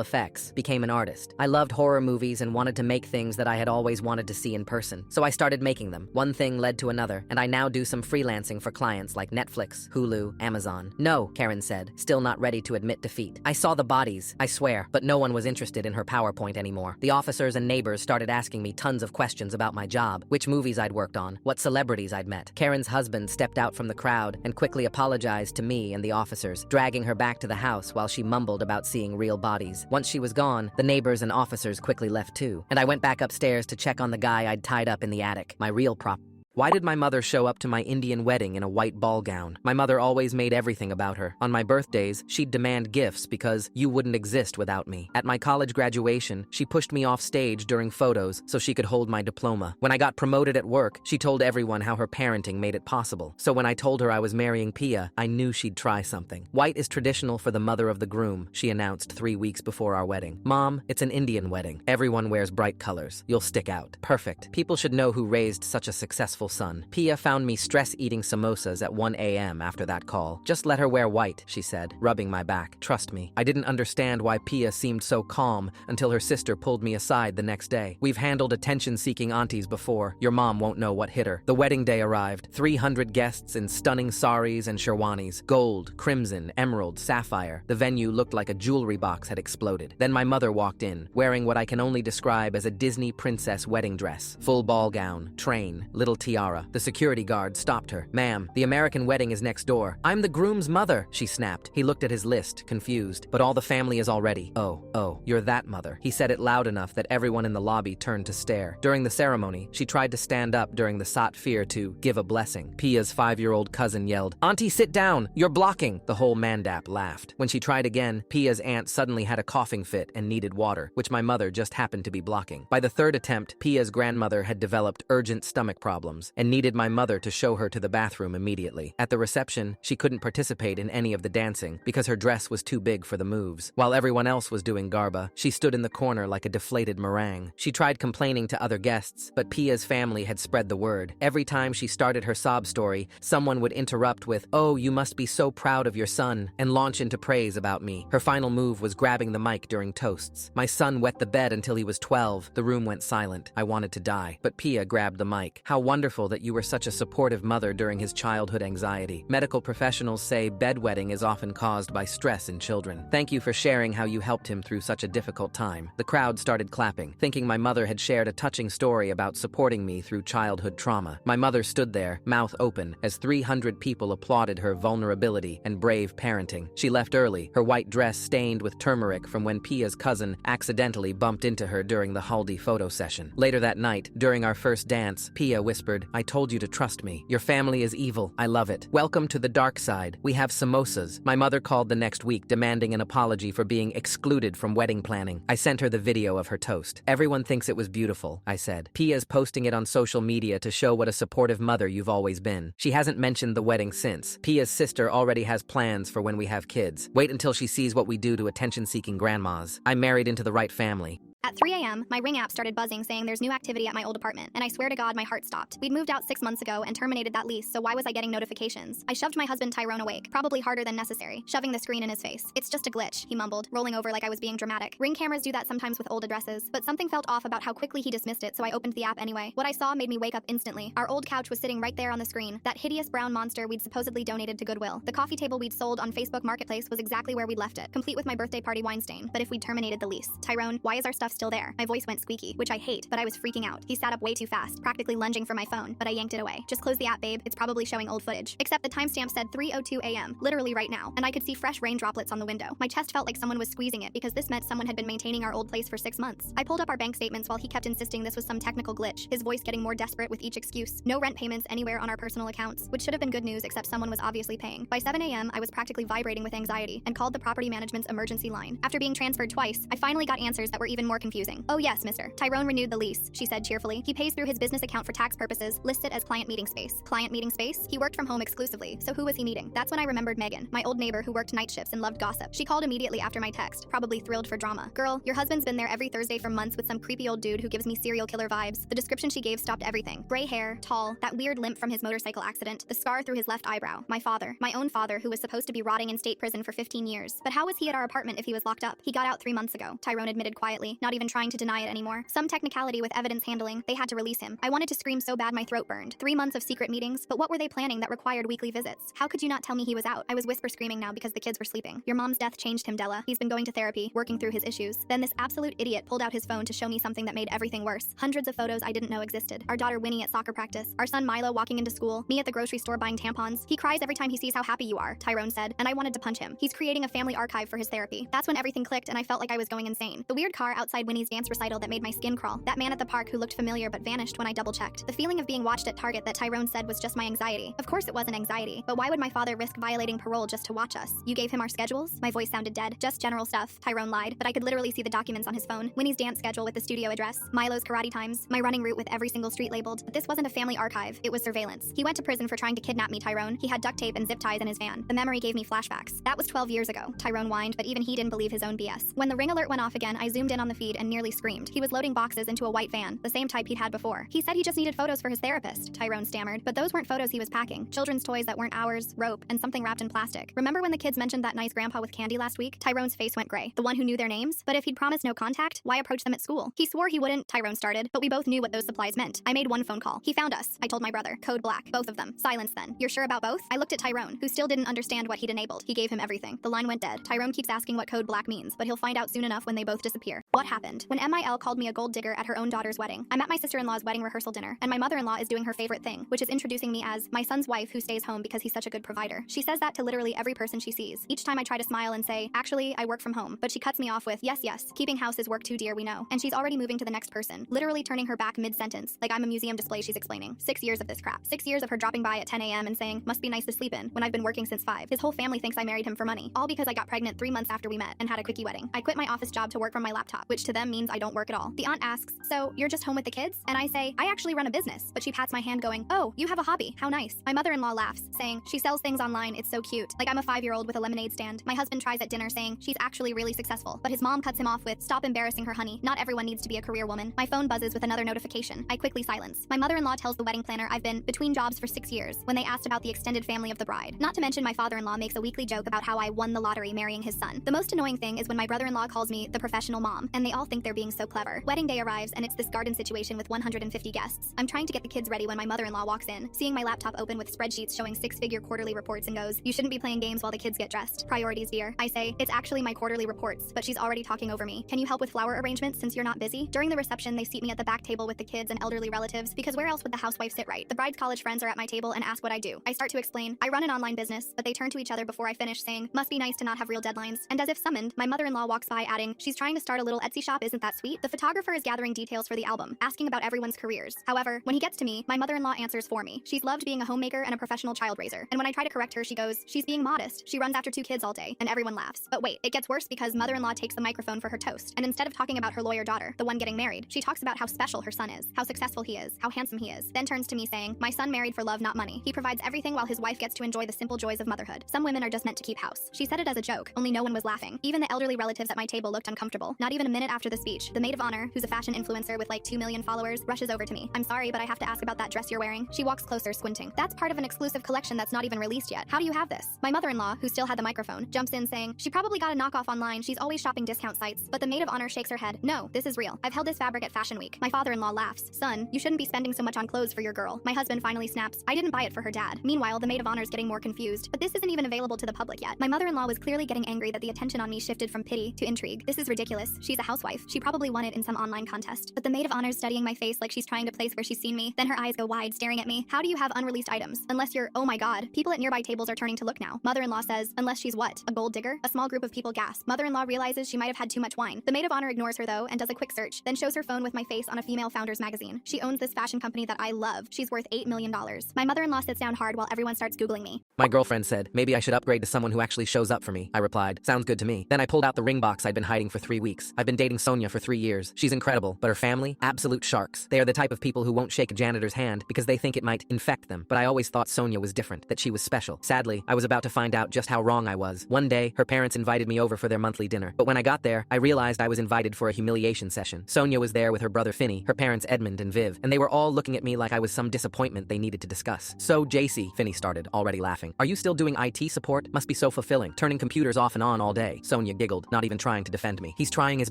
effects, became an artist. I loved horror movies and wanted to make things that I had always wanted to see in person. So I started making them. One thing led to another, and I now do some freelancing for clients like Netflix, Hulu, Amazon. No, Karen said, still not ready to admit defeat. I saw the bodies, I swear, but no one was interested in her PowerPoint anymore. The officers and neighbors started asking me tons of questions about my job, which movies I'd worked on, what celebrities I'd met. Karen's husband stepped out from the crowd and quickly apologized to me and the officers, dragging her back to the house while she mumbled about seeing real bodies. Once she was gone, the neighbors and officers quickly left too, and I went back upstairs to check on the guy I'd tied up in the attic, my real prop. Why did my mother show up to my Indian wedding in a white ball gown? My mother always made everything about her. On my birthdays, she'd demand gifts because you wouldn't exist without me. At my college graduation, she pushed me off stage during photos so she could hold my diploma. When I got promoted at work, she told everyone how her parenting made it possible. So when I told her I was marrying Pia, I knew she'd try something. White is traditional for the mother of the groom, she announced 3 weeks before our wedding. Mom, it's an Indian wedding. Everyone wears bright colors. You'll stick out. Perfect. People should know who raised such a successful son. Pia found me stress-eating samosas at 1 a.m. after that call. Just let her wear white, she said, rubbing my back. Trust me. I didn't understand why Pia seemed so calm until her sister pulled me aside the next day. We've handled attention-seeking aunties before. Your mom won't know what hit her. The wedding day arrived. 300 guests in stunning saris and sherwanis. Gold, crimson, emerald, sapphire. The venue looked like a jewelry box had exploded. Then my mother walked in, wearing what I can only describe as a Disney princess wedding dress. Full ball gown, train, little tiara. The security guard stopped her. Ma'am, the American wedding is next door. I'm the groom's mother, she snapped. He looked at his list, confused. But all the family is already. Oh, you're that mother. He said it loud enough that everyone in the lobby turned to stare. During the ceremony, she tried to stand up during the Sat Fir to give a blessing. Pia's 5-year-old cousin yelled, "Auntie, sit down! You're blocking!" The whole mandap laughed. When she tried again, Pia's aunt suddenly had a coughing fit and needed water, which my mother just happened to be blocking. By the third attempt, Pia's grandmother had developed urgent stomach problems and needed my mother to show her to the bathroom immediately. At the reception, she couldn't participate in any of the dancing because her dress was too big for the moves. While everyone else was doing garba, she stood in the corner like a deflated meringue. She tried complaining to other guests, but Pia's family had spread the word. Every time she started her sob story, someone would interrupt with, "Oh, you must be so proud of your son," and launch into praise about me. Her final move was grabbing the mic during toasts. My son wet the bed until he was 12. The room went silent. I wanted to die, but Pia grabbed the mic. "How wonderful that you were such a supportive mother during his childhood anxiety. Medical professionals say bedwetting is often caused by stress in children. Thank you for sharing how you helped him through such a difficult time." The crowd started clapping, thinking my mother had shared a touching story about supporting me through childhood trauma. My mother stood there, mouth open, as 300 people applauded her vulnerability and brave parenting. She left early, her white dress stained with turmeric from when Pia's cousin accidentally bumped into her during the Haldi photo session. Later that night, during our first dance, Pia whispered, scared. I told you to trust me. Your family is evil. I love it. Welcome to the dark side. We have samosas. My mother called the next week demanding an apology for being excluded from wedding planning. I sent her the video of her toast. Everyone thinks it was beautiful, I said. Pia's posting it on social media to show what a supportive mother you've always been. She hasn't mentioned the wedding since. Pia's sister already has plans for when we have kids. Wait until she sees what we do to attention-seeking grandmas. I'm married into the right family. At 3 a.m., my Ring app started buzzing saying there's new activity at my old apartment, and I swear to God my heart stopped. We'd moved out 6 months ago and terminated that lease, so why was I getting notifications? I shoved my husband Tyrone awake, probably harder than necessary, shoving the screen in his face. It's just a glitch, he mumbled, rolling over like I was being dramatic. Ring cameras do that sometimes with old addresses, but something felt off about how quickly he dismissed it, so I opened the app anyway. What I saw made me wake up instantly. Our old couch was sitting right there on the screen, that hideous brown monster we'd supposedly donated to Goodwill. The coffee table we'd sold on Facebook Marketplace was exactly where we'd left it, complete with my birthday party wine stain. But if we'd terminated the lease, Tyrone, why is our stuff still there? My voice went squeaky, which I hate, but I was freaking out. He sat up way too fast, practically lunging for my phone, but I yanked it away. Just close the app, babe. It's probably showing old footage. Except the timestamp said 3:02 a.m., literally right now, and I could see fresh rain droplets on the window. My chest felt like someone was squeezing it because this meant someone had been maintaining our old place for 6 months. I pulled up our bank statements while he kept insisting this was some technical glitch, his voice getting more desperate with each excuse. No rent payments anywhere on our personal accounts, which should have been good news except someone was obviously paying. By 7 a.m., I was practically vibrating with anxiety and called the property management's emergency line. After being transferred twice, I finally got answers that were even more confusing. Oh yes, mister. Tyrone renewed the lease, she said cheerfully. He pays through his business account for tax purposes, listed as client meeting space. Client meeting space? He worked from home exclusively, so who was he meeting? That's when I remembered Megan, my old neighbor who worked night shifts and loved gossip. She called immediately after my text, probably thrilled for drama. Girl, your husband's been there every Thursday for months with some creepy old dude who gives me serial killer vibes. The description she gave stopped everything. Gray hair, tall, that weird limp from his motorcycle accident, the scar through his left eyebrow. My father, my own father, who was supposed to be rotting in state prison for 15 years. But how was he at our apartment if he was locked up? He got out 3 months ago, Tyrone admitted quietly, not even trying to deny it anymore. Some technicality with evidence handling, they had to release him. I wanted to scream so bad my throat burned. 3 months of secret meetings, but what were they planning that required weekly visits? How could you not tell me he was out? I was whisper screaming now because the kids were sleeping. Your mom's death changed him, Della. He's been going to therapy, working through his issues. Then this absolute idiot pulled out his phone to show me something that made everything worse. Hundreds of photos I didn't know existed. Our daughter Winnie at soccer practice, our son Milo walking into school, me at the grocery store buying tampons. He cries every time he sees how happy you are, Tyrone said, and I wanted to punch him. He's creating a family archive for his therapy. That's when everything clicked and I felt like I was going insane. The weird car outside Winnie's dance recital that made my skin crawl. That man at the park who looked familiar but vanished when I double-checked. The feeling of being watched at Target that Tyrone said was just my anxiety. Of course it wasn't anxiety, but why would my father risk violating parole just to watch us? You gave him our schedules? My voice sounded dead. Just general stuff. Tyrone lied, but I could literally see the documents on his phone. Winnie's dance schedule with the studio address, Milo's karate times, my running route with every single street labeled. But this wasn't a family archive, it was surveillance. He went to prison for trying to kidnap me, Tyrone. He had duct tape and zip ties in his van. The memory gave me flashbacks. That was 12 years ago, Tyrone whined, but even he didn't believe his own BS. When the ring alert went off again, I zoomed in on the feed and nearly screamed. He was loading boxes into a white van, the same type he'd had before. He said he just needed photos for his therapist, Tyrone stammered, but those weren't photos he was packing. Children's toys that weren't ours, rope, and something wrapped in plastic. Remember when the kids mentioned that nice grandpa with candy last week? Tyrone's face went gray. The one who knew their names? But if he'd promised no contact, why approach them at school? He swore he wouldn't, Tyrone started, but we both knew what those supplies meant. I made one phone call. He found us. I told my brother. Code black. Both of them. Silence then. You're sure about both? I looked at Tyrone, who still didn't understand what he'd enabled. He gave him everything. The line went dead. Tyrone keeps asking what code black means, but he'll find out soon enough when they both disappear. What happened? When MIL called me a gold digger at her own daughter's wedding. I'm at my sister-in-law's wedding rehearsal dinner, and my mother-in-law is doing her favorite thing, which is introducing me as my son's wife who stays home because he's such a good provider. She says that to literally every person she sees. Each time I try to smile and say, actually, I work from home, but she cuts me off with, yes, keeping house is work too, dear, we know. And she's already moving to the next person, literally turning her back mid-sentence, like I'm a museum display she's explaining. 6 years of this crap. 6 years of her dropping by at 10 a.m. and saying, must be nice to sleep in, when I've been working since 5. His whole family thinks I married him for money, all because I got pregnant 3 months after we met and had a quickie wedding. I quit my office job to work from my laptop, which to them means I don't work at all. The aunt asks, so you're just home with the kids? And I say, I actually run a business, but she pats my hand going, oh, you have a hobby, how nice. My mother-in-law laughs, saying, she sells things online, it's so cute, like I'm a 5-year-old with a lemonade stand. My husband tries at dinner saying, she's actually really successful, but his mom cuts him off with, stop embarrassing her, honey, not everyone needs to be a career woman. My phone buzzes with another notification. I quickly silence. My mother-in-law tells the wedding planner I've been between jobs for 6 years when they asked about the extended family of the bride. Not to mention my father-in-law makes a weekly joke about how I won the lottery marrying his son. The most annoying thing is when my brother-in-law calls me the professional mom, and they all think they're being so clever. Wedding day arrives and it's this garden situation with 150 guests. I'm trying to get the kids ready when my mother-in-law walks in, seeing my laptop open with spreadsheets showing 6-figure quarterly reports and goes, you shouldn't be playing games while the kids get dressed. Priorities, dear. I say, it's actually my quarterly reports, but she's already talking over me. Can you help with flower arrangements since you're not busy? During the reception, they seat me at the back table with the kids and elderly relatives because where else would the housewife sit right? The bride's college friends are at my table and ask what I do. I start to explain, I run an online business, but they turn to each other before I finish saying, must be nice to not have real deadlines. And as if summoned, my mother-in-law walks by adding, she's trying to start a little Etsy shop isn't that sweet? The photographer is gathering details for the album, asking about everyone's careers. However, when he gets to me, my mother-in-law answers for me. She's loved being a homemaker and a professional child raiser. And when I try to correct her, she goes, she's being modest. She runs after 2 kids all day, and everyone laughs. But wait, it gets worse because mother-in-law takes the microphone for her toast. And instead of talking about her lawyer daughter, the one getting married, she talks about how special her son is, how successful he is, how handsome he is. Then turns to me saying, my son married for love, not money. He provides everything while his wife gets to enjoy the simple joys of motherhood. Some women are just meant to keep house. She said it as a joke, only no one was laughing. Even the elderly relatives at my table looked uncomfortable. Not even a minute after the speech, the maid of honor, who's a fashion influencer with like 2 million followers, rushes over to me. I'm sorry, but I have to ask about that dress you're wearing. She walks closer, squinting. That's part of an exclusive collection that's not even released yet. How do you have this? My mother-in-law, who still had the microphone, jumps in saying, she probably got a knockoff online. She's always shopping discount sites. But the maid of honor shakes her head. No, this is real. I've held this fabric at Fashion Week. My father-in-law laughs. Son, you shouldn't be spending so much on clothes for your girl. My husband finally snaps. I didn't buy it for her dad. Meanwhile, the maid of honor's getting more confused. But this isn't even available to the public yet. My mother-in-law was clearly getting angry that the attention on me shifted from pity to intrigue. This is ridiculous. She's a housewife. She probably won it in some online contest. But the maid of honor's studying my face like she's trying to place where she's seen me. Then her eyes go wide, staring at me. How do you have unreleased items? Unless you're, oh my god. People at nearby tables are turning to look now. Mother-in-law says, unless she's what? A gold digger? A small group of people gasp. Mother-in-law realizes she might have had too much wine. The maid of honor ignores her though and does a quick search, then shows her phone with my face on a female founder's magazine. She owns this fashion company that I love. She's worth $8 million. My mother-in-law sits down hard while everyone starts Googling me. My girlfriend said, maybe I should upgrade to someone who actually shows up for me. I replied, sounds good to me. Then I pulled out the ring box I'd been hiding for 3 weeks. I've been dating Sonia for 3 years. She's incredible, but her family, absolute sharks. They are the type of people who won't shake a janitor's hand because they think it might infect them. But I always thought Sonia was different, that she was special. Sadly, I was about to find out just how wrong I was. One day, her parents invited me over for their monthly dinner. But when I got there, I realized I was invited for a humiliation session. Sonia was there with her brother Finney, her parents Edmund and Viv, and they were all looking at me like I was some disappointment they needed to discuss. So, JC, Finney started, already laughing. Are you still doing IT support? Must be so fulfilling, turning computers off and on all day. Sonia giggled, not even trying to defend me. He's trying his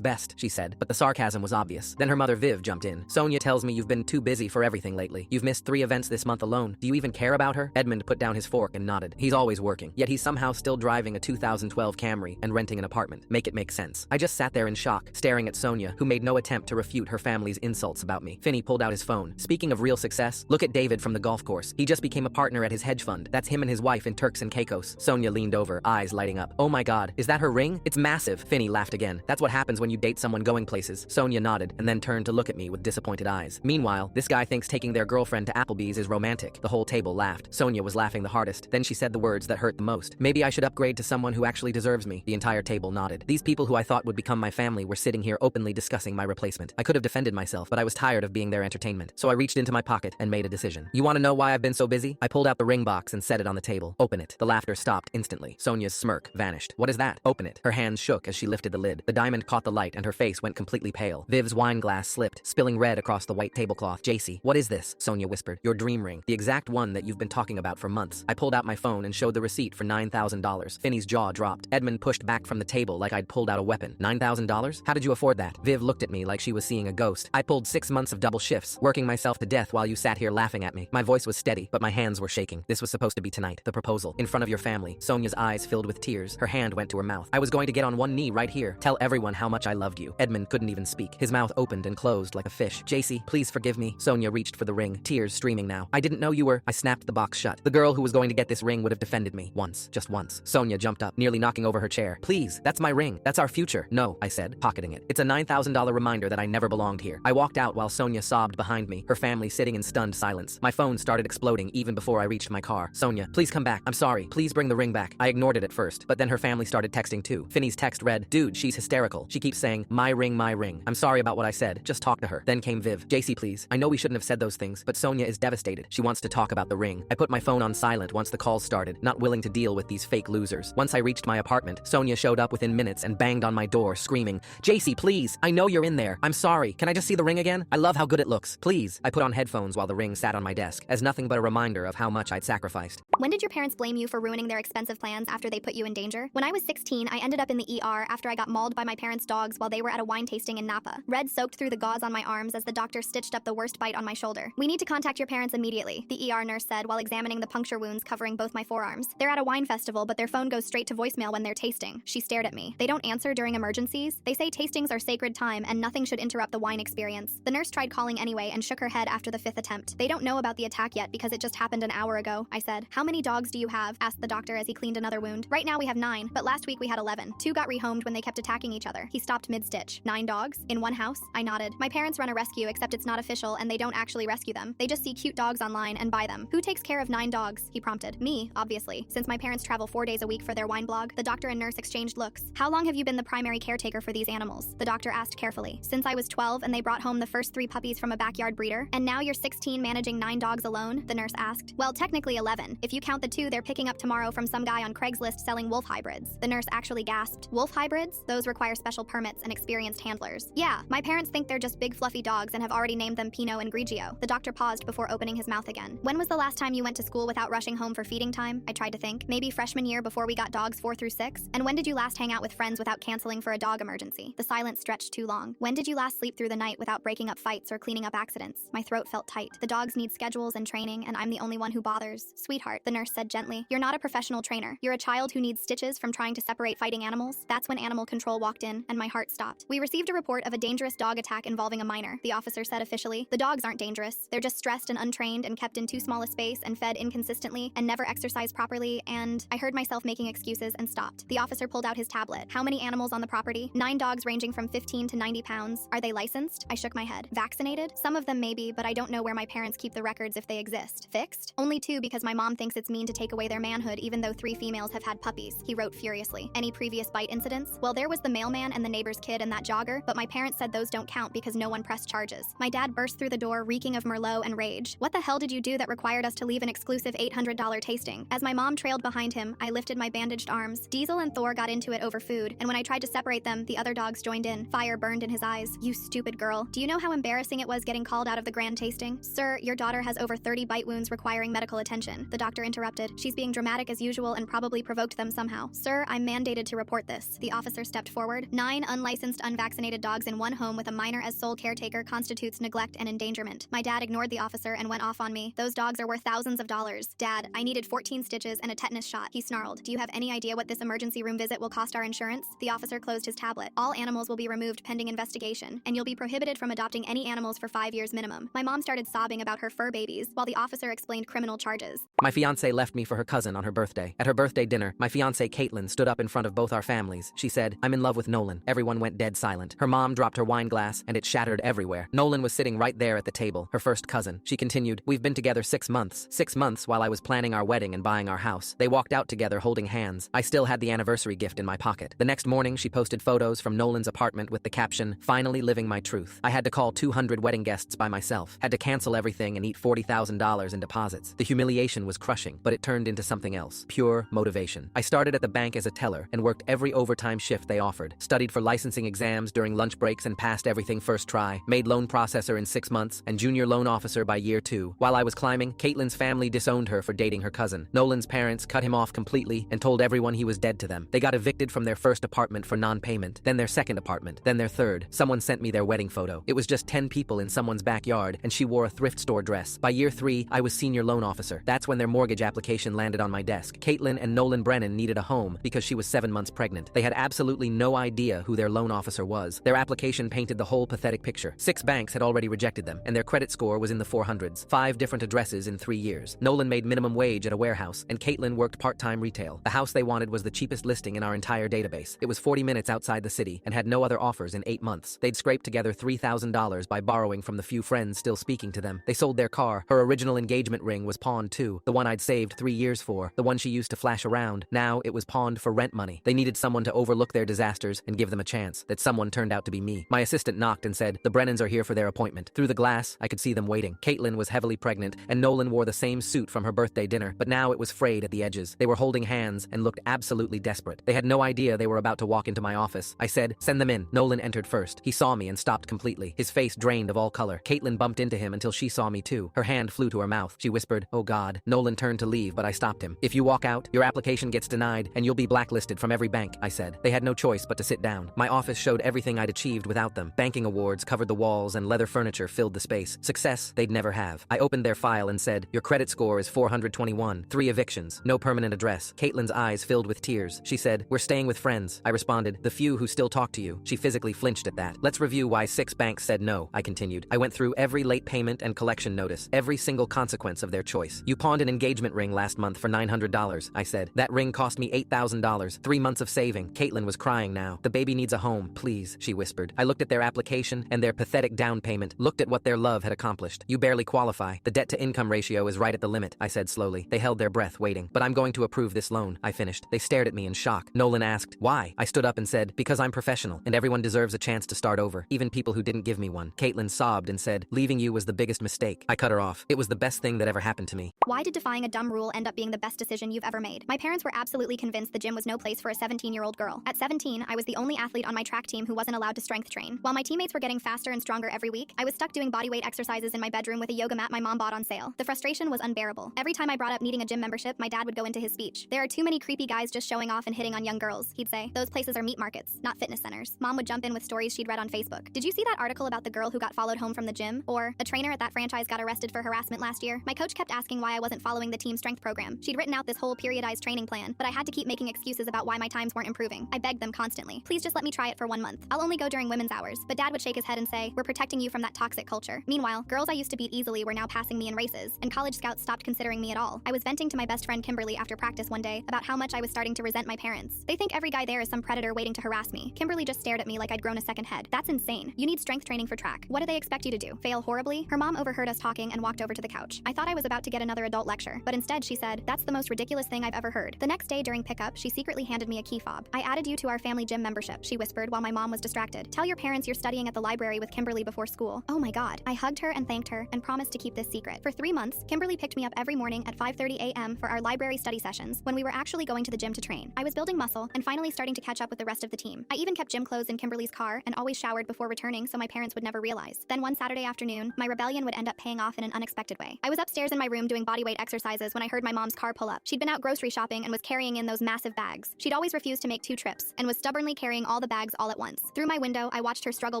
best, she said, but the sarcasm was obvious. Then her mother Viv jumped in. Sonia tells me you've been too busy for everything lately. You've missed 3 events this month alone. Do you even care about her? Edmund put down his fork and nodded. He's always working, yet he's somehow still driving a 2012 Camry and renting an apartment. Make it make sense. I just sat there in shock, staring at Sonia, who made no attempt to refute her family's insults about me. Finney pulled out his phone. Speaking of real success, look at David from the golf course. He just became a partner at his hedge fund. That's him and his wife in Turks and Caicos. Sonia leaned over, eyes lighting up. Oh my god, is that her ring? It's massive. Finney laughed again. That's what happens when you date someone going places. Sonia nodded and then turned to look at me with disappointed eyes. Meanwhile, this guy thinks taking their girlfriend to Applebee's is romantic. The whole table laughed. Sonia was laughing the hardest. Then she said the words that hurt the most. Maybe I should upgrade to someone who actually deserves me. The entire table nodded. These people who I thought would become my family were sitting here openly discussing my replacement. I could have defended myself, but I was tired of being their entertainment. So I reached into my pocket and made a decision. You want to know why I've been so busy? I pulled out the ring box and set it on the table. Open it. The laughter stopped instantly. Sonia's smirk vanished. What is that? Open it. Her hands shook as she lifted the lid. The diamond caught the light and her face went completely pale. Viv's wine glass slipped, spilling red across the white tablecloth. JC, what is this? Sonia whispered. Your dream ring. The exact one that you've been talking about for months. I pulled out my phone and showed the receipt for $9,000. Finney's jaw dropped. Edmund pushed back from the table like I'd pulled out a weapon. $9,000? How did you afford that? Viv looked at me like she was seeing a ghost. I pulled 6 months of double shifts, working myself to death while you sat here laughing at me. My voice was steady, but my hands were shaking. This was supposed to be tonight. The proposal. In front of your family. Sonia's eyes filled with tears. Her hand went to her mouth. I was going to get on one knee right here. Tell everyone how much I loved you. Edmund couldn't even speak. His mouth opened and closed like a fish. JC, please forgive me. Sonia reached for the ring, tears streaming now. I didn't know you were. I snapped the box shut. The girl who was going to get this ring would have defended me. Once. Just once. Sonia jumped up, nearly knocking over her chair. Please, that's my ring. That's our future. No, I said, pocketing it. It's a $9,000 reminder that I never belonged here. I walked out while Sonia sobbed behind me, her family sitting in stunned silence. My phone started exploding even before I reached my car. Sonia, please come back. I'm sorry. Please bring the ring back. I ignored it at first, but then her family started texting too. Finney's text read, dude, she's hysterical. She keeps saying, my ring, my ring. I'm sorry about what I said. Just talk to her. Then came Viv. JC, please. I know we shouldn't have said those things, but Sonia is devastated. She wants to talk about the ring. I put my phone on silent once the calls started, not willing to deal with these fake losers. Once I reached my apartment, Sonia showed up within minutes and banged on my door, screaming, JC, please. I know you're in there. I'm sorry. Can I just see the ring again? I love how good it looks. Please. I put on headphones while the ring sat on my desk, as nothing but a reminder of how much I'd sacrificed. When did your parents blame you for ruining their expensive plans after they put you in danger? When I was 16, I ended up in the ER after I got mauled by my parents' dogs while they were at a wine tasting in Napa. Red soaked through the gauze on my arms as the doctor stitched up the worst bite on my shoulder. We need to contact your parents immediately, the ER nurse said while examining the puncture wounds covering both my forearms. They're at a wine festival, but their phone goes straight to voicemail when they're tasting. She stared at me. They don't answer during emergencies. They say tastings are sacred time and nothing should interrupt the wine experience. The nurse tried calling anyway and shook her head after the 5th attempt. They don't know about the attack yet because it just happened an hour ago, I said. How many dogs do you have? Asked the doctor as he cleaned another wound. Right now we have 9, but last week we had 11. 2 got rehomed when they kept attacking each other. He stopped mid unvaccinated Stitch. 9 dogs? In one house? I nodded. My parents run a rescue, except it's not official and they don't actually rescue them. They just see cute dogs online and buy them. Who takes care of 9 dogs? He prompted. Me, obviously. Since my parents travel 4 days a week for their wine blog, the doctor and nurse exchanged looks. How long have you been the primary caretaker for these animals? The doctor asked carefully. Since I was 12 and they brought home the first 3 puppies from a backyard breeder. And now you're 16 managing 9 dogs alone? The nurse asked. Well, technically 11. If you count the 2 they're picking up tomorrow from some guy on Craigslist selling wolf hybrids. The nurse actually gasped. Wolf hybrids? Those require special permits and experienced handlers. Yeah, my parents think they're just big fluffy dogs and have already named them Pinot and Grigio. The doctor paused before opening his mouth again. When was the last time you went to school without rushing home for feeding time? I tried to think. Maybe freshman year before we got dogs 4 through 6? And when did you last hang out with friends without canceling for a dog emergency? The silence stretched too long. When did you last sleep through the night without breaking up fights or cleaning up accidents? My throat felt tight. The dogs need schedules and training, and I'm the only one who bothers. Sweetheart, the nurse said gently, you're not a professional trainer. You're a child who needs stitches from trying to separate fighting animals. That's when animal control walked in, and my heart stopped. We received a report of a dangerous dog attack involving a minor, the officer said officially. The dogs aren't dangerous. They're just stressed and untrained and kept in too small a space and fed inconsistently and never exercised properly, and I heard myself making excuses and stopped. The officer pulled out his tablet. How many animals on the property? 9 dogs ranging from 15 to 90 pounds. Are they licensed? I shook my head. Vaccinated? Some of them maybe, but I don't know where my parents keep the records if they exist. Fixed? Only 2 because my mom thinks it's mean to take away their manhood even though 3 females have had puppies, he wrote furiously. Any previous bite incidents? Well, there was the mailman and the neighbor's kid and that jogger, but my parents said those don't count because no one pressed charges. My dad burst through the door reeking of Merlot and rage. What the hell did you do that required us to leave an exclusive $800 tasting? As my mom trailed behind him, I lifted my bandaged arms. Diesel and Thor got into it over food, and when I tried to separate them, the other dogs joined in. Fire burned in his eyes. You stupid girl. Do you know how embarrassing it was getting called out of the grand tasting? Sir, your daughter has over 30 bite wounds requiring medical attention. The doctor interrupted. She's being dramatic as usual and probably provoked them somehow. Sir, I'm mandated to report this. The officer stepped forward. 9 unlicensed, unvaccinated dogs in one home with a minor as sole caretaker constitutes neglect and endangerment. My dad ignored the officer and went off on me. Those dogs are worth thousands of dollars. Dad, I needed 14 stitches and a tetanus shot. He snarled. Do you have any idea what this emergency room visit will cost our insurance? The officer closed his tablet. All animals will be removed pending investigation, and you'll be prohibited from adopting any animals for 5 years minimum. My mom started sobbing about her fur babies, while the officer explained criminal charges. My fiancée left me for her cousin on her birthday. At her birthday dinner, my fiancée Caitlin stood up in front of both our families. She said, I'm in love with Nolan. Everyone went dead silent. Her mom dropped her wine glass, and it shattered everywhere. Nolan was sitting right there at the table, her first cousin. She continued, we've been together 6 months. 6 months while I was planning our wedding and buying our house. They walked out together holding hands. I still had the anniversary gift in my pocket. The next morning, she posted photos from Nolan's apartment with the caption, finally living my truth. I had to call 200 wedding guests by myself, had to cancel everything and eat $40,000 in deposits. The humiliation was crushing, but it turned into something else. Pure motivation. I started at the bank as a teller and worked every overtime shift they offered. Studied for licensing exams during lunch breaks and passed everything first try. Made loan processor in 6 months and junior loan officer by year 2. While I was climbing, Caitlin's family disowned her for dating her cousin. Nolan's parents cut him off completely and told everyone he was dead to them. They got evicted from their first apartment for non-payment, then their second apartment, then their third. Someone sent me their wedding photo. It was just 10 people in someone's backyard, and she wore a thrift store dress. By year 3, I was senior loan officer. That's when their mortgage application landed on my desk. Caitlin and Nolan Brennan needed a home because she was 7 months pregnant. They had absolutely no idea who their loan officer was. Their application painted the whole pathetic picture. 6 banks had already rejected them, and their credit score was in the 400s. 5 different addresses in 3 years. Nolan made minimum wage at a warehouse, and Caitlin worked part-time retail. The house they wanted was the cheapest listing in our entire database. It was 40 minutes outside the city and had no other offers in 8 months. They'd scraped together $3,000 by borrowing from the few friends still speaking to them. They sold their car. Her original engagement ring was pawned too, the one I'd saved 3 years for, the one she used to flash around. Now it was pawned for rent money. They needed someone to overlook their disasters and give them a chance. That someone turned out to be me. My assistant knocked and said, the Brennans are here for their appointment. Through the glass, I could see them waiting. Caitlin was heavily pregnant, and Nolan wore the same suit from her birthday dinner, but now it was frayed at the edges. They were holding hands and looked absolutely desperate. They had no idea they were about to walk into my office. I said, send them in. Nolan entered first. He saw me and stopped completely. His face drained of all color. Caitlin bumped into him until she saw me too. Her hand flew to her mouth. She whispered, oh God. Nolan turned to leave, but I stopped him. If you walk out, your application gets denied and you'll be blacklisted from every bank, I said. They had no choice but to sit down. My office showed everything I'd achieved without them. Banking awards covered the walls and leather furniture filled the space. Success they'd never have. I opened their file and said, your credit score is 421. 3 evictions. No permanent address. Caitlin's eyes filled with tears. She said, we're staying with friends. I responded, the few who still talk to you. She physically flinched at that. Let's review why 6 banks said no, I continued. I went through every late payment and collection notice, every single consequence of their choice. You pawned an engagement ring last month for $900, I said. That ring cost me $8,000. 3 months of saving. Caitlin was crying now. The baby needs a home. home, please, she whispered. I looked at their application and their pathetic down payment, looked at what their love had accomplished. You barely qualify. The debt-to-income ratio is right at the limit, I said slowly. They held their breath, waiting. But I'm going to approve this loan, I finished. They stared at me in shock. Nolan asked, why? I stood up and said, because I'm professional, and everyone deserves a chance to start over, even people who didn't give me one. Caitlin sobbed and said, leaving you was the biggest mistake. I cut her off. It was the best thing that ever happened to me. Why did defying a dumb rule end up being the best decision you've ever made? My parents were absolutely convinced the gym was no place for a 17-year-old girl. At 17, I was the only athlete on my track team who wasn't allowed to strength train. While my teammates were getting faster and stronger every week, I was stuck doing bodyweight exercises in my bedroom with a yoga mat my mom bought on sale. The frustration was unbearable. Every time I brought up needing a gym membership, my dad would go into his speech. There are too many creepy guys just showing off and hitting on young girls, he'd say. Those places are meat markets, not fitness centers. Mom would jump in with stories she'd read on Facebook. Did you see that article about the girl who got followed home from the gym? Or a trainer at that franchise got arrested for harassment last year? My coach kept asking why I wasn't following the team strength program. She'd written out this whole periodized training plan, but I had to keep making excuses about why my times weren't improving. I begged them constantly. Please just let me try it for 1 month. I'll only go during women's hours. But dad would shake his head and say, we're protecting you from that toxic culture. Meanwhile, girls I used to beat easily were now passing me in races, and college scouts stopped considering me at all. I was venting to my best friend Kimberly after practice one day about how much I was starting to resent my parents. They think every guy there is some predator waiting to harass me. Kimberly just stared at me like I'd grown a second head. That's insane. You need strength training for track. What do they expect you to do? Fail horribly? Her mom overheard us talking and walked over to the couch. I thought I was about to get another adult lecture, but instead she said, that's the most ridiculous thing I've ever heard. The next day during pickup, she secretly handed me a key fob. I added you to our family gym membership, she whispered while my mom was distracted. Tell your parents you're studying at the library with Kimberly before school. Oh my god. I hugged her and thanked her and promised to keep this secret. For 3 months, Kimberly picked me up every morning at 5:30 a.m. for our library study sessions when we were actually going to the gym to train. I was building muscle and finally starting to catch up with the rest of the team. I even kept gym clothes in Kimberly's car and always showered before returning so my parents would never realize. Then one Saturday afternoon, my rebellion would end up paying off in an unexpected way. I was upstairs in my room doing bodyweight exercises when I heard my mom's car pull up. She'd been out grocery shopping and was carrying in those massive bags. She'd always refused to make 2 trips and was stubbornly carrying all the bags all at once. Through my window, I watched her struggle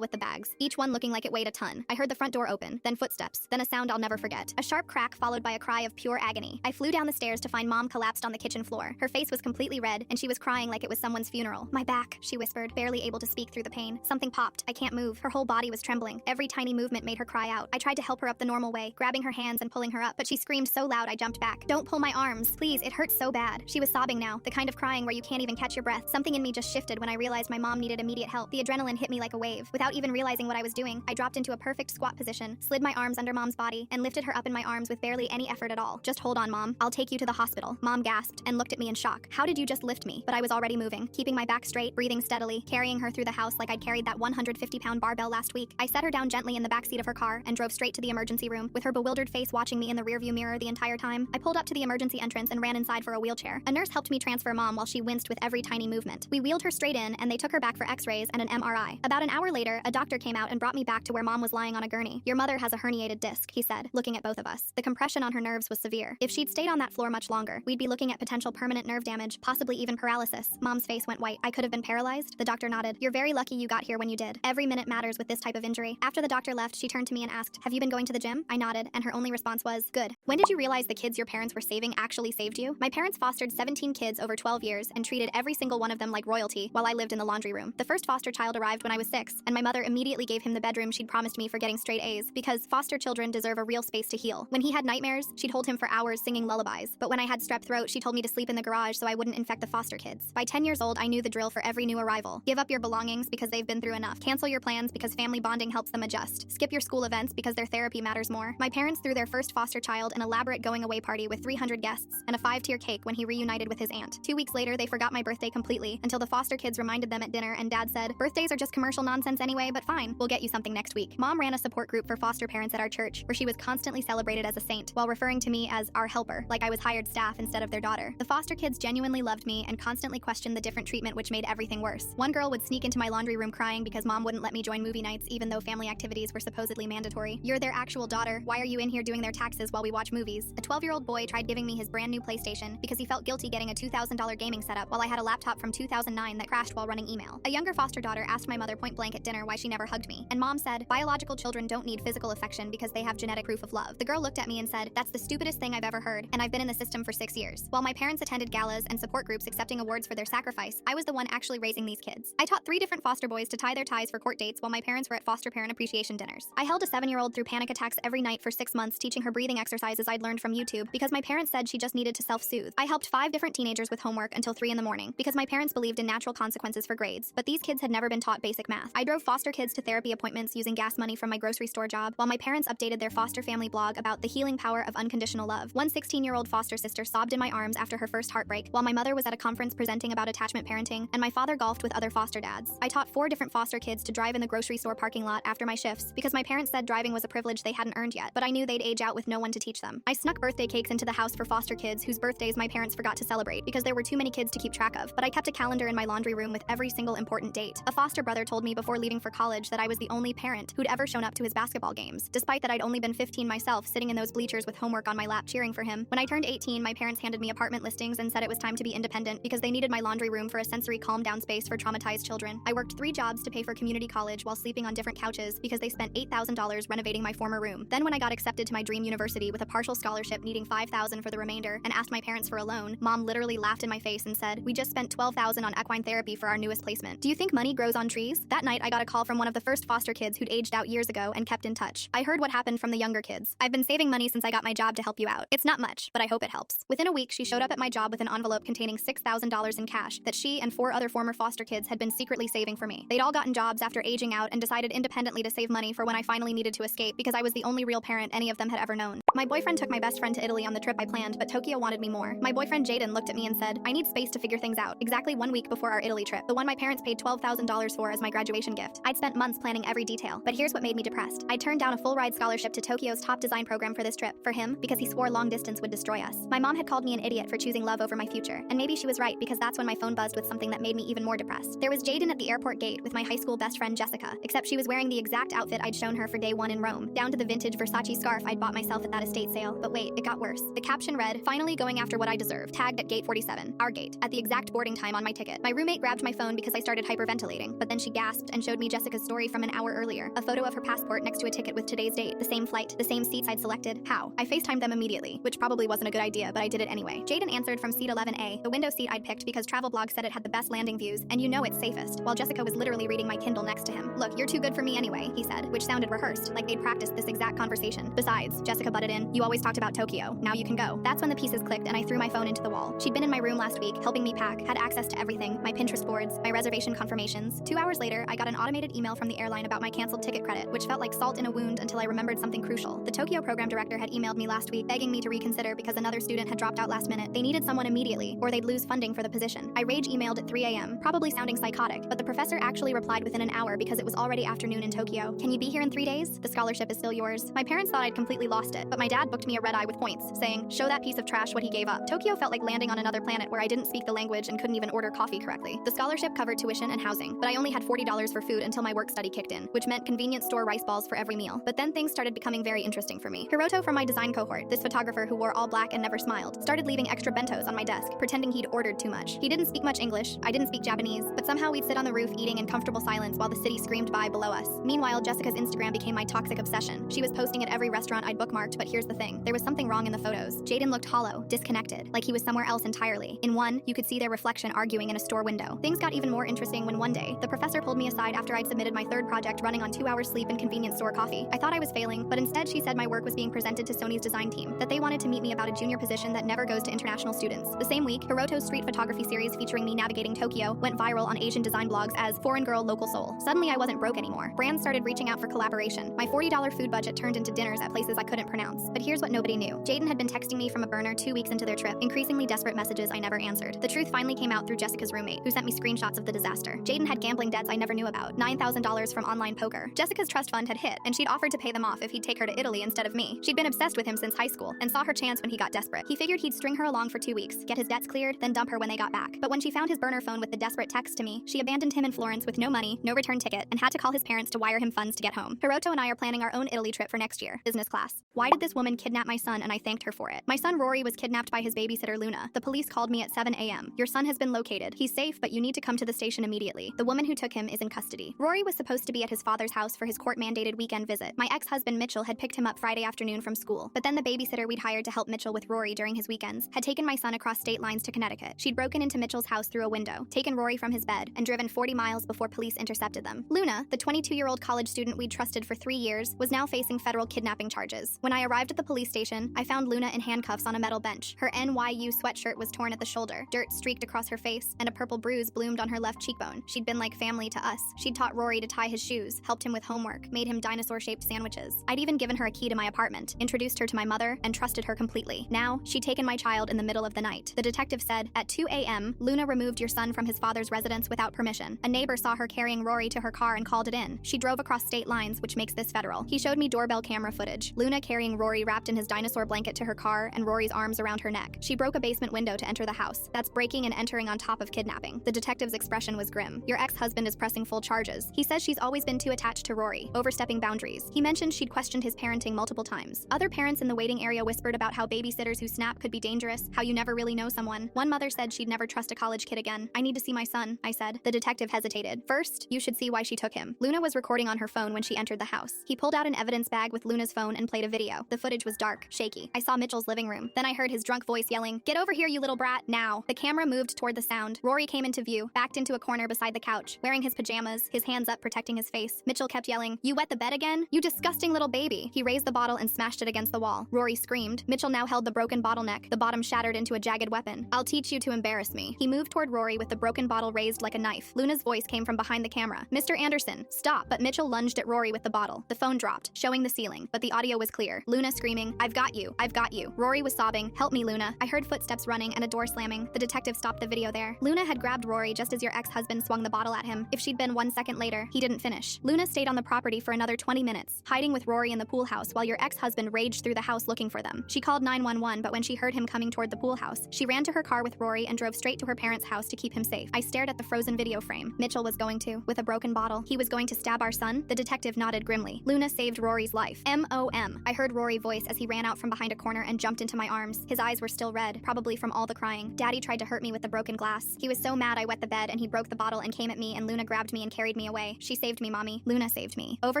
with the bags, each one looking like it weighed a ton. I heard the front door open, then footsteps, then a sound I'll never forget. A sharp crack followed by a cry of pure agony. I flew down the stairs to find Mom collapsed on the kitchen floor. Her face was completely red, and she was crying like it was someone's funeral. My back, she whispered, barely able to speak through the pain. Something popped. I can't move. Her whole body was trembling. Every tiny movement made her cry out. I tried to help her up the normal way, grabbing her hands and pulling her up, but she screamed so loud I jumped back. Don't pull my arms. Please, it hurts so bad. She was sobbing now, the kind of crying where you can't even catch your breath. Something in me just shifted when I realized my mom needed immediate help. The adrenaline hit me like a wave. Without even realizing what I was doing, I dropped into a perfect squat position, slid my arms under Mom's body, and lifted her up in my arms with barely any effort at all. Just hold on, Mom. I'll take you to the hospital. Mom gasped and looked at me in shock. How did you just lift me? But I was already moving, keeping my back straight, breathing steadily, carrying her through the house like I'd carried that 150-pound barbell last week. I set her down gently in the backseat of her car and drove straight to the emergency room, with her bewildered face watching me in the rearview mirror the entire time. I pulled up to the emergency entrance and ran inside for a wheelchair. A nurse helped me transfer Mom while she winced with every tiny movement. We wheeled her straight in, and they took her back for x-rays and an MRI. About an hour later, a doctor came out and brought me back to where Mom was lying on a gurney. Your mother has a herniated disc, he said, looking at both of us. The compression on her nerves was severe. If she'd stayed on that floor much longer, we'd be looking at potential permanent nerve damage, possibly even paralysis. Mom's face went white. I could have been paralyzed? The doctor nodded. You're very lucky you got here when you did. Every minute matters with this type of injury. After the doctor left, she turned to me and asked, have you been going to the gym? I nodded, and her only response was, good. When did you realize the kids your parents were saving actually saved you? My parents fostered 17 kids over 12 years and treated every single one of them like royalty while I lived in the laundry room. The first foster child arrived when I was 6, and my mother immediately gave him the bedroom she'd promised me for getting straight A's, because foster children deserve a real space to heal. When he had nightmares, she'd hold him for hours singing lullabies. But when I had strep throat, she told me to sleep in the garage so I wouldn't infect the foster kids. By 10 years old, I knew the drill for every new arrival. Give up your belongings because they've been through enough. Cancel your plans because family bonding helps them adjust. Skip your school events because their therapy matters more. My parents threw their first foster child an elaborate going-away party with 300 guests and a 5-tier cake when he reunited with his aunt. 2 weeks later, they forgot my birthday completely until the foster kids reminded them at dinner, and Dad said, birthdays are just commercial nonsense anyway, but fine, we'll get you something next week. Mom ran a support group for foster parents at our church, where she was constantly celebrated as a saint, while referring to me as our helper, like I was hired staff instead of their daughter. The foster kids genuinely loved me and constantly questioned the different treatment, which made everything worse. One girl would sneak into my laundry room crying because Mom wouldn't let me join movie nights even though family activities were supposedly mandatory. You're their actual daughter. Why are you in here doing their taxes while we watch movies? A 12-year-old boy tried giving me his brand new PlayStation because he felt guilty getting a $2,000 gaming setup while I had a laptop from 2009 that crashed while running email. A younger foster daughter asked my mother point blank at dinner why she never hugged me, and Mom said, biological children don't need physical affection because they have genetic proof of love. The girl looked at me and said, that's the stupidest thing I've ever heard, and I've been in the system for 6 years. While my parents attended galas and support groups accepting awards for their sacrifice, I was the one actually raising these kids. I taught 3 different foster boys to tie their ties for court dates while my parents were at foster parent appreciation dinners. I held a 7-year-old through panic attacks every night for 6 months, teaching her breathing exercises I'd learned from YouTube because my parents said she just needed to self-soothe. I helped 5 different teenagers with homework until 3 in the morning because my parents believed in natural consequences for grades, but but these kids had never been taught basic math. I drove foster kids to therapy appointments using gas money from my grocery store job, while my parents updated their foster family blog about the healing power of unconditional love. One 16-year-old foster sister sobbed in my arms after her first heartbreak, while my mother was at a conference presenting about attachment parenting, and my father golfed with other foster dads. I taught 4 different foster kids to drive in the grocery store parking lot after my shifts because my parents said driving was a privilege they hadn't earned yet, but I knew they'd age out with no one to teach them. I snuck birthday cakes into the house for foster kids whose birthdays my parents forgot to celebrate because there were too many kids to keep track of, but I kept a calendar in my laundry room with every single important date. A foster brother told me before leaving for college that I was the only parent who'd ever shown up to his basketball games, despite that I'd only been 15 myself, sitting in those bleachers with homework on my lap cheering for him. When I turned 18, my parents handed me apartment listings and said it was time to be independent because they needed my laundry room for a sensory calm down space for traumatized children. I worked 3 jobs to pay for community college while sleeping on different couches because they spent $8,000 renovating my former room. Then when I got accepted to my dream university with a partial scholarship needing $5,000 for the remainder and asked my parents for a loan, Mom literally laughed in my face and said, "We just spent $12,000 on equine therapy for our newest placement. Do you think money grows on trees?" That night, I got a call from one of the first foster kids who'd aged out years ago and kept in touch. I heard what happened from the younger kids. "I've been saving money since I got my job to help you out. It's not much, but I hope it helps." Within a week, she showed up at my job with an envelope containing $6,000 in cash that she and 4 other former foster kids had been secretly saving for me. They'd all gotten jobs after aging out and decided independently to save money for when I finally needed to escape because I was the only real parent any of them had ever known. My boyfriend took my best friend to Italy on the trip I planned, but Tokyo wanted me more. My boyfriend Jaden looked at me and said, "I need space to figure things out." Exactly 1 week before our Italy trip, the one my parents paid $12,000 for as my graduation gift. I'd spent months planning every detail, but here's what made me depressed. I turned down a full-ride scholarship to Tokyo's top design program for this trip, for him, because he swore long distance would destroy us. My mom had called me an idiot for choosing love over my future, and maybe she was right because that's when my phone buzzed with something that made me even more depressed. There was Jaden at the airport gate with my high school best friend Jessica, except she was wearing the exact outfit I'd shown her for day 1 in Rome, down to the vintage Versace scarf I'd bought myself at that estate sale. But wait, it got worse. The caption read, "Finally going after what I deserve, tagged at gate 47, our gate," at the exact boarding time on my ticket. My roommate grabbed my phone because I started hyperventilating, but then she gasped and showed me Jessica's story from an hour earlier, a photo of her passport next to a ticket with today's date, the same flight, the same seats I'd selected. How? I FaceTimed them immediately, which probably wasn't a good idea, but I did it anyway. Jaden answered from seat 11A, the window seat I'd picked because Travelblog said it had the best landing views, and you know it's safest, while Jessica was literally reading my Kindle next to him. "Look, you're too good for me anyway," he said, which sounded rehearsed, like they'd practiced this exact conversation. "Besides," Jessica butted in, "you always talked about Tokyo. Now you can go." That's when the pieces clicked and I threw my phone into the wall. She'd been in my room last week, helping me pack, had access to everything, my Pinterest boards, my reservation confirmations. 2 hours later, I got an automated email from the airline about my canceled ticket credit, which felt like salt in a wound until I remembered something crucial. The Tokyo program director had emailed me last week begging me to reconsider because another student had dropped out last minute. They needed someone immediately, or they'd lose funding for the position. I rage emailed at 3 a.m., probably sounding psychotic, but the professor actually replied within an hour because it was already afternoon in Tokyo. "Can you be here in 3 days? The scholarship is still yours." My parents thought I'd completely lost it, but my dad booked me a red eye with points, saying, "Show that piece of trash what he gave up." Tokyo felt like landing on another planet where I didn't speak the language and couldn't even order coffee correctly. The scholarship covered tuition and housing, but I only had $40 for food until my work study kicked in, which meant convenience store rice balls for every meal. But then things started becoming very interesting for me. Hiroto from my design cohort, this photographer who wore all black and never smiled, started leaving extra bentos on my desk, pretending he'd ordered too much. He didn't speak much English, I didn't speak Japanese, but somehow we'd sit on the roof eating in comfortable silence while the city screamed by below us. Meanwhile, Jessica's Instagram became my toxic obsession. She was posting at every restaurant I'd bookmarked, but here's the thing. There was something wrong in the photos. Jaden looked hollow, disconnected, like he was somewhere else entirely. In one, you could see their reflection arguing in a store window. Things got even more interesting when one day, the professor pulled me aside after I'd submitted my 3rd project running on 2 hours sleep and convenience store coffee. I thought I was failing, but instead she said my work was being presented to Sony's design team, that they wanted to meet me about a junior position that never goes to international students. The same week, Hiroto's street photography series featuring me navigating Tokyo went viral on Asian design blogs as "Foreign Girl Local Soul." Suddenly I wasn't broke anymore. Brands started reaching out for collaboration. My $40 food budget turned into dinners at places I couldn't pronounce. But here's what nobody knew. Jaden had been texting me from a burner 2 weeks into their trip, increasingly desperate messages I never answered. The truth finally came out through Jessica's roommate, who sent me screenshots of the disaster. Jaden had gambling debts I never knew about, $9,000 from online poker. Jessica's trust fund had hit, and she'd offered to pay them off if he'd take her to Italy instead of me. She'd been obsessed with him since high school, and saw her chance when he got desperate. He figured he'd string her along for 2 weeks, get his debts cleared, then dump her when they got back. But when she found his burner phone with the desperate text to me, she abandoned him in Florence with no money, no return ticket, and had to call his parents to wire him funds to get home. Hiroto and I are planning our own Italy trip for next year, business class. Why did this woman kidnap my son and I thanked her for it? My son Rory was kidnapped by his babysitter Luna. The police called me at 7 a.m. "Your son has been located. He's safe, but you need to come to the station immediately. The woman who took him is in custody." Rory was supposed to be at his father's house for his court-mandated weekend visit. My ex-husband Mitchell had picked him up Friday afternoon from school, but then the babysitter we'd hired to help Mitchell with Rory during his weekends had taken my son across state lines to Connecticut. She'd broken into Mitchell's house through a window, taken Rory from his bed, and driven 40 miles before police intercepted them. Luna, the 22-year-old college student we'd trusted for 3 years, was now facing federal kidnapping charges. When I arrived Arrived at the police station, I found Luna in handcuffs on a metal bench. Her NYU sweatshirt was torn at the shoulder, dirt streaked across her face, and a purple bruise bloomed on her left cheekbone. She'd been like family to us. She'd taught Rory to tie his shoes, helped him with homework, made him dinosaur-shaped sandwiches. I'd even given her a key to my apartment, introduced her to my mother, and trusted her completely. Now, she'd taken my child in the middle of the night. The detective said, at 2 a.m., Luna removed your son from his father's residence without permission. A neighbor saw her carrying Rory to her car and called it in. She drove across state lines, which makes this federal. He showed me doorbell camera footage. Luna carrying Rory wrapped in his dinosaur blanket to her car and Rory's arms around her neck. She broke a basement window to enter the house. That's breaking and entering on top of kidnapping. The detective's expression was grim. Your ex-husband is pressing full charges. He says she's always been too attached to Rory, overstepping boundaries. He mentioned she'd questioned his parenting multiple times. Other parents in the waiting area whispered about how babysitters who snap could be dangerous, how you never really know someone. One mother said she'd never trust a college kid again. I need to see my son, I said. The detective hesitated. First, you should see why she took him. Luna was recording on her phone when she entered the house. He pulled out an evidence bag with Luna's phone and played a video. The footage was dark, shaky. I saw Mitchell's living room. Then I heard his drunk voice yelling, "Get over here, you little brat, now." The camera moved toward the sound. Rory came into view, backed into a corner beside the couch, wearing his pajamas, his hands up protecting his face. Mitchell kept yelling, "You wet the bed again? You disgusting little baby." He raised the bottle and smashed it against the wall. Rory screamed. Mitchell now held the broken bottleneck, the bottom shattered into a jagged weapon. "I'll teach you to embarrass me." He moved toward Rory with the broken bottle raised like a knife. Luna's voice came from behind the camera. "Mr. Anderson, stop." But Mitchell lunged at Rory with the bottle. The phone dropped, showing the ceiling, but the audio was clear. Luna screaming, "I've got you, I've got you." Rory was sobbing, "Help me, Luna." I heard footsteps running and a door slamming. The detective stopped the video there. Luna had grabbed Rory just as your ex-husband swung the bottle at him. If she'd been 1 second later, he didn't finish. Luna stayed on the property for another 20 minutes, hiding with Rory in the pool house while your ex-husband raged through the house looking for them. She called 911, but when she heard him coming toward the pool house, she ran to her car with Rory and drove straight to her parents' house to keep him safe. I stared at the frozen video frame. Mitchell was going to, with a broken bottle. He was going to stab our son? The detective nodded grimly. Luna saved Rory's life. M.O.M. I heard Rory voice as he ran out from behind a corner and jumped into my arms. His eyes were still red, probably from all the crying. Daddy tried to hurt me with the broken glass. He was so mad I wet the bed and he broke the bottle and came at me and Luna grabbed me and carried me away. She saved me, Mommy. Luna saved me. Over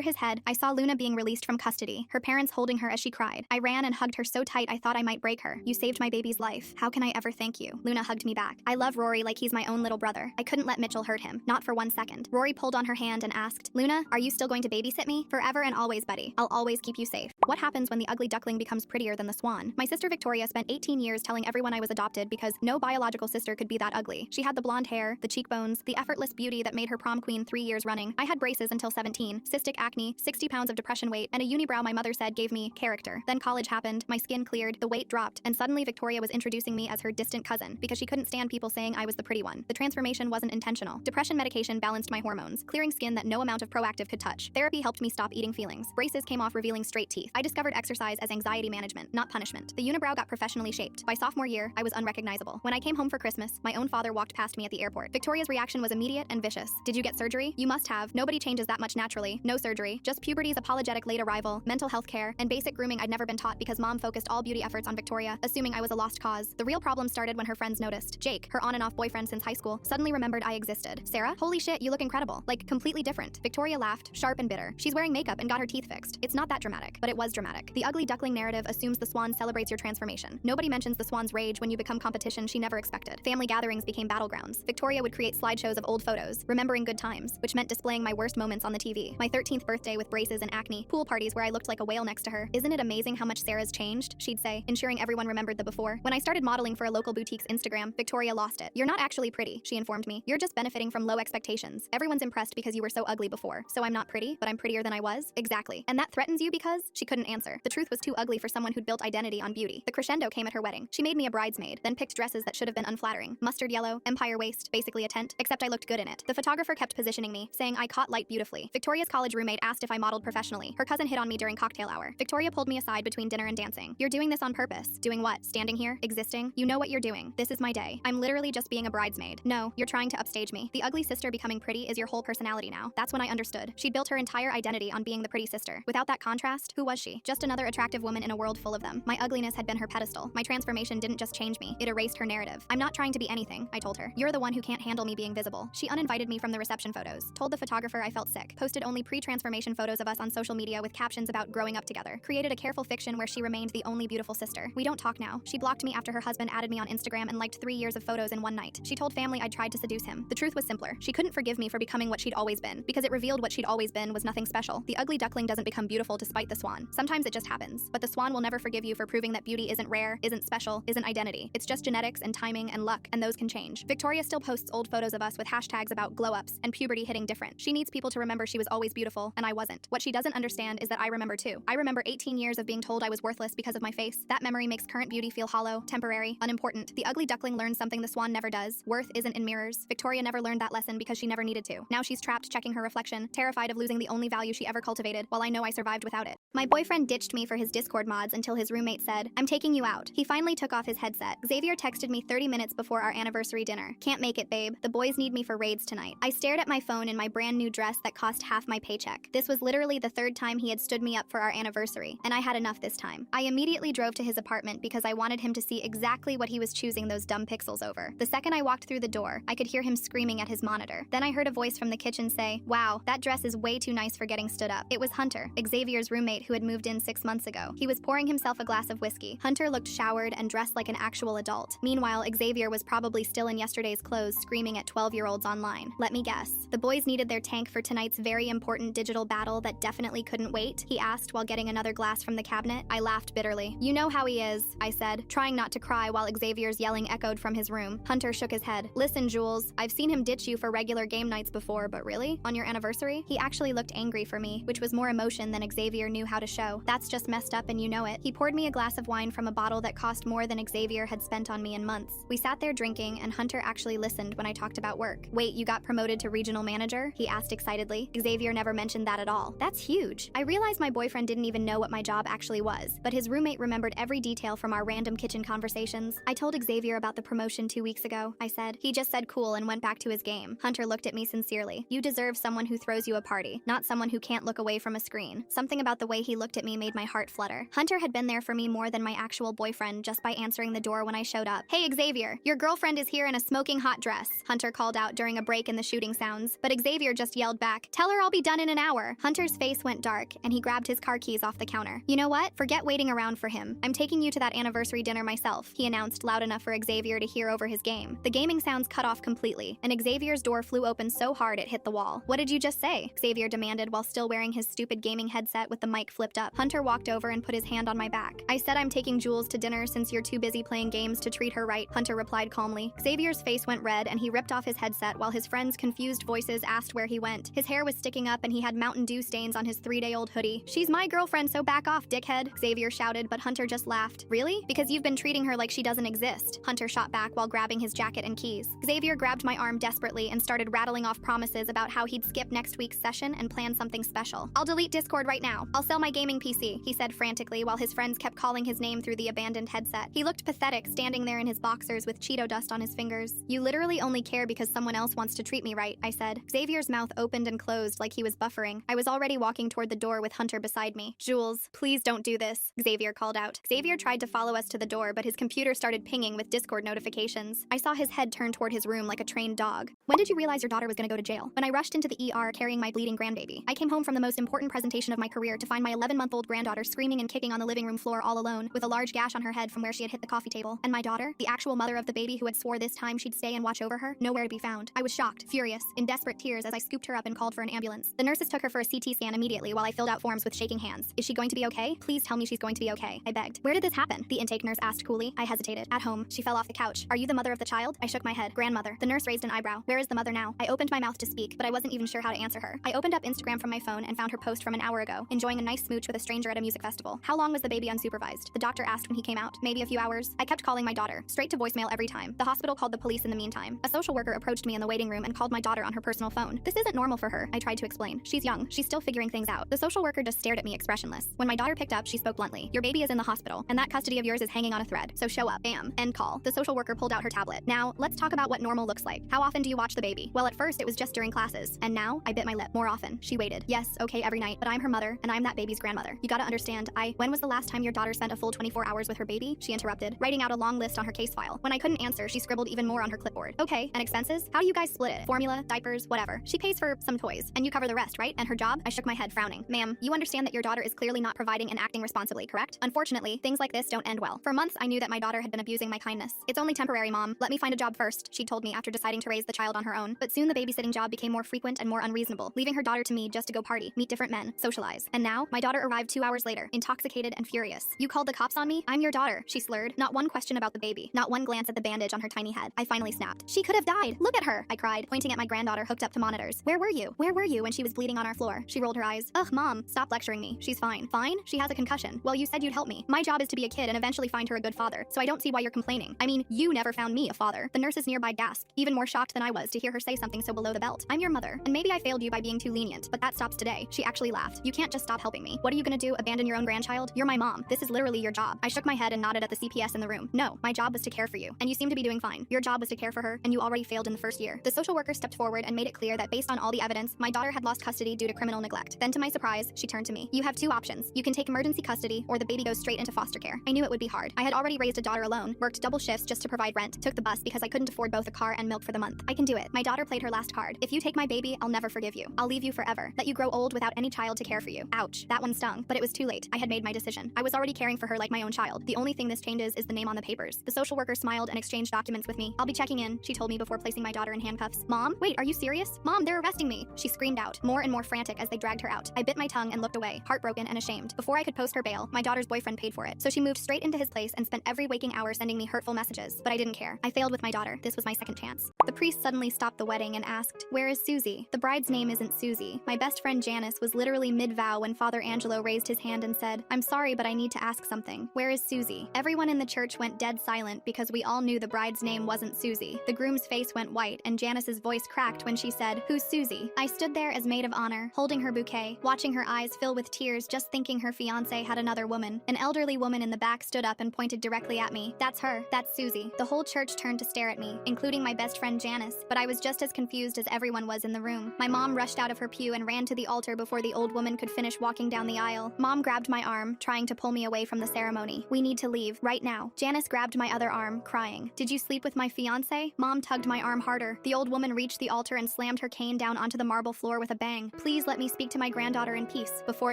his head, I saw Luna being released from custody, her parents holding her as she cried. I ran and hugged her so tight I thought I might break her. "You saved my baby's life. How can I ever thank you?" Luna hugged me back. "I love Rory like he's my own little brother. I couldn't let Mitchell hurt him, not for 1 second." Rory pulled on her hand and asked, "Luna, are you still going to babysit me?" "Forever and always, buddy. I'll always keep you safe." What happens when the ugly duckling becomes prettier than the swan? My sister Victoria spent 18 years telling everyone I was adopted because no biological sister could be that ugly. She had the blonde hair, the cheekbones, the effortless beauty that made her prom queen 3 years running. I had braces until 17, cystic acne, 60 pounds of depression weight, and a unibrow my mother said gave me character. Then college happened, my skin cleared, the weight dropped, and suddenly Victoria was introducing me as her distant cousin because she couldn't stand people saying I was the pretty one. The transformation wasn't intentional. Depression medication balanced my hormones, clearing skin that no amount of Proactive could touch. Therapy helped me stop eating feelings. Braces came off revealing straight teeth. I discovered exercise as anxiety management, not punishment. The unibrow got professionally shaped. By sophomore year, I was unrecognizable. When I came home for Christmas, my own father walked past me at the airport. Victoria's reaction was immediate and vicious. "Did you get surgery?" "You must have. Nobody changes that much naturally." "No surgery. Just puberty's apologetic late arrival, mental health care, and basic grooming I'd never been taught because mom focused all beauty efforts on Victoria, assuming I was a lost cause. The real problem started when her friends noticed. Jake, her on and off boyfriend since high school, suddenly remembered I existed. "Sarah, holy shit, you look incredible. Like, completely different." Victoria laughed, sharp and bitter. "She's wearing makeup and got her teeth fixed. It's not that dramatic." But it was dramatic. The ugly duckling narrative assumes the swan celebrates your transformation. Nobody mentions the swan's rage when you become competition she never expected. Family gatherings became battlegrounds. Victoria would create slideshows of old photos, remembering good times, which meant displaying my worst moments on the TV. My 13th birthday with braces and acne, pool parties where I looked like a whale next to her. "Isn't it amazing how much Sarah's changed?" she'd say, ensuring everyone remembered the before. When I started modeling for a local boutique's Instagram, Victoria lost it. "You're not actually pretty," she informed me. "You're just benefiting from low expectations. Everyone's impressed because you were so ugly before. So I'm not pretty, but I'm prettier than I was?" "Exactly. And that threatens you because?" She couldn't answer. The truth was too ugly for someone who'd built identity on beauty. The crescendo came at her wedding. She made me a bridesmaid, then picked dresses that should have been unflattering. Mustard yellow, empire waist, basically a tent, except I looked good in it. The photographer kept positioning me, saying I caught light beautifully. Victoria's college roommate asked if I modeled professionally. Her cousin hit on me during cocktail hour. Victoria pulled me aside between dinner and dancing. "You're doing this on purpose." "Doing what? Standing here? Existing? You know what you're doing. This is my day. I'm literally just being a bridesmaid." "No, you're trying to upstage me. The ugly sister becoming pretty is your whole personality now." That's when I understood. She'd built her entire identity on being the pretty sister. Without that contrast, who was she? Just another attractive woman in a world full of them. My ugliness had been her pedestal. My transformation didn't just change me, it erased her narrative. "I'm not trying to be anything," I told her. "You're the one who can't handle me being visible." She uninvited me from the reception photos, told the photographer I felt sick, posted only pre-transformation photos of us on social media with captions about growing up together, created a careful fiction where she remained the only beautiful sister. "We don't talk now." She blocked me after her husband added me on Instagram and liked 3 years of photos in one night. She told family I'd tried to seduce him. The truth was simpler. She couldn't forgive me for becoming what she'd always been, because it revealed what she'd always been was nothing special. The ugly duckling doesn't become beautiful to spite the swan. Sometimes it just just happens. But the swan will never forgive you for proving that beauty isn't rare, isn't special, isn't identity. It's just genetics and timing and luck, and those can change. Victoria still posts old photos of us with hashtags about glow-ups and puberty hitting different. She needs people to remember she was always beautiful, and I wasn't. What she doesn't understand is that I remember too. I remember 18 years of being told I was worthless because of my face. That memory makes current beauty feel hollow, temporary, unimportant. The ugly duckling learns something the swan never does. Worth isn't in mirrors. Victoria never learned that lesson because she never needed to. Now she's trapped checking her reflection, terrified of losing the only value she ever cultivated, while I know I survived without it. My boyfriend ditched me for his Discord mods until his roommate said, "I'm taking you out." He finally took off his headset. Xavier texted me 30 minutes before our anniversary dinner. "Can't make it, babe. The boys need me for raids tonight." I stared at my phone in my brand new dress that cost half my paycheck. This was literally the third time he had stood me up for our anniversary, and I had enough this time. I immediately drove to his apartment because I wanted him to see exactly what he was choosing those dumb pixels over. The second I walked through the door, I could hear him screaming at his monitor. Then I heard a voice from the kitchen say, "Wow, that dress is way too nice for getting stood up." It was Hunter, Xavier's roommate who had moved in 6 months ago. He was pouring himself a glass of whiskey. Hunter looked showered and dressed like an actual adult. Meanwhile, Xavier was probably still in yesterday's clothes screaming at 12-year-olds online. Let me guess. The boys needed their tank for tonight's very important digital battle that definitely couldn't wait? He asked while getting another glass from the cabinet. I laughed bitterly. "You know how he is," I said, trying not to cry while Xavier's yelling echoed from his room. Hunter shook his head. "Listen, Jules, I've seen him ditch you for regular game nights before, but really? On your anniversary?" He actually looked angry for me, which was more emotion than Xavier knew how to show. That's just messed up and you know it. He poured me a glass of wine from a bottle that cost more than Xavier had spent on me in months. We sat there drinking, and Hunter actually listened when I talked about work. "Wait, you got promoted to regional manager?" he asked excitedly. Xavier never mentioned that at all. That's huge. I realized my boyfriend didn't even know what my job actually was, but his roommate remembered every detail from our random kitchen conversations. "I told Xavier about the promotion 2 weeks ago," I said. "He just said cool and went back to his game." Hunter looked at me sincerely. "You deserve someone who throws you a party, not someone who can't look away from a screen." Something about the way he looked at me made my heart flutter. Hunter had been there for me more than my actual boyfriend just by answering the door when I showed up. "Hey Xavier, your girlfriend is here in a smoking hot dress," Hunter called out during a break in the shooting sounds, but Xavier just yelled back, "Tell her I'll be done in an hour." Hunter's face went dark, and he grabbed his car keys off the counter. "You know what? Forget waiting around for him. I'm taking you to that anniversary dinner myself," he announced loud enough for Xavier to hear over his game. The gaming sounds cut off completely, and Xavier's door flew open so hard it hit the wall. "What did you just say?" Xavier demanded while still wearing his stupid gaming headset with the mic flipped up. Hunter walked over and put his hand on my back. "I said I'm taking Jules to dinner since you're too busy playing games to treat her right," Hunter replied calmly. Xavier's face went red and he ripped off his headset while his friends' confused voices asked where he went. His hair was sticking up and he had Mountain Dew stains on his 3-day-old hoodie. "She's my girlfriend, so back off, dickhead," Xavier shouted, but Hunter just laughed. "Really? Because you've been treating her like she doesn't exist," Hunter shot back while grabbing his jacket and keys. Xavier grabbed my arm desperately and started rattling off promises about how he'd skip next week's session and plan something special. "I'll delete Discord right now. I'll sell my gaming PC," he said frantically while his friends kept calling his name through the abandoned headset. He looked pathetic standing there in his boxers with Cheeto dust on his fingers. "You literally only care because someone else wants to treat me right," I said. Xavier's mouth opened and closed like he was buffering. I was already walking toward the door with Hunter beside me. "Jules, please don't do this," Xavier called out. Xavier tried to follow us to the door, but his computer started pinging with Discord notifications. I saw his head turn toward his room like a trained dog. "When did you realize your daughter was gonna go to jail?" "When I rushed into the ER carrying my bleeding grandbaby. I came home from the most important presentation of my career to find my 11-month-old granddaughter screaming and kicking on the living room floor all alone, with a large gash on her head from where she had hit the coffee table. And my daughter, the actual mother of the baby who had swore this time she'd stay and watch over her, nowhere to be found." I was shocked, furious, in desperate tears as I scooped her up and called for an ambulance. The nurses took her for a CT scan immediately while I filled out forms with shaking hands. "Is she going to be okay? Please tell me she's going to be okay," I begged. "Where did this happen?" the intake nurse asked coolly. I hesitated. "At home. She fell off the couch." "Are you the mother of the child?" I shook my head. "Grandmother." The nurse raised an eyebrow. "Where is the mother now?" I opened my mouth to speak, but I wasn't even sure how to answer her. I opened up Instagram from my phone and found her post from an hour ago, enjoying a nice smooch with a stranger at a music festival. "How long was the baby unsupervised?" the doctor asked when he came out. "Maybe a few hours." I kept calling my daughter, straight to voicemail every time. The hospital called the police in the meantime. A social worker approached me in the waiting room and called my daughter on her personal phone. "This isn't normal for her," I tried to explain. "She's young. She's still figuring things out." The social worker just stared at me expressionless. When my daughter picked up, she spoke bluntly. "Your baby is in the hospital, and that custody of yours is hanging on a thread. So show up. Bam. End call." The social worker pulled out her tablet. "Now, let's talk about what normal looks like. How often do you watch the baby?" "Well, at first it was just during classes. And now?" I bit my lip. "More often." She waited. "Yes, okay, every night. But I'm her mother, and I'm that baby's grandmother. You gotta understand, When was the last time your daughter spent a full 24 hours with her baby?" she interrupted, writing out a long list on her case file. When I couldn't answer, she scribbled even more on her clipboard. "Okay, and expenses? How do you guys split it? Formula, diapers, whatever. She pays for some toys, and you cover the rest, right? And her job?" I shook my head, frowning. "Ma'am, you understand that your daughter is clearly not providing and acting responsibly, correct? Unfortunately, things like this don't end well. For months, I knew that my daughter had been abusing my kindness. It's only temporary, Mom. Let me find a job first," she told me after deciding to raise the child on her own. But soon the babysitting job became more frequent and more unreasonable, leaving her daughter to me just to go party, meet different men, socialize. And now, my daughter arrived 2 hours hours later, intoxicated and furious. You called the cops on me? I'm your daughter, she slurred. Not one question about the baby. Not one glance at the bandage on her tiny head. I finally snapped. She could have died. Look at her, I cried, pointing at my granddaughter hooked up to monitors. Where were you? Where were you when she was bleeding on our floor? She rolled her eyes. Ugh, Mom, stop lecturing me. She's fine. Fine? She has a concussion. Well, you said you'd help me. My job is to be a kid and eventually find her a good father, so I don't see why you're complaining. I mean, you never found me a father. The nurses nearby gasped, even more shocked than I was to hear her say something so below the belt. I'm your mother, and maybe I failed you by being too lenient, but that stops today. She actually laughed. You can't just stop helping me. What are you gonna do, abandon your own grandchild? You're my mom. This is literally your job. I shook my head and nodded at the CPS in the room. No, my job was to care for you, and you seem to be doing fine. Your job was to care for her, and you already failed in the first year. The social worker stepped forward and made it clear that based on all the evidence, my daughter had lost custody due to criminal neglect. Then to my surprise, she turned to me. You have two options. You can take emergency custody, or the baby goes straight into foster care. I knew it would be hard. I had already raised a daughter alone, worked double shifts just to provide rent, took the bus because I couldn't afford both a car and milk for the month. I can do it. My daughter played her last card. If you take my baby, I'll never forgive you. I'll leave you forever. Let you grow old without any child to care for you. Ouch. That one stung, but it was too late. I had made my decision. I was already caring for her like my own child. The only thing this changes is the name on the papers. The social worker smiled and exchanged documents with me. I'll be checking in, she told me before placing my daughter in handcuffs. Mom, wait, are you serious? Mom, they're arresting me. She screamed out, more and more frantic as they dragged her out. I bit my tongue and looked away, heartbroken and ashamed. Before I could post her bail, my daughter's boyfriend paid for it. So she moved straight into his place and spent every waking hour sending me hurtful messages. But I didn't care. I failed with my daughter. This was my second chance. The priest suddenly stopped the wedding and asked, "Where is Susie?" The bride's name isn't Susie. My best friend Janice was literally mid-vow when Father Angelo raised his hand and said, "I'm sorry, but I need to ask something. Where is Susie?" Everyone in the church went dead silent because we all knew the bride's name wasn't Susie. The groom's face went white and Janice's voice cracked when she said, "Who's Susie?" I stood there as maid of honor, holding her bouquet, watching her eyes fill with tears just thinking her fiancé had another woman. An elderly woman in the back stood up and pointed directly at me. "That's her. That's Susie." The whole church turned to stare at me, including my best friend Janice, but I was just as confused as everyone was in the room. My mom rushed out of her pew and ran to the altar before the old woman could finish walking down the aisle. Mom grabbed my arm, trying to pull me away from the ceremony. "We need to leave, right now." Janice grabbed my other arm, crying. "Did you sleep with my fiancé?" Mom tugged my arm harder. The old woman reached the altar and slammed her cane down onto the marble floor with a bang. "Please let me speak to my granddaughter in peace, before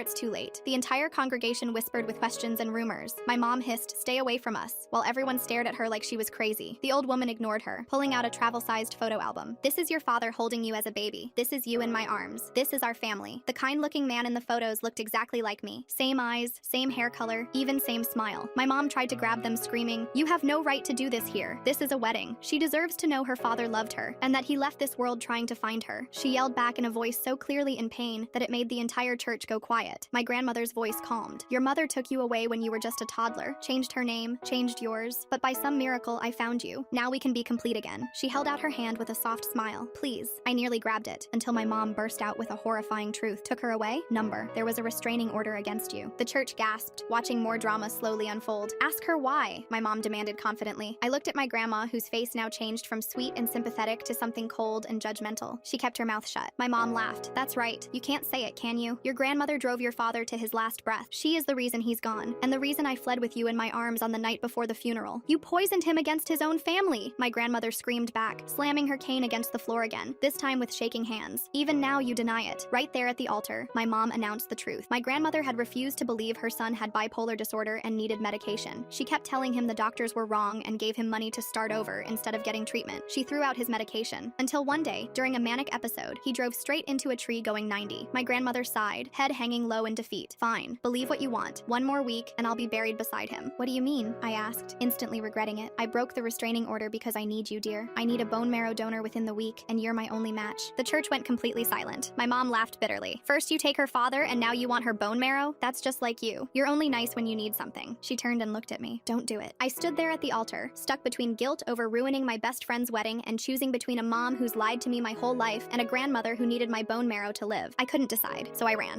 it's too late." The entire congregation whispered with questions and rumors. My mom hissed, "Stay away from us," while everyone stared at her like she was crazy. The old woman ignored her, pulling out a travel-sized photo album. "This is your father holding you as a baby. This is you in my arms. This is our family." The kind-looking man in the photos looked exactly like me. Same eyes, same hair color, even same smile. My mom tried to grab them, screaming, "You have no right to do this here. This is a wedding. She deserves to know her father loved her, and that he left this world trying to find her." She yelled back in a voice so clearly in pain that it made the entire church go quiet. My grandmother's voice calmed. "Your mother took you away when you were just a toddler, changed her name, changed yours, but by some miracle I found you. Now we can be complete again." She held out her hand with a soft smile. "Please." I nearly grabbed it, until my mom burst out with a horrifying truth. "Took her away? Number. There was a restraining order against you." The church gasped, watching more drama slowly unfold. "Ask her why," my mom demanded confidently. I looked at my grandma, whose face now changed from sweet and sympathetic to something cold and judgmental. She kept her mouth shut. My mom laughed. "That's right. You can't say it, can you? Your grandmother drove your father to his last breath. She is the reason he's gone, and the reason I fled with you in my arms on the night before the funeral. You poisoned him against his own family," my grandmother screamed back, slamming her cane against the floor again, this time with shaking hands. "Even now you deny it." Right there at the altar, my mom announced the truth. My grandmother had refused to believe her son had bipolar disorder and needed medication. She kept telling him the doctors were wrong and gave him money to start over instead of getting treatment. She threw out his medication. Until one day, during a manic episode, he drove straight into a tree going 90. My grandmother sighed, head hanging low in defeat. "Fine. Believe what you want. One more week, and I'll be buried beside him." "What do you mean?" I asked, instantly regretting it. "I broke the restraining order because I need you, dear. I need a bone marrow donor within the week, and you're my only match." The church went completely silent. My mom laughed bitterly. "First you take her father, and now you want her bone marrow? That's just like you. You're only nice when you need something." She turned and looked at me. "Don't do it." I stood there at the altar, stuck between guilt over ruining my best friend's wedding and choosing between a mom who's lied to me my whole life and a grandmother who needed my bone marrow to live. I couldn't decide, so I ran.